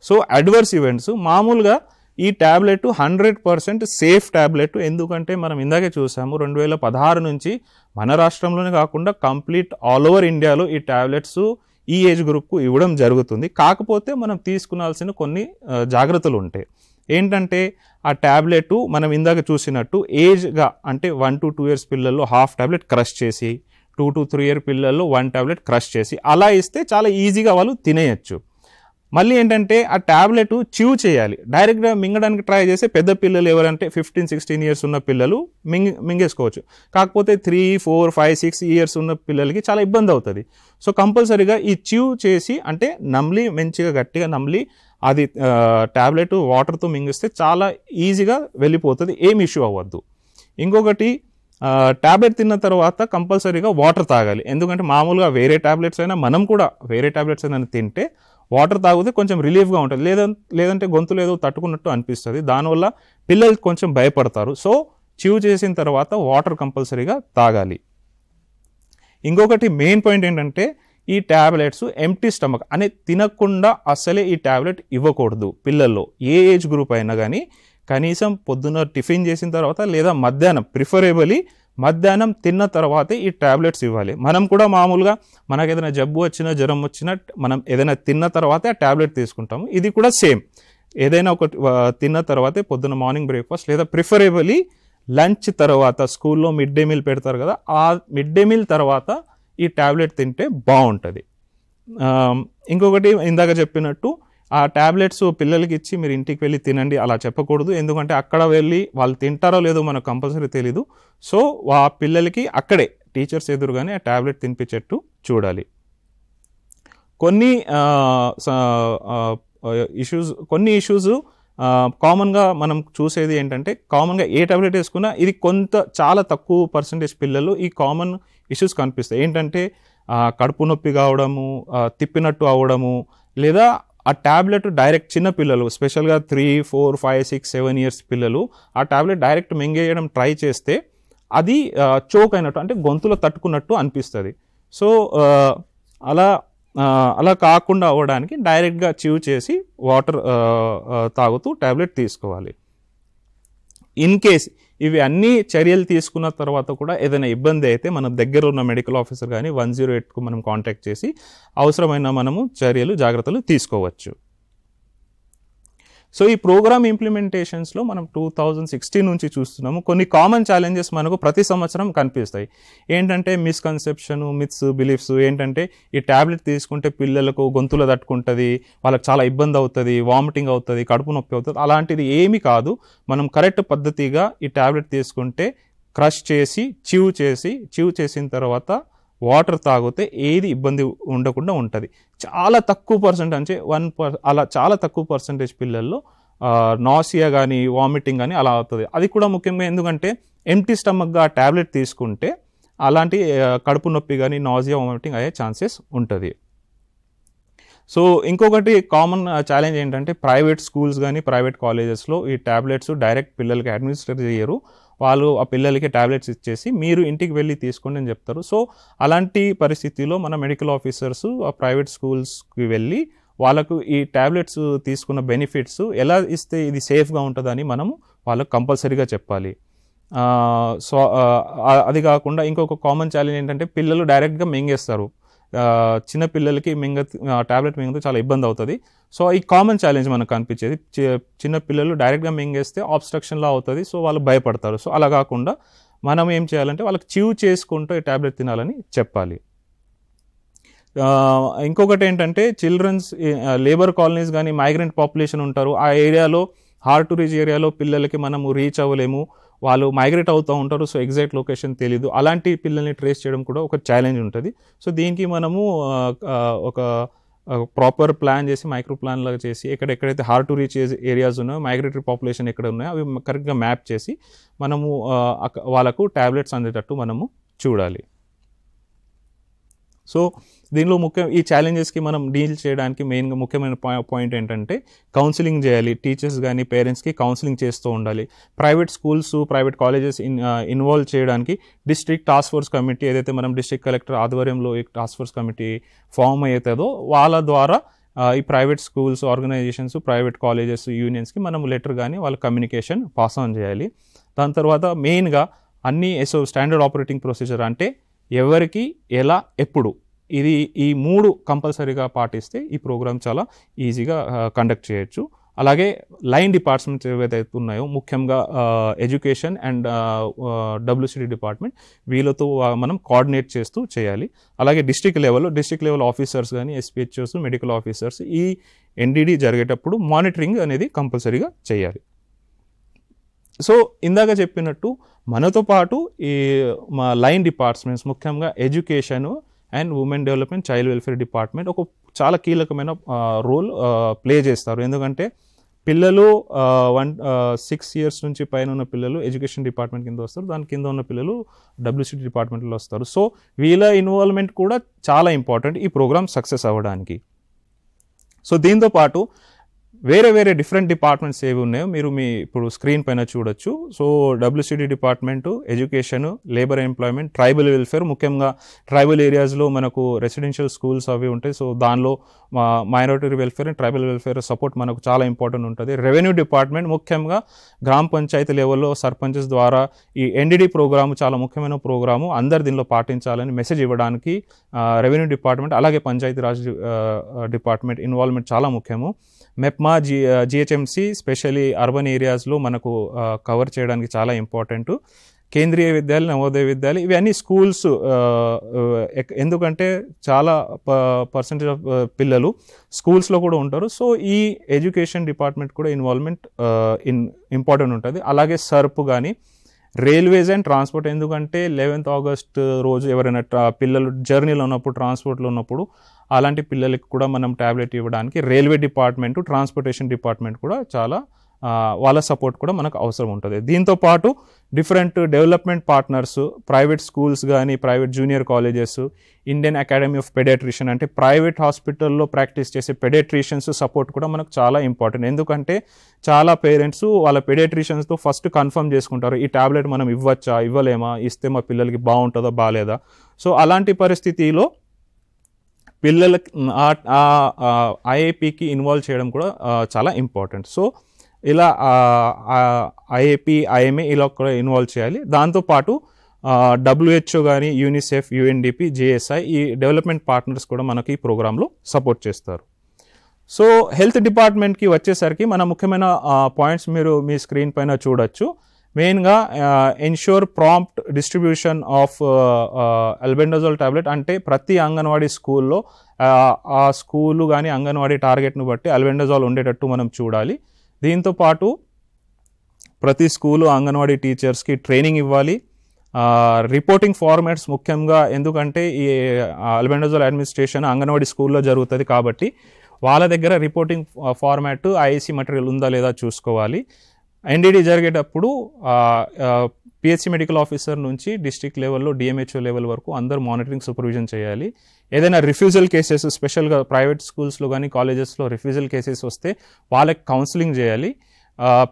సో అడ్వర్స్ ఈవెంట్స్ మామూలుగా ఈ ట్యాబ్లెట్ 100% సేఫ్ ట్యాబ్లెట్. ఎందుకంటే మనం ఇందాకే చూసాము 2016 నుంచి మన రాష్ట్రంలోనే కాకుండా కంప్లీట్ ఆల్ ఓవర్ ఇండియాలో ఈ ట్యాబ్లెట్స్ ఈ ఏజ్ గ్రూప్కు ఇవ్వడం జరుగుతుంది. కాకపోతే మనం తీసుకునాల్సిన కొన్ని జాగ్రత్తలు ఉంటాయి. ఏంటంటే ఆ ట్యాబ్లెట్ మనం ఇందాక చూసినట్టు ఏజ్గా అంటే 1 to 2 years పిల్లల్లో హాఫ్ ట్యాబ్లెట్ క్రష్ చేసి, 2 to 3 year పిల్లల్లో 1 ట్యాబ్లెట్ క్రష్ చేసి అలా ఇస్తే చాలా ఈజీగా వాళ్ళు తినేయచ్చు. మళ్ళీ ఏంటంటే ఆ ట్యాబ్లెట్ చ్యూ చేయాలి. డైరెక్ట్గా మింగడానికి ట్రై చేస్తే పెద్ద పిల్లలు ఎవరంటే 15-16 years ఉన్న పిల్లలు మింగేసుకోవచ్చు. కాకపోతే 3, 4, 5, 6 years ఉన్న పిల్లలకి చాలా ఇబ్బంది అవుతుంది. సో కంపల్సరీగా ఈ చ్యూ చేసి అంటే నమ్లి మంచిగా గట్టిగా నమ్లి అది ట్యాబ్లెట్ వాటర్తో మింగిస్తే చాలా ఈజీగా వెళ్ళిపోతుంది, ఏం ఇష్యూ అవ్వద్దు. ఇంకొకటి ట్యాబ్లెట్ తిన్న తర్వాత కంపల్సరీగా వాటర్ తాగాలి. ఎందుకంటే మామూలుగా వేరే ట్యాబ్లెట్స్ అయినా మనం కూడా వేరే ట్యాబ్లెట్స్ అయినా తింటే వాటర్ తాగితే కొంచెం రిలీఫ్గా ఉంటుంది. లేదంటే గొంతులో ఏదో తట్టుకున్నట్టు అనిపిస్తుంది. దానివల్ల పిల్లలు కొంచెం భయపడతారు. సో చ్యూ చేసిన తర్వాత వాటర్ కంపల్సరీగా తాగాలి. ఇంకొకటి మెయిన్ పాయింట్ ఏంటంటే ఈ ట్యాబ్లెట్స్ ఎంప్టీ స్టమక్ అనే తినకుండా అసలే ఈ ట్యాబ్లెట్ ఇవ్వకూడదు పిల్లల్లో. ఏ ఏజ్ గ్రూప్ అయినా కానీ కనీసం పొద్దున్న టిఫిన్ చేసిన తర్వాత లేదా మధ్యాహ్నం, ప్రిఫరేబుల్లీ మధ్యాహ్నం తిన్న తర్వాతే ఈ ట్యాబ్లెట్స్ ఇవ్వాలి. మనం కూడా మామూలుగా మనకు ఏదైనా జబ్బు వచ్చినా జ్వరం వచ్చినా మనం ఏదైనా తిన్న తర్వాతే ఆ ట్యాబ్లెట్ తీసుకుంటాము. ఇది కూడా సేమ్, ఏదైనా ఒక తిన్న తర్వాతే పొద్దున్న మార్నింగ్ బ్రేక్ఫాస్ట్ లేదా ప్రిఫరేబుల్లీ లంచ్ తర్వాత, స్కూల్లో మిడ్ డే మీల్ పెడతారు కదా, ఆ మిడ్ డే మీల్ తర్వాత ఈ ట్యాబ్లెట్ తింటే బాగుంటుంది. ఇంకొకటి ఇందాక చెప్పినట్టు ఆ ట్యాబ్లెట్స్ పిల్లలకి ఇచ్చి మీరు ఇంటికి వెళ్ళి తినండి అలా చెప్పకూడదు. ఎందుకంటే అక్కడ వెళ్ళి వాళ్ళు తింటారో లేదో మనకు కంపల్సరీ తెలీదు. సో ఆ పిల్లలకి అక్కడే టీచర్స్ ఎదురుగానే ఆ ట్యాబ్లెట్ తినిపించేట్టు చూడాలి. కొన్ని ఇష్యూస్ కామన్గా మనం చూసేది ఏంటంటే కామన్గా ఏ ట్యాబ్లెట్ వేసుకున్నా ఇది చాలా తక్కువ పర్సంటేజ్ పిల్లలు ఈ కామన్ ఇష్యూస్ కనిపిస్తాయి. ఏంటంటే కడుపు నొప్పి కావడము, తిప్పినట్టు అవ్వడము, లేదా ఆ ట్యాబ్లెట్ డైరెక్ట్ చిన్న పిల్లలు స్పెషల్గా 3, 4, 5, 6, 7 years పిల్లలు ఆ ట్యాబ్లెట్ డైరెక్ట్ మింగేయడం ట్రై చేస్తే అది చోక్ అయినట్టు అంటే గొంతులో తట్టుకున్నట్టు అనిపిస్తుంది. సో అలా కాకుండా అవ్వడానికి డైరెక్ట్గా చ్యూ చేసి వాటర్ తాగుతూ ట్యాబ్లెట్ తీసుకోవాలి. ఇన్ కేస్ ఇవి అన్ని చర్యలు తీసుకున్న తర్వాత కూడా ఏదైనా ఇబ్బంది అయితే మన దగ్గర ఉన్న మెడికల్ ఆఫీసర్ కానీ 108కు మనం కాంటాక్ట్ చేసి అవసరమైన మనము జాగ్రత్తలు తీసుకోవచ్చు. సో ఈ ప్రోగ్రామ్ ఇంప్లిమెంటేషన్స్లో మనం 2016 నుంచి చూస్తున్నాము. కొన్ని కామన్ ఛాలెంజెస్ మనకు ప్రతి సంవత్సరం కనిపిస్తాయి. ఏంటంటే మిస్కన్సెప్షన్, మిత్స్, బిలీఫ్స్. ఏంటంటే ఈ ట్యాబ్లెట్ తీసుకుంటే పిల్లలకు గొంతులో తట్టుకుంటుంది, వాళ్ళకి చాలా ఇబ్బంది అవుతుంది, వామిటింగ్ అవుతుంది, కడుపు నొప్పి అవుతుంది. అలాంటిది ఏమీ కాదు. మనం కరెక్ట్ పద్ధతిగా ఈ ట్యాబ్లెట్ తీసుకుంటే క్రష్ చేసి చ్యూ చేసిన తర్వాత వాటర్ తాగితే ఏది ఇబ్బంది ఉండకుండా ఉంటుంది. చాలా తక్కువ పర్సెంట్ అంటే 1% అలా చాలా తక్కువ పర్సెంటేజ్ పిల్లల్లో నాసియా కానీ వామిటింగ్ కానీ అలా అవుతుంది. అది కూడా ముఖ్యంగా ఎందుకంటే ఎంటీ స్టమక్గా ఆ ట్యాబ్లెట్ తీసుకుంటే అలాంటి కడుపు నొప్పి కానీ నాసియా వామిటింగ్ అయ్యే ఛాన్సెస్ ఉంటుంది. సో ఇంకొకటి కామన్ ఛాలెంజ్ ఏంటంటే ప్రైవేట్ స్కూల్స్ కానీ ప్రైవేట్ కాలేజెస్లో ఈ ట్యాబ్లెట్స్ డైరెక్ట్ పిల్లలకి అడ్మినిస్టర్ చేయరు. వాళ్ళు ఆ పిల్లలకి ట్యాబ్లెట్స్ ఇచ్చేసి మీరు ఇంటికి వెళ్ళి తీసుకోండి అని చెప్తారు. సో అలాంటి పరిస్థితిలో మన మెడికల్ ఆఫీసర్స్ ఆ ప్రైవేట్ స్కూల్స్కి వెళ్ళి వాళ్ళకు ఈ ట్యాబ్లెట్స్ తీసుకున్న బెనిఫిట్స్ ఎలా ఇస్తే ఇది సేఫ్గా ఉంటుందని మనము వాళ్ళకు కంపల్సరీగా చెప్పాలి. సో అది కాకుండా ఇంకొక కామన్ ఛాలెంజ్ ఏంటంటే పిల్లలు డైరెక్ట్గా మింగేస్తారు. చిన్న పిల్లలకి ట్యాబ్లెట్ మింగితే చాలా ఇబ్బంది అవుతుంది. సో ఈ కామన్ ఛాలెంజ్ మనకు కనిపించేది చిన్న పిల్లలు డైరెక్ట్గా మింగేస్తే ఆబ్స్ట్రక్షన్లా అవుతుంది. సో వాళ్ళు భయపడతారు. సో అలా కాకుండా మనం ఏం చేయాలంటే వాళ్ళకి చ్యూ చేసుకుంటూ ఈ ట్యాబ్లెట్ తినాలని చెప్పాలి. ఇంకొకటి ఏంటంటే చిల్డ్రన్స్ లేబర్ కాలనీస్ కానీ మైగ్రెంట్ పాపులేషన్ ఉంటారు. ఆ ఏరియాలో హార్డ్ టు రీచ్ ఏరియాలో పిల్లలకి మనము రీచ్ అవ్వలేము. వాళ్ళు మైగ్రేట్ అవుతూ ఉంటారు. సో ఎగ్జాక్ట్ లొకేషన్ తెలీదు. అలాంటి పిల్లల్ని ట్రేస్ చేయడం కూడా ఒక ఛాలెంజ్ ఉంటుంది. సో దీనికి మనము ఒక ప్రాపర్ ప్లాన్ చేసి మైక్రో ప్లాన్ లాగా చేసి ఎక్కడెక్కడైతే హార్డ్ టు రీచ్ ఏరియాస్ ఉన్నాయో మైగ్రేటరీ పాపులేషన్ ఎక్కడ ఉన్నాయో అవి కరెక్ట్గా మ్యాప్ చేసి మనము వాళ్ళకు ట్యాబ్లెట్స్ అందేటట్టు మనము చూడాలి. సో దీనిలో ఈ ఛాలెంజెస్కి మనం డీల్ చేయడానికి మెయిన్గా ముఖ్యమైన పాయింట్ ఏంటంటే కౌన్సిలింగ్ చేయాలి. టీచర్స్ కానీ పేరెంట్స్కి కౌన్సిలింగ్ చేస్తూ ఉండాలి. Private schools private colleges involve చేయడానికి డిస్ట్రిక్ట్ టాస్క్ ఫోర్స్ కమిటీ ఏదైతే మనం డిస్ట్రిక్ట్ కలెక్టర్ ఆధ్వర్యంలో ఈ టాస్క్ ఫోర్స్ కమిటీ ఫామ్ అవుతుందో వాళ్ళ ద్వారా ఈ private schools organisations private colleges యూనియన్స్కి మనం లెటర్ కానీ వాళ్ళ కమ్యూనికేషన్ పాస్ ఆన్ చేయాలి. దాని తర్వాత మెయిన్గా అన్ని స్టాండర్డ్ ఆపరేటింగ్ ప్రొసీజర్ అంటే ఎవరికి ఎలా ఎప్పుడు ఇది ఈ 3 కంపల్సరీగా పాటిస్తే ఈ ప్రోగ్రామ్ చాలా ఈజీగా కండక్ట్ చేయొచ్చు. అలాగే లైన్ డిపార్ట్మెంట్స్ ఏవైతే ఉన్నాయో ముఖ్యంగా ఎడ్యుకేషన్ అండ్ WCD డిపార్ట్మెంట్ వీళ్ళతో మనం కోఆర్డినేట్ చేస్తూ చేయాలి. అలాగే డిస్ట్రిక్ట్ లెవెల్ ఆఫీసర్స్ కానీ SPHOs మెడికల్ ఆఫీసర్స్ ఈ NDD జరిగేటప్పుడు మానిటరింగ్ అనేది కంపల్సరీగా చేయాలి. సో ఇందాక చెప్పినట్టు మనతో పాటు ఈ మా లైన్ డిపార్ట్మెంట్స్ ముఖ్యంగా education and women development child welfare department ఒక చాలా కీలకమైన రోల్ ప్లే చేస్తారు. ఎందుకంటే పిల్లలు 6 years నుంచి పైన ఉన్న పిల్లలు ఎడ్యుకేషన్ డిపార్ట్మెంట్ కింద వస్తారు. దాని కింద ఉన్న పిల్లలు WCD డిపార్ట్మెంట్లో వస్తారు. సో వీళ్ళ ఇన్వాల్వ్మెంట్ కూడా చాలా ఇంపార్టెంట్ ఈ ప్రోగ్రామ్ సక్సెస్ అవ్వడానికి. సో దీంతో పాటు వేరే డిఫరెంట్ డిపార్ట్మెంట్స్ ఏవి ఉన్నాయో మీరు ఇప్పుడు స్క్రీన్ పైన చూడొచ్చు. So WCD department education labour employment tribal welfare ముఖ్యంగా ట్రైబల్ ఏరియాస్లో మనకు రెసిడెన్షియల్ స్కూల్స్ అవి ఉంటాయి. సో దానిలో minority welfare and tribal welfare support మనకు చాలా ఇంపార్టెంట్ ఉంటుంది. రెవెన్యూ డిపార్ట్మెంట్ ముఖ్యంగా గ్రామ పంచాయతీ లెవెల్లో సర్పంచెస్ ద్వారా ఈ NDD ప్రోగ్రాము చాలా ముఖ్యమైన ప్రోగ్రాము అందరు దీనిలో పాటించాలని మెసేజ్ ఇవ్వడానికి రెవెన్యూ డిపార్ట్మెంట్ అలాగే పంచాయతీరాజ్ డిపార్ట్మెంట్ ఇన్వాల్వ్మెంట్ చాలా ముఖ్యము. మెప్మా GHMC స్పెషల్లీ అర్బన్ ఏరియాస్లో మనకు కవర్ చేయడానికి చాలా ఇంపార్టెంట్. కేంద్రీయ విద్యాలయం నవోదయ విద్యాలయం ఇవన్నీ స్కూల్స్ ఎందుకంటే చాలా పర్సెంటేజ్ ఆఫ్ పిల్లలు స్కూల్స్లో కూడా ఉంటారు. సో ఈ ఎడ్యుకేషన్ డిపార్ట్మెంట్ కూడా ఇన్వాల్వ్మెంట్ ఇంపార్టెంట్ ఉంటుంది. అలాగే సర్ప్ కానీ రైల్వేస్ అండ్ ట్రాన్స్పోర్ట్ ఎందుకంటే 11th August రోజు ఎవరైనా పిల్లలు జర్నీలో ఉన్నప్పుడు ట్రాన్స్పోర్ట్లో ఉన్నప్పుడు అలాంటి పిల్లలకి కూడా మనం ట్యాబ్లెట్ ఇవ్వడానికి రైల్వే డిపార్ట్మెంట్ ట్రాన్స్పోర్టేషన్ డిపార్ట్మెంట్ కూడా చాలా వాళ్ళ సపోర్ట్ కూడా మనకు అవసరం ఉంటుంది. దీంతోపాటు different development partners private schools కానీ private junior colleges Indian academy of paediatrician అంటే ప్రైవేట్ హాస్పిటల్లో ప్రాక్టీస్ చేసే పెడియాట్రిషియన్స్ సపోర్ట్ కూడా మనకు చాలా ఇంపార్టెంట్. ఎందుకంటే చాలా పేరెంట్స్ వాళ్ళ పెడియాట్రిషియన్స్తో ఫస్ట్ కన్ఫర్మ్ చేసుకుంటారు ఈ ట్యాబ్లెట్ మనం ఇవ్వచ్చా ఇవ్వలేమా ఇస్తే మా పిల్లలకి బాగుంటుందా బాగాలేదా. సో అలాంటి పరిస్థితిలో పిల్లలకి IAPకి ఇన్వాల్వ్ చేయడం కూడా చాలా ఇంపార్టెంట్. సో ఇలా IAP IMA ఇలా కూడా ఇన్వాల్వ్ చేయాలి. దాంతోపాటు WHO కానీ UNICEF UNDP JSI ఈ డెవలప్మెంట్ పార్ట్నర్స్ కూడా మనకి ఈ ప్రోగ్రాంలో సపోర్ట్ చేస్తారు. సో హెల్త్ డిపార్ట్మెంట్కి వచ్చేసరికి మన ముఖ్యమైన పాయింట్స్ మీరు మీ స్క్రీన్ పైన చూడొచ్చు. మెయిన్గా ensure prompt distribution of albendazole tablet అంటే ప్రతి అంగన్వాడీ స్కూల్లో ఆ స్కూలు కానీ అంగన్వాడీ టార్గెట్ను బట్టి అల్బెండజోల్ ఉండేటట్టు మనం చూడాలి. దీంతోపాటు ప్రతి స్కూలు అంగన్వాడీ టీచర్స్కి ట్రైనింగ్ ఇవ్వాలి. రిపోర్టింగ్ ఫార్మాట్స్ ముఖ్యంగా ఎందుకంటే ఈ అల్బెండజోల్ అడ్మినిస్ట్రేషన్ అంగన్వాడీ స్కూల్లో జరుగుతుంది కాబట్టి వాళ్ళ దగ్గర రిపోర్టింగ్ ఫార్మాట్ ఐఏసీ మెటీరియల్ ఉందా లేదా చూసుకోవాలి. ఎన్డీడీ జరిగేటప్పుడు పిహెచ్సి మెడికల్ ఆఫీసర్ నుంచి డిస్ట్రిక్ట్ లెవెల్లో డిఎంహెచ్ఓ లెవెల్ వరకు అందరూ మానిటరింగ్ సూపర్విజన్ చేయాలి. ఏదైనా రిఫ్యూజల్ కేసెస్, స్పెషల్గా ప్రైవేట్ స్కూల్స్లో కానీ కాలేజెస్లో రిఫ్యూజల్ కేసెస్ వస్తే వాళ్ళకి కౌన్సిలింగ్ చేయాలి.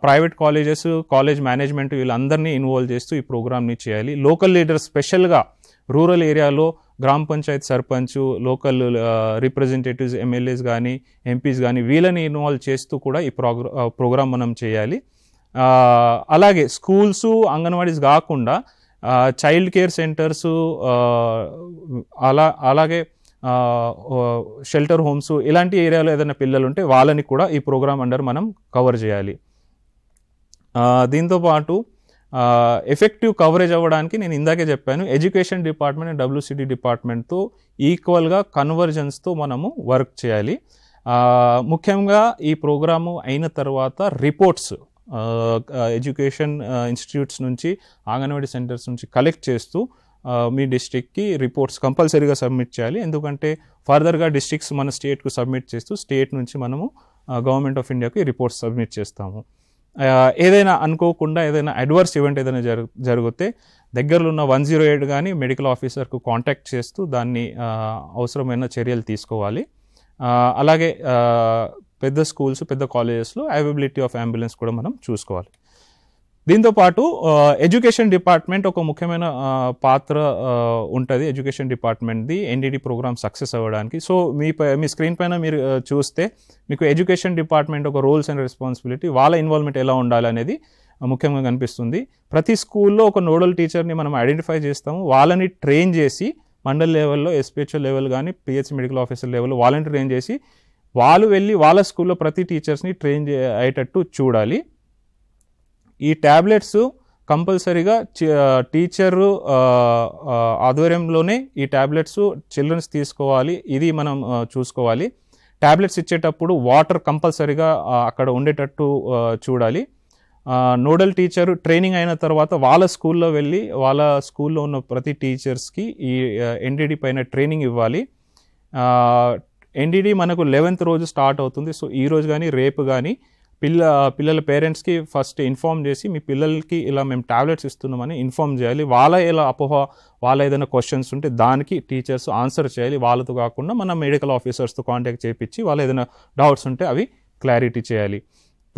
ప్రైవేట్ కాలేజెస్, కాలేజ్ మేనేజ్మెంట్ వీళ్ళందరినీ ఇన్వాల్వ్ చేస్తూ ఈ ప్రోగ్రామ్ని చేయాలి. లోకల్ లీడర్స్, స్పెషల్గా రూరల్ ఏరియాలో గ్రామ Panchayat sarpanch, local representatives, MLAs కానీ ఎంపీస్ కానీ వీళ్ళని ఇన్వాల్వ్ చేస్తూ కూడా ఈ ప్రోగ్రామ్ మనం చేయాలి. అలాగే స్కూల్స్, అంగన్వాడీస్ కాకుండా చైల్డ్ కేర్ సెంటర్స్, అలాగే షెల్టర్ హోమ్స్ ఇలాంటి ఏరియాలో ఏదైనా పిల్లలు ఉంటే వాళ్ళని కూడా ఈ ప్రోగ్రామ్ అండర్ మనం కవర్ చేయాలి. దీంతోపాటు ఎఫెక్టివ్ కవరేజ్ అవ్వడానికి నేను ఇందాకే చెప్పాను, ఎడ్యుకేషన్ డిపార్ట్మెంట్ అండ్ WCD డిపార్ట్మెంట్తో ఈక్వల్గా కన్వర్జెన్స్తో మనము వర్క్ చేయాలి. ముఖ్యంగా ఈ ప్రోగ్రాము అయిన తర్వాత రిపోర్ట్స్ ఎడ్యుకేషన్ ఇన్స్టిట్యూట్స్ నుంచి, అంగన్వాడీ సెంటర్స్ నుంచి కలెక్ట్ చేస్తూ మీ డిస్ట్రిక్ట్కి రిపోర్ట్స్ కంపల్సరీగా సబ్మిట్ చేయాలి. ఎందుకంటే ఫర్దర్గా డిస్ట్రిక్ట్స్ మన స్టేట్కు సబ్మిట్ చేస్తూ స్టేట్ నుంచి మనము గవర్నమెంట్ ఆఫ్ ఇండియాకి రిపోర్ట్స్ సబ్మిట్ చేస్తాము. ఏదైనా అనుకోకుండా ఏదైనా అడ్వర్స్ ఈవెంట్ ఏదైనా జరిగితే దగ్గరలో ఉన్న 108 కానీ మెడికల్ ఆఫీసర్కు కాంటాక్ట్ చేస్తూ దాన్ని అవసరమైన చర్యలు తీసుకోవాలి. అలాగే పెద్ద స్కూల్స్, పెద్ద కాలేజెస్లో అవైలబిలిటీ ఆఫ్ అంబులెన్స్ కూడా మనం చూసుకోవాలి. దీంతోపాటు ఎడ్యుకేషన్ డిపార్ట్మెంట్ ఒక ముఖ్యమైన పాత్ర ఉంటుంది. ఎడ్యుకేషన్ డిపార్ట్మెంట్ది ఎన్డీడీ ప్రోగ్రామ్ సక్సెస్ అవ్వడానికి. సో మీ స్క్రీన్ పైన మీరు చూస్తే మీకు ఎడ్యుకేషన్ డిపార్ట్మెంట్ ఒక రోల్స్ అండ్ రెస్పాన్సిబిలిటీ, వాళ్ళ ఇన్వాల్వ్మెంట్ ఎలా ఉండాలి అనేది ముఖ్యంగా కనిపిస్తుంది. ప్రతి స్కూల్లో ఒక నోడల్ టీచర్ని మనం ఐడెంటిఫై చేస్తాము. వాళ్ళని ట్రైన్ చేసి మండల్ లెవెల్లో, SPHO లెవెల్ కానీ పిహెచ్సి మెడికల్ ఆఫీసర్ లెవెల్లో వాళ్ళని ట్రైన్ చేసి వాళ్ళు వెళ్ళి వాళ్ళ స్కూల్లో ప్రతి టీచర్స్ని ట్రైన్ అయ్యేటట్టు చూడాలి. ఈ ట్యాబ్లెట్స్ కంపల్సరీగా టీచరు ఆధ్వర్యంలోనే ఈ ట్యాబ్లెట్స్ చిల్డ్రన్స్ తీసుకోవాలి. ఇది మనం చూసుకోవాలి. ట్యాబ్లెట్స్ ఇచ్చేటప్పుడు వాటర్ కంపల్సరీగా అక్కడ ఉండేటట్టు చూడాలి. నోడల్ టీచర్ ట్రైనింగ్ అయిన తర్వాత వాళ్ళ స్కూల్లో వెళ్ళి వాళ్ళ స్కూల్లో ఉన్న ప్రతి టీచర్స్కి ఈ ఎన్డీడీ పైన ట్రైనింగ్ ఇవ్వాలి. ఎన్డీడీ మనకు 11th రోజు స్టార్ట్ అవుతుంది. సో ఈ రోజు కానీ రేపు కానీ పిల్లల పేరెంట్స్కి ఫస్ట్ ఇన్ఫార్మ్ చేసి మీ పిల్లలకి ఇలా మేము ట్యాబ్లెట్స్ ఇస్తున్నామని ఇన్ఫార్మ్ చేయాలి. వాళ్ళ ఎలా వాళ్ళ ఏదైనా క్వశ్చన్స్ ఉంటే దానికి టీచర్స్ ఆన్సర్ చేయాలి. వాళ్ళతో కాకుండా మన మెడికల్ ఆఫీసర్స్తో కాంటాక్ట్ చేయించి వాళ్ళు ఏదైనా డౌట్స్ ఉంటే అవి క్లారిటీ చేయాలి.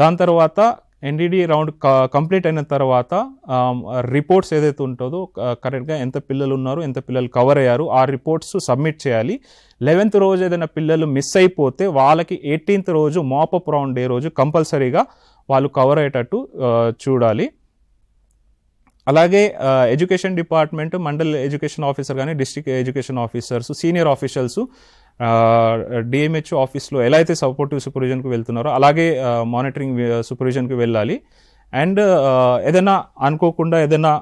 దాని తర్వాత ఎన్డీడీ రౌండ్ కంప్లీట్ అయిన తర్వాత రిపోర్ట్స్ ఏదైతే ఉంటుందో కరెక్ట్గా ఎంత పిల్లలు ఉన్నారు, ఎంత పిల్లలు కవర్ అయ్యారు, ఆ రిపోర్ట్స్ సబ్మిట్ చేయాలి. 11th రోజు ఏదైనా పిల్లలు మిస్ అయిపోతే వాళ్ళకి 18th రోజు మాపప్ రౌండ్ డే రోజు కంపల్సరీగా వాళ్ళు కవర్ అయ్యేటట్టు చూడాలి. అలాగే education department, mandal education officer కానీ district education officers, senior officials DMHO ఆఫీస్లో ఎలా అయితే సపోర్టివ్ సూపర్విజన్కి వెళ్తున్నారో అలాగే మానిటరింగ్ సూపర్విజన్కి వెళ్ళాలి. అండ్ ఏదైనా అనుకోకుండా ఏదైనా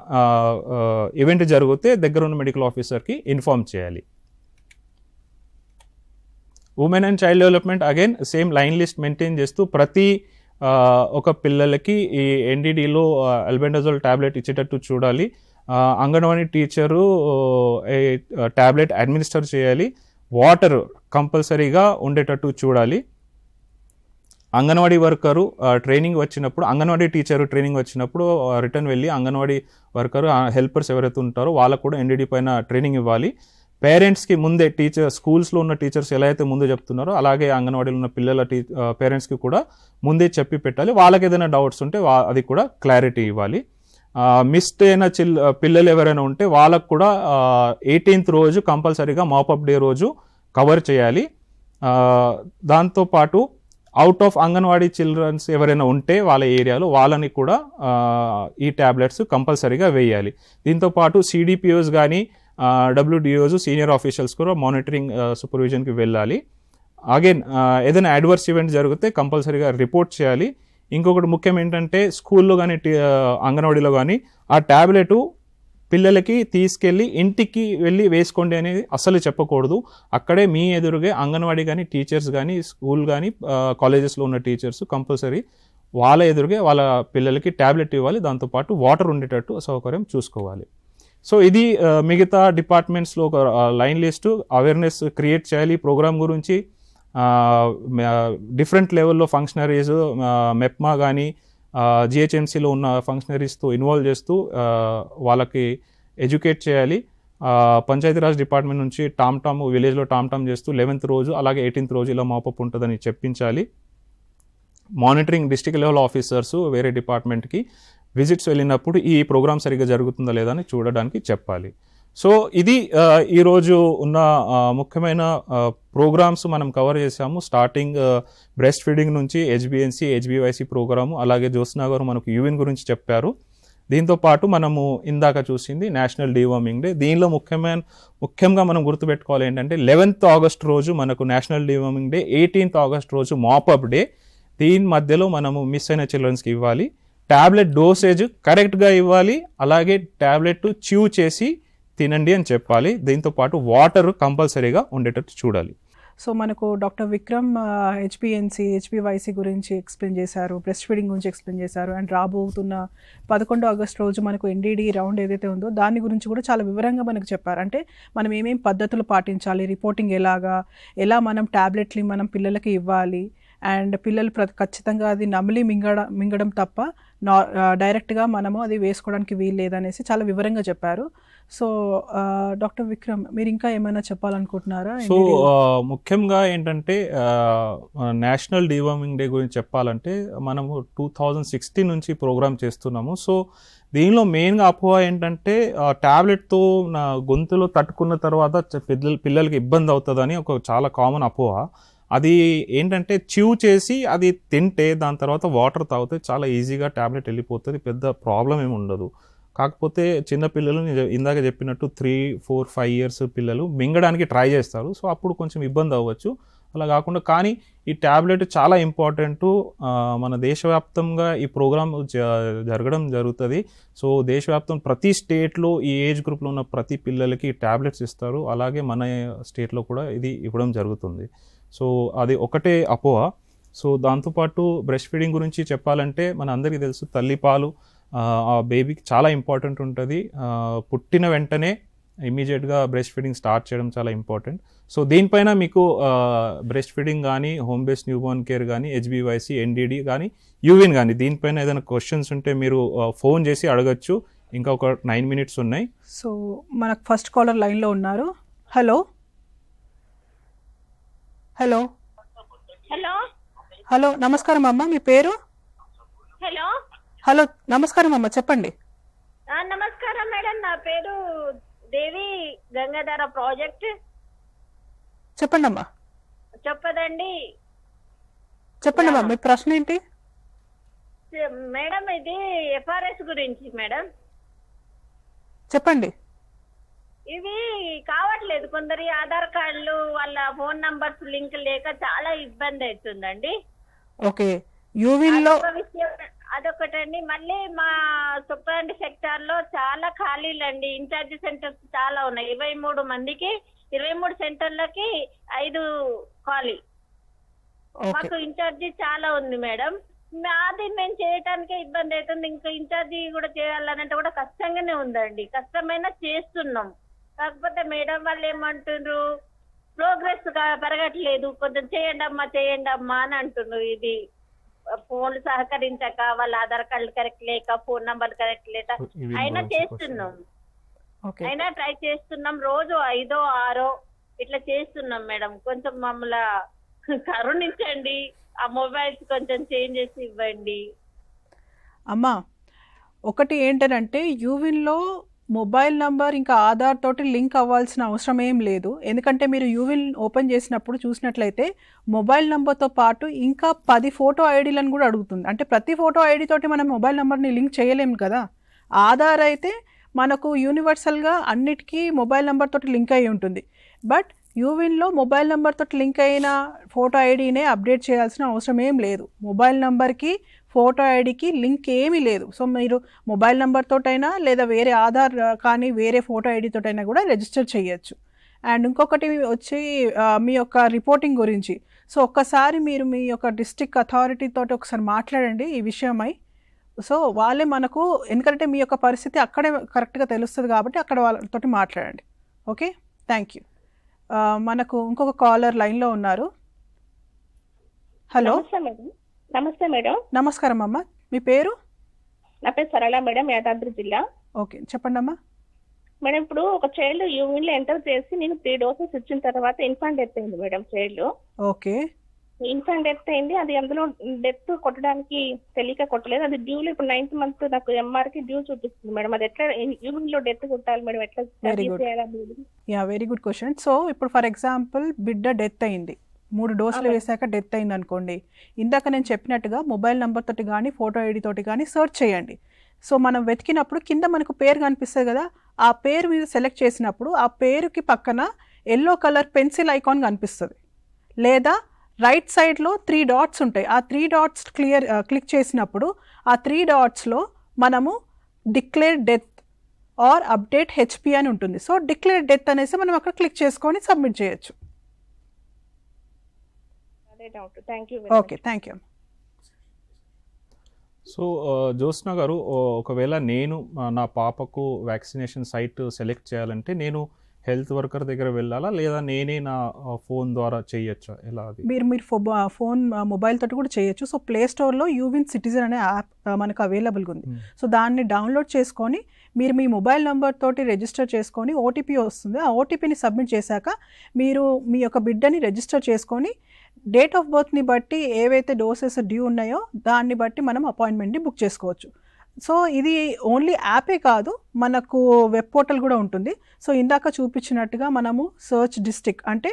ఈవెంట్ జరిగితే దగ్గర ఉన్న మెడికల్ ఆఫీసర్కి ఇన్ఫార్మ్ చేయాలి. Women and child development again same line list maintain చేస్తూ ప్రతి ఒక పిల్లలకి ఈ ఎన్డీడీలో అల్బెండజోల్ ట్యాబ్లెట్ ఇచ్చేటట్టు చూడాలి. అంగన్వాడీ టీచరు ట్యాబ్లెట్ అడ్మినిస్టర్ చేయాలి. వాటర్ కంపల్సరీగా ఉండేటట్టు చూడాలి. అంగన్వాడీ వర్కరు ట్రైనింగ్ వచ్చినప్పుడు, అంగన్వాడీ టీచరు ట్రైనింగ్ వచ్చినప్పుడు రిటర్న్ వెళ్ళి అంగన్వాడీ వర్కరు హెల్పర్స్ ఎవరైతే ఉంటారో వాళ్ళకు కూడా ఎన్డీడీ పైన ట్రైనింగ్ ఇవ్వాలి. పేరెంట్స్కి ముందే స్కూల్స్లో ఉన్న టీచర్స్ ఎలా అయితే ముందు చెప్తున్నారో అలాగే అంగన్వాడీలో ఉన్న పిల్లల పేరెంట్స్కి కూడా ముందే చెప్పి పెట్టాలి. వాళ్ళకి ఏదైనా డౌట్స్ ఉంటే అది కూడా క్లారిటీ ఇవ్వాలి. మిస్డ్ అయిన పిల్లలు ఎవరైనా ఉంటే వాళ్ళకు కూడా 18th రోజు కంపల్సరీగా మాపప్ డే రోజు కవర్ చేయాలి. దాంతోపాటు అవుట్ ఆఫ్ అంగన్వాడీ చిల్డ్రన్స్ ఎవరైనా ఉంటే వాళ్ళ ఏరియాలో వాళ్ళని కూడా ఈ ట్యాబ్లెట్స్ కంపల్సరీగా వేయాలి. దీంతోపాటు CDPOs కానీ WDOs, సీనియర్ ఆఫీషియల్స్ కూడా మానిటరింగ్ సూపర్విజన్కి వెళ్ళాలి. అగైన్ ఏదైనా అడ్వర్స్ ఈవెంట్ జరిగితే కంపల్సరీగా రిపోర్ట్ చేయాలి. ఇంకొకటి ముఖ్యం ఏంటంటే స్కూల్లో కానీ అంగన్వాడీలో కానీ ఆ ట్యాబ్లెట్ పిల్లలకి తీసుకెళ్ళి ఇంటికి వెళ్ళి వేసుకోండి అనేది అస్సలు చెప్పకూడదు. అక్కడే మీ ఎదురుగా అంగన్వాడీ కానీ టీచర్స్ కానీ స్కూల్ కానీ కాలేజెస్లో ఉన్న టీచర్స్ కంపల్సరీ వాళ్ళ ఎదురుగా వాళ్ళ పిల్లలకి ట్యాబ్లెట్ ఇవ్వాలి. దాంతోపాటు వాటర్ ఉండేటట్టు సౌకర్యం చూసుకోవాలి. సో ఇది మిగతా డిపార్ట్మెంట్స్లో ఒక లైన్ లిస్టు అవేర్నెస్ క్రియేట్ చేయాలి ప్రోగ్రామ్ గురించి. డిఫరెంట్ లెవెల్లో ఫంక్షనరీస్ మెప్మా కానీ జిహెచ్ఎంసీలో ఉన్న ఫంక్షనరీస్తో ఇన్వాల్వ్ చేస్తూ వాళ్ళకి ఎడ్యుకేట్ చేయాలి. పంచాయతీరాజ్ డిపార్ట్మెంట్ నుంచి టామ్ విలేజ్లో టామ్ చేస్తూ 11th రోజు అలాగే 18th రోజు ఇలా మాపప్ ఉంటుందని చెప్పించాలి. మానిటరింగ్ డిస్ట్రిక్ట్ లెవెల్ ఆఫీసర్స్ వేరే డిపార్ట్మెంట్కి విజిట్స్ వెళ్ళినప్పుడు ఈ ప్రోగ్రామ్ సరిగ్గా జరుగుతుందా లేదా అని చూడడానికి చెప్పాలి. సో ఇది ఈరోజు ఉన్న ముఖ్యమైన ప్రోగ్రామ్స్ మనం కవర్ చేసాము. స్టార్టింగ్ బ్రెస్ట్ ఫీడింగ్ నుంచి హెచ్బిఎన్సి హెచ్బివైసి ప్రోగ్రాము, అలాగే జ్యోత్స్నా గారు మనకు యూవిన్ గురించి చెప్పారు. దీంతో పాటు మనము ఇందాక చూసింది నేషనల్ డీవార్మింగ్ డే. దీనిలో ముఖ్యంగా మనం గుర్తుపెట్టుకోవాలి ఏంటంటే 11th ఆగస్ట్ రోజు మనకు national deworming day, 18th August రోజు మాపప్ డే. దీని మధ్యలో మనము మిస్ అయిన చిల్డ్రన్స్కి ఇవ్వాలి. ట్యాబ్లెట్ డోసేజ్ కరెక్ట్గా ఇవ్వాలి, అలాగే ట్యాబ్లెట్ చ్యూ చేసి తినండి అని చెప్పాలి. దీంతో పాటు వాటర్ కంపల్సరీగా ఉండేటట్టు చూడాలి. సో మనకు డాక్టర్ విక్రమ్ హెచ్పిఎన్సి హెచ్పివైసి గురించి ఎక్స్ప్లెయిన్ చేశారు, బ్రెస్ట్ ఫీడింగ్ గురించి ఎక్స్ప్లెయిన్ చేశారు. అండ్ రాబోతున్న 11 ఆగస్ట్ రోజు మనకు ఎన్డీడీ రౌండ్ ఏదైతే ఉందో దాని గురించి కూడా చాలా వివరంగా మనకు చెప్పారు. అంటే మనం ఏమేమి పద్ధతులు పాటించాలి, రిపోర్టింగ్ ఎలా మనం ట్యాబ్లెట్ని మనం పిల్లలకి ఇవ్వాలి, అండ్ పిల్లలు ఖచ్చితంగా అది నమిలి మింగడం తప్ప డైరెక్ట్గా మనము అది వేసుకోవడానికి వీలు లేదనేసి చాలా వివరంగా చెప్పారు. సో డాక్టర్ విక్రమ్, మీరు ఇంకా ఏమైనా చెప్పాలనుకుంటున్నారా? సో ముఖ్యంగా ఏంటంటే నేషనల్ డీవార్మింగ్ డే గురించి చెప్పాలంటే మనము 2016 నుంచి ప్రోగ్రామ్ చేస్తున్నాము. సో దీనిలో మెయిన్గా అపోహ ఏంటంటే ట్యాబ్లెట్తో నా గొంతులో తట్టుకున్న తర్వాత పిల్లలకి ఇబ్బంది అవుతుందని ఒక చాలా కామన్ అపోహ. అది ఏంటంటే చ్యూ చేసి అది తింటే దాని తర్వాత వాటర్ తాగితే చాలా ఈజీగా ట్యాబ్లెట్ వెళ్ళిపోతుంది, పెద్ద ప్రాబ్లం ఏమి ఉండదు. కాకపోతే చిన్నపిల్లలు ఇందాక చెప్పినట్టు 3, 4, 5 years పిల్లలు మింగడానికి ట్రై చేస్తారు. సో అప్పుడు కొంచెం ఇబ్బంది అవ్వచ్చు. అలా కాకుండా కానీ ఈ ట్యాబ్లెట్ చాలా ఇంపార్టెంట్. మన దేశవ్యాప్తంగా ఈ ప్రోగ్రామ్ జరగడం జరుగుతుంది. సో దేశవ్యాప్తం ప్రతి స్టేట్లో ఈ ఏజ్ గ్రూప్లో ఉన్న ప్రతి పిల్లలకి ట్యాబ్లెట్స్ ఇస్తారు. అలాగే మన స్టేట్లో కూడా ఇది ఇవ్వడం జరుగుతుంది. సో అది ఒకటే అపోహ. సో దాంతోపాటు బ్రెస్ట్ ఫీడింగ్ గురించి చెప్పాలంటే మన అందరికీ తెలుసు, తల్లిపాలు ఆ బేబీకి చాలా ఇంపార్టెంట్ ఉంటుంది. పుట్టిన వెంటనే ఇమీడియట్గా బ్రెస్ట్ ఫీడింగ్ స్టార్ట్ చేయడం చాలా ఇంపార్టెంట్. సో దీనిపైన మీకు బ్రెస్ట్ ఫీడింగ్ కానీ, హోమ్ బేస్డ్ న్యూబోర్న్ కేర్ కానీ, హెచ్బివైసి, ఎన్డీడీ కానీ, యూవిన్ కానీ దీనిపైన ఏదైనా క్వశ్చన్స్ ఉంటే మీరు ఫోన్ చేసి అడగచ్చు. ఇంకా ఒక 9 minutes ఉన్నాయి. సో మనకు ఫస్ట్ కాలర్ లైన్లో ఉన్నారు. హలో హలో హలో హలో నమస్కారం అమ్మ, మీ పేరు? హలో హలో నమస్కారం అమ్మ, చెప్పండి. నమస్కారం మేడం, నా పేరు దేవి, గంగాధర ప్రాజెక్ట్. చెప్పండి అమ్మా. చెప్పదండి. చెప్పండి అమ్మా, మీ ప్రశ్న ఏంటి? మేడం ఇది ఎఫ్ఆర్ఎస్ గురించి మేడం. చెప్పండి. ఇవి కావట్లేదు, కొందరి ఆధార్ కార్డులు వాళ్ళ ఫోన్ నంబర్స్ లింక్ లేక చాలా ఇబ్బంది అవుతుందండి. ఓకే, యూవిన్లో అదొకటండి. మళ్ళీ మా సూపరింట్ సెక్టార్ లో చాలా ఖాళీలండి. ఇన్ఛార్జ్ సెంటర్స్ చాలా ఉన్నాయి. 23 మందికి 23 సెంటర్లకి 5 ఖాళీ. మాకు ఇన్ఛార్జి చాలా ఉంది మేడం. అది మేము చేయటానికే ఇబ్బంది అవుతుంది. ఇంకా ఇన్ఛార్జి కూడా చేయాలనంటే కూడా కష్టంగానే ఉందండి. కష్టమైనా చేస్తున్నాం. కాకపోతే మేడం వాళ్ళు ఏమంటున్నారు, ప్రోగ్రెస్ పెరగట్లేదు, కొంచెం చేయండి అమ్మా అని అంటున్నారు. ఇది ఫోన్లు సహకరించక, వాళ్ళ ఆధార్ కార్డులు కరెక్ట్ లేక, ఫోన్ నంబర్ కరెక్ట్ లేక అయినా చేస్తున్నాం. అయినా ట్రై చేస్తున్నాం. రోజు 5, 6 ఇట్లా చేస్తున్నాం మేడం. కొంచెం మమ్మల్ని కరుణించండి. ఆ మొబైల్స్ కొంచెం చేంజ్ చేసి ఇవ్వండి. అమ్మా, ఒకటి ఏంటంటే యూవిన్లో మొబైల్ నంబర్ ఇంకా ఆధార్ తోటి లింక్ అవ్వాల్సిన అవసరం ఏం లేదు. ఎందుకంటే మీరు యూవిన్ ఓపెన్ చేసినప్పుడు చూసినట్లయితే మొబైల్ నెంబర్తో పాటు ఇంకా 10 ఫోటో ఐడీలను కూడా అడుగుతుంది. అంటే ప్రతి ఫోటో ఐడి తోటి మనం మొబైల్ నెంబర్ని లింక్ చేయలేము కదా. ఆధార్ అయితే మనకు యూనివర్సల్గా అన్నిటికీ మొబైల్ నెంబర్ తోటి లింక్ అయి ఉంటుంది. బట్ యూవిన్లో మొబైల్ నెంబర్ తోటి లింక్ అయిన ఫోటో ఐడీనే అప్డేట్ చేయాల్సిన అవసరం ఏం లేదు. మొబైల్ నెంబర్కి ఫోటో ఐడికి లింక్ ఏమీ లేదు. సో మీరు మొబైల్ నెంబర్ తోటైనా లేదా వేరే ఆధార్ కానీ వేరే ఫోటో ఐడి తోటైనా కూడా రిజిస్టర్ చేయొచ్చు. అండ్ ఇంకొకటి వచ్చి మీ యొక్క రిపోర్టింగ్ గురించి. సో ఒక్కసారి మీరు మీ యొక్క డిస్ట్రిక్ట్ అథారిటీ తోటి ఒకసారి మాట్లాడండి ఈ విషయమై. సో వాళ్ళే మనకు, ఎందుకంటే మీ యొక్క పరిస్థితి అక్కడే కరెక్ట్గా తెలుస్తుంది కాబట్టి అక్కడ వాళ్ళతోటి మాట్లాడండి. Okay, thank you. మనకు ఇంకొక కాలర్ లైన్లో ఉన్నారు. హలో. నమస్తే మేడం. నమస్తే మేడం. నమస్కారం అమ్మా, మీ పేరు? నా పేరు సరళ మేడం, యాదాద్రి జిల్లా. ఓకే, చెప్పండి అమ్మా. మేడం, ఇప్పుడు ఒక చైల్డ్ యూరిన్ లో ఎంటర్ చేసి నేను 3 డోసెస్ ఇచ్చిన తర్వాత ఇన్ఫాంట్ డెత్ అయింది madam. Child okay, infant death అయింది. అది అందులో డెత్ కొట్టడానికి తెలియక కొట్టలేదు. అది డ్యూలో ఇప్పుడు 9th month నాకు ఎంఆర్ కి డ్యూ చూపిస్తుంది మేడం. అది ఎట్లా యూరిన్ లో డెత్ కొట్టాలి మేడం? ఎట్లా yeah, very good question. So ఇప్పుడు ఫర్ ఎగ్జాంపుల్ బిడ్డ డెత్ అయింది, 3 డోసులు వేసాక డెత్ అయింది అనుకోండి. ఇందాక నేను చెప్పినట్టుగా మొబైల్ నెంబర్ తోటి కానీ ఫోటో ఐడి తోటి కానీ సెర్చ్ చేయండి. సో మనం వెతికినప్పుడు కింద మనకు పేరు కనిపిస్తుంది కదా, ఆ పేరు మీద సెలెక్ట్ చేసినప్పుడు ఆ పేరుకి పక్కన ఎల్లో కలర్ పెన్సిల్ ఐకాన్ కనిపిస్తుంది. లేదా రైట్ సైడ్లో 3 డాట్స్ ఉంటాయి. ఆ 3 డాట్స్ క్లిక్ చేసినప్పుడు ఆ 3 డాట్స్లో మనము declare death or update HP అని ఉంటుంది. సో డిక్లేర్ డెత్ అనేసి మనం అక్కడ క్లిక్ చేసుకొని సబ్మిట్ చేయొచ్చు. Okay, thank you. So Jyotsna గారు, ఒకవేళ నేను నా పాపకు వ్యాక్సినేషన్ సైట్ సెలెక్ట్ చేయాలంటే నేను హెల్త్ వర్కర్ దగ్గర వెళ్ళాలా, లేదా నేనే నా ఫోన్ ద్వారా చేయొచ్చా? ఎలా అది? మీరు ఫోన్ మొబైల్ తోటి కూడా చేయొచ్చు. సో ప్లే స్టోర్లో యూవిన్ సిటిజన్ అనే యాప్ మనకు అవైలబుల్గా ఉంది. సో దాన్ని డౌన్లోడ్ చేసుకొని మీరు మీ మొబైల్ నెంబర్ తోటి రిజిస్టర్ చేసుకొని ఓటీపీ వస్తుంది. ఆ ఓటీపీని సబ్మిట్ చేశాక మీరు మీ యొక్క బిడ్డని రిజిస్టర్ చేసుకొని డేట్ ఆఫ్ బర్త్ని బట్టి ఏవైతే డోసెస్ డ్యూ ఉన్నాయో దాన్ని బట్టి మనం అపాయింట్మెంట్ని బుక్ చేసుకోవచ్చు. సో ఇది ఓన్లీ యాపే కాదు, మనకు వెబ్ పోర్టల్ కూడా ఉంటుంది. సో ఇందాక చూపించినట్టుగా మనము సర్చ్ డిస్ట్రిక్ట్ అంటే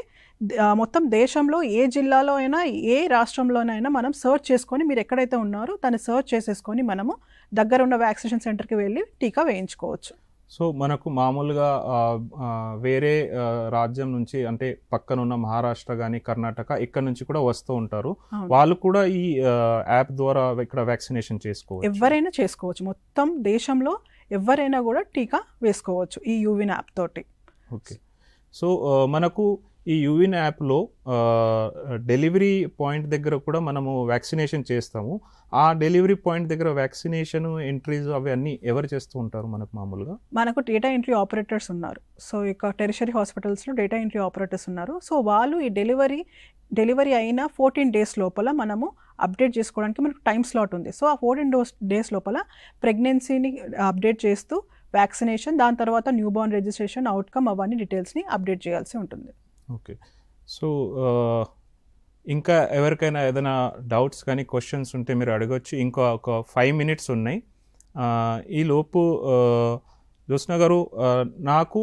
మొత్తం దేశంలో ఏ జిల్లాలో అయినా ఏ రాష్ట్రంలోనైనా మనం సర్చ్ చేసుకొని మీరు ఎక్కడైతే ఉన్నారో దాన్ని సర్చ్ చేసేసుకొని మనము దగ్గర ఉన్న వ్యాక్సినేషన్ సెంటర్కి వెళ్ళి టీకా వేయించుకోవచ్చు. సో మనకు మామూలుగా వేరే రాజ్యం నుంచి అంటే పక్కనున్న మహారాష్ట్ర కానీ కర్ణాటక ఇక్కడ నుంచి కూడా వస్తూ ఉంటారు. వాళ్ళు కూడా ఈ యాప్ ద్వారా ఇక్కడ వ్యాక్సినేషన్ చేసుకోవచ్చు. ఎవరైనా చేసుకోవచ్చు, మొత్తం దేశంలో ఎవరైనా కూడా టీకా వేసుకోవచ్చు ఈ యూవిన్ యాప్ తోటి. ఓకే. సో మనకు ఈ యూవిన్ యాప్లో డెలివరీ పాయింట్ దగ్గర కూడా మనము వ్యాక్సినేషన్ చేస్తాము. ఆ డెలివరీ పాయింట్ దగ్గర వ్యాక్సినేషన్ ఎంట్రీస్ అవి అన్నీ ఎవరు చేస్తూ ఉంటారు మనకు మామూలుగా? మనకు డేటా ఎంట్రీ ఆపరేటర్స్ ఉన్నారు. సో ఇక టెరిషరీ హాస్పిటల్స్లో డేటా ఎంట్రీ ఆపరేటర్స్ ఉన్నారు. సో వాళ్ళు ఈ డెలివరీ అయిన 14 days లోపల మనము అప్డేట్ చేసుకోవడానికి మనకు టైం స్లాట్ ఉంది. సో ఆ 14 days లోపల ప్రెగ్నెన్సీని అప్డేట్ చేస్తూ వ్యాక్సినేషన్, దాని తర్వాత న్యూ బార్న్ రిజిస్ట్రేషన్, అవుట్కమ్ అవన్నీ డీటెయిల్స్ని అప్డేట్ చేయాల్సి ఉంటుంది. ఓకే. సో ఇంకా ఎవరికైనా ఏదైనా డౌట్స్ కానీ క్వశ్చన్స్ ఉంటే మీరు అడగచ్చు. ఇంకా ఒక 5 minutes ఉన్నాయి. ఈలోపు జ్యోత్స్న గారు, నాకు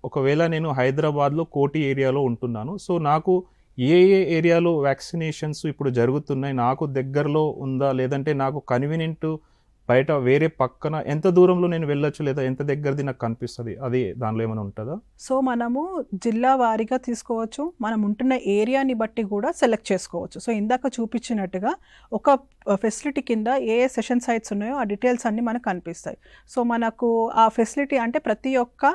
ఒకవేళ నేను హైదరాబాద్లో కోటి ఏరియాలో ఉంటున్నాను. సో నాకు ఏ ఏరియాలో వ్యాక్సినేషన్స్ ఇప్పుడు జరుగుతున్నాయి, నాకు దగ్గరలో ఉందా, లేదంటే నాకు కన్వీనియంట్ బయట వేరే పక్కన ఎంత దూరంలో నేను వెళ్ళొచ్చు, లేదా ఎంత దగ్గరది నాకు కనిపిస్తుంది, అది దానిలో ఏమైనా ఉంటుందా? సో మనము జిల్లా వారీగా తీసుకోవచ్చు, మనం ఉంటున్న ఏరియాని బట్టి కూడా సెలెక్ట్ చేసుకోవచ్చు. సో ఇందాక చూపించినట్టుగా ఒక ఫెసిలిటీ కింద ఏ సెషన్ సైట్స్ ఉన్నాయో ఆ డీటెయిల్స్ అన్నీ మనకు కనిపిస్తాయి. సో మనకు ఆ ఫెసిలిటీ అంటే ప్రతి ఒక్క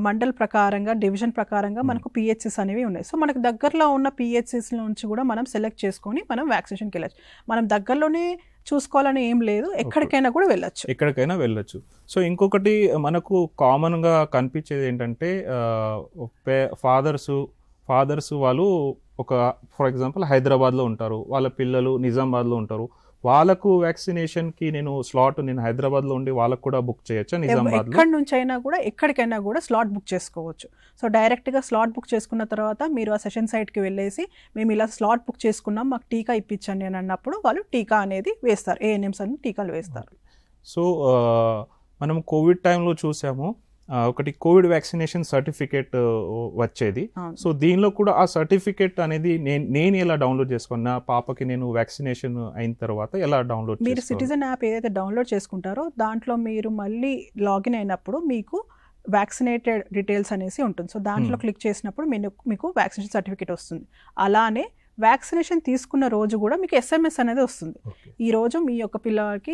మండల్ ప్రకారంగా, డివిజన్ ప్రకారంగా మనకు పిహెచ్సిస్ అనేవి ఉన్నాయి. సో మనకు దగ్గరలో ఉన్న పిహెచ్సిస్ నుంచి కూడా మనం సెలెక్ట్ చేసుకొని మనం వ్యాక్సినేషన్కి వెళ్ళచ్చు. మనం దగ్గరలోనే చూసుకోవాలని ఏం లేదు, ఎక్కడికైనా కూడా వెళ్ళచ్చు. సో ఇంకొకటి మనకు కామన్గా కనిపించేది ఏంటంటే ఫాదర్స్ వాళ్ళు ఒక ఫర్ ఎగ్జాంపుల్ హైదరాబాద్లో ఉంటారు, వాళ్ళ పిల్లలు నిజామాబాద్లో ఉంటారు. వాళ్ళకు వ్యాక్సినేషన్కి నేను హైదరాబాద్లో ఉండి వాళ్ళకు కూడా బుక్ చేయొచ్చా నిజామాబాద్లో? ఎక్కడి నుంచి అయినా కూడా ఎక్కడికైనా కూడా స్లాట్ బుక్ చేసుకోవచ్చు. సో డైరెక్ట్గా స్లాట్ బుక్ చేసుకున్న తర్వాత మీరు ఆ సెషన్ సైట్కి వెళ్ళేసి మేము ఇలా స్లాట్ బుక్ చేసుకున్నాం, మాకు టీకా ఇప్పించండి అని అన్నప్పుడు వాళ్ళు టీకా అనేది వేస్తారు, ఏఎన్ఎంస్ అన్ని టీకాలు వేస్తారు. సో మనం కోవిడ్ టైంలో చూసాము, ఒకటి కోవిడ్ వ్యాక్సినేషన్ సర్టిఫికేట్ వచ్చేది. సో దీనిలో కూడా ఆ సర్టిఫికేట్ అనేది నేను ఎలా డౌన్లోడ్ చేసుకోను? నా పాపకి నేను వ్యాక్సినేషన్ అయిన తర్వాత ఎలా డౌన్లోడ్? మీరు సిటిజన్ యాప్ ఏదైతే డౌన్లోడ్ చేసుకుంటారో దాంట్లో మీరు మళ్ళీ లాగిన్ అయినప్పుడు మీకు వ్యాక్సినేటెడ్ డీటెయిల్స్ అనేసి ఉంటుంది. సో దాంట్లో క్లిక్ చేసినప్పుడు మీకు వ్యాక్సినేషన్ సర్టిఫికేట్ వస్తుంది. అలానే వ్యాక్సినేషన్ తీసుకున్న రోజు కూడా మీకు SMS అనేది వస్తుంది. ఈ రోజు మీ యొక్క పిల్లలకి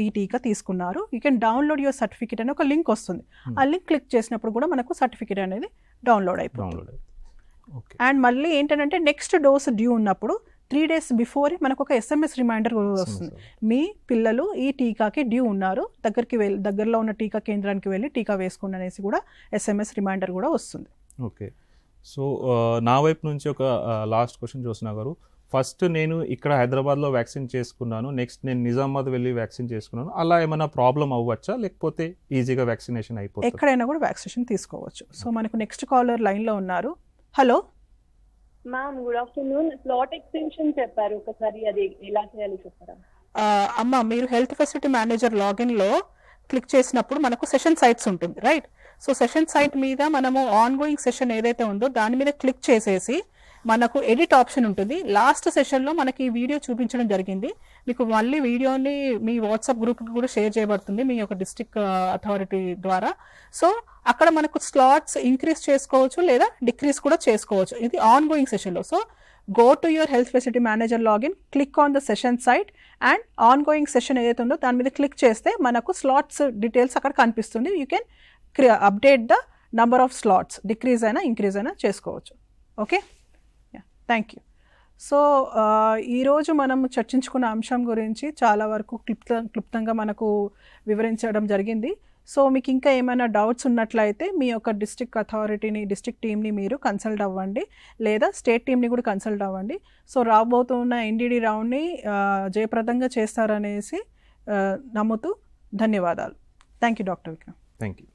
ఈ టీకా తీసుకున్నారు, you can download your certificate అని ఒక లింక్ వస్తుంది. ఆ లింక్ క్లిక్ చేసినప్పుడు కూడా మనకు సర్టిఫికేట్ అనేది డౌన్లోడ్ అయిపోతుంది. అండ్ మళ్ళీ ఏంటంటే నెక్స్ట్ డోస్ డ్యూ ఉన్నప్పుడు 3 days బిఫోరే మనకు ఒక SMS రిమైండర్ కూడా వస్తుంది. మీ పిల్లలు ఈ టీకాకి డ్యూ ఉన్నారు, దగ్గరలో ఉన్న టీకా కేంద్రానికి వెళ్ళి టీకా వేసుకోండి అనేసి కూడా SMS రిమైండర్ కూడా వస్తుంది. ఓకే. సో నా వైపు నుంచి ఒక లాస్ట్ క్వశ్చన్ జ్యోత్స్న గారు. ఫస్ట్ నేను ఇక్కడ హైదరాబాద్లో వ్యాక్సిన్ చేసుకున్నాను, నెక్స్ట్ నేను నిజామాబాద్ వెళ్ళి వ్యాక్సిన్ చేసుకున్నాను, అలా ఏమైనా ప్రాబ్లం అవ్వచ్చా లేకపోతే ఈజీగా వ్యాక్సినేషన్ అయిపోతుంది? ఎక్కడైనా కూడా వ్యాక్సినేషన్ తీసుకోవచ్చు. సో మనకు నెక్స్ట్ కాలర్ లైన్లో ఉన్నారు. Hello ma'am, good afternoon. Slot extension చెప్పారు, ఒకసారి అది ఎలా చేయాలి చెప్తారా? అమ్మ, మీరు హెల్త్ ఫెసిలిటీ మేనేజర్ లాగిన్లో క్లిక్ చేసినప్పుడు మనకు సెషన్ సైట్స్ ఉంటుంది, రైట్? సో సెషన్ సైట్ మీద మనము ఆన్ గోయింగ్ సెషన్ ఏదైతే ఉందో దాని మీద క్లిక్ చేసేసి మనకు ఎడిట్ ఆప్షన్ ఉంటుంది. లాస్ట్ సెషన్లో మనకి ఈ వీడియో చూపించడం జరిగింది. మీకు మళ్ళీ వీడియోని మీ వాట్సాప్ గ్రూప్కి కూడా షేర్ చేయబడుతుంది మీ యొక్క డిస్ట్రిక్ట్ అథారిటీ ద్వారా. సో అక్కడ మనకు స్లాట్స్ ఇంక్రీజ్ చేసుకోవచ్చు లేదా డిక్రీజ్ కూడా చేసుకోవచ్చు. ఇది ఆన్ గోయింగ్ సెషన్లో. So go to your health facility manager login, click on the session site and ongoing session ఏదైతే ఉందో దాని మీద క్లిక్ చేస్తే మనకు స్లాట్స్ డీటెయిల్స్ అక్కడ కనిపిస్తుంది. You can update the number of slots, decrease అయినా ఇంక్రీజ్ అయినా చేసుకోవచ్చు. Okay, thank you. సో ఈరోజు మనం చర్చించుకున్న అంశం గురించి చాలా వరకు క్లుప్తంగా మనకు వివరించడం జరిగింది. సో మీకు ఇంకా ఏమైనా డౌట్స్ ఉన్నట్లయితే మీ యొక్క డిస్ట్రిక్ట్ అథారిటీని, డిస్ట్రిక్ట్ టీమ్ని మీరు కన్సల్ట్ అవ్వండి, లేదా స్టేట్ టీమ్ని కూడా కన్సల్ట్ అవ్వండి. సో రాబోతున్న ఎన్డీడీ రౌండ్ని జయప్రదంగా చేస్తారనేసి నమ్ముతూ ధన్యవాదాలు. Thank you doctor Vikram. Thank you.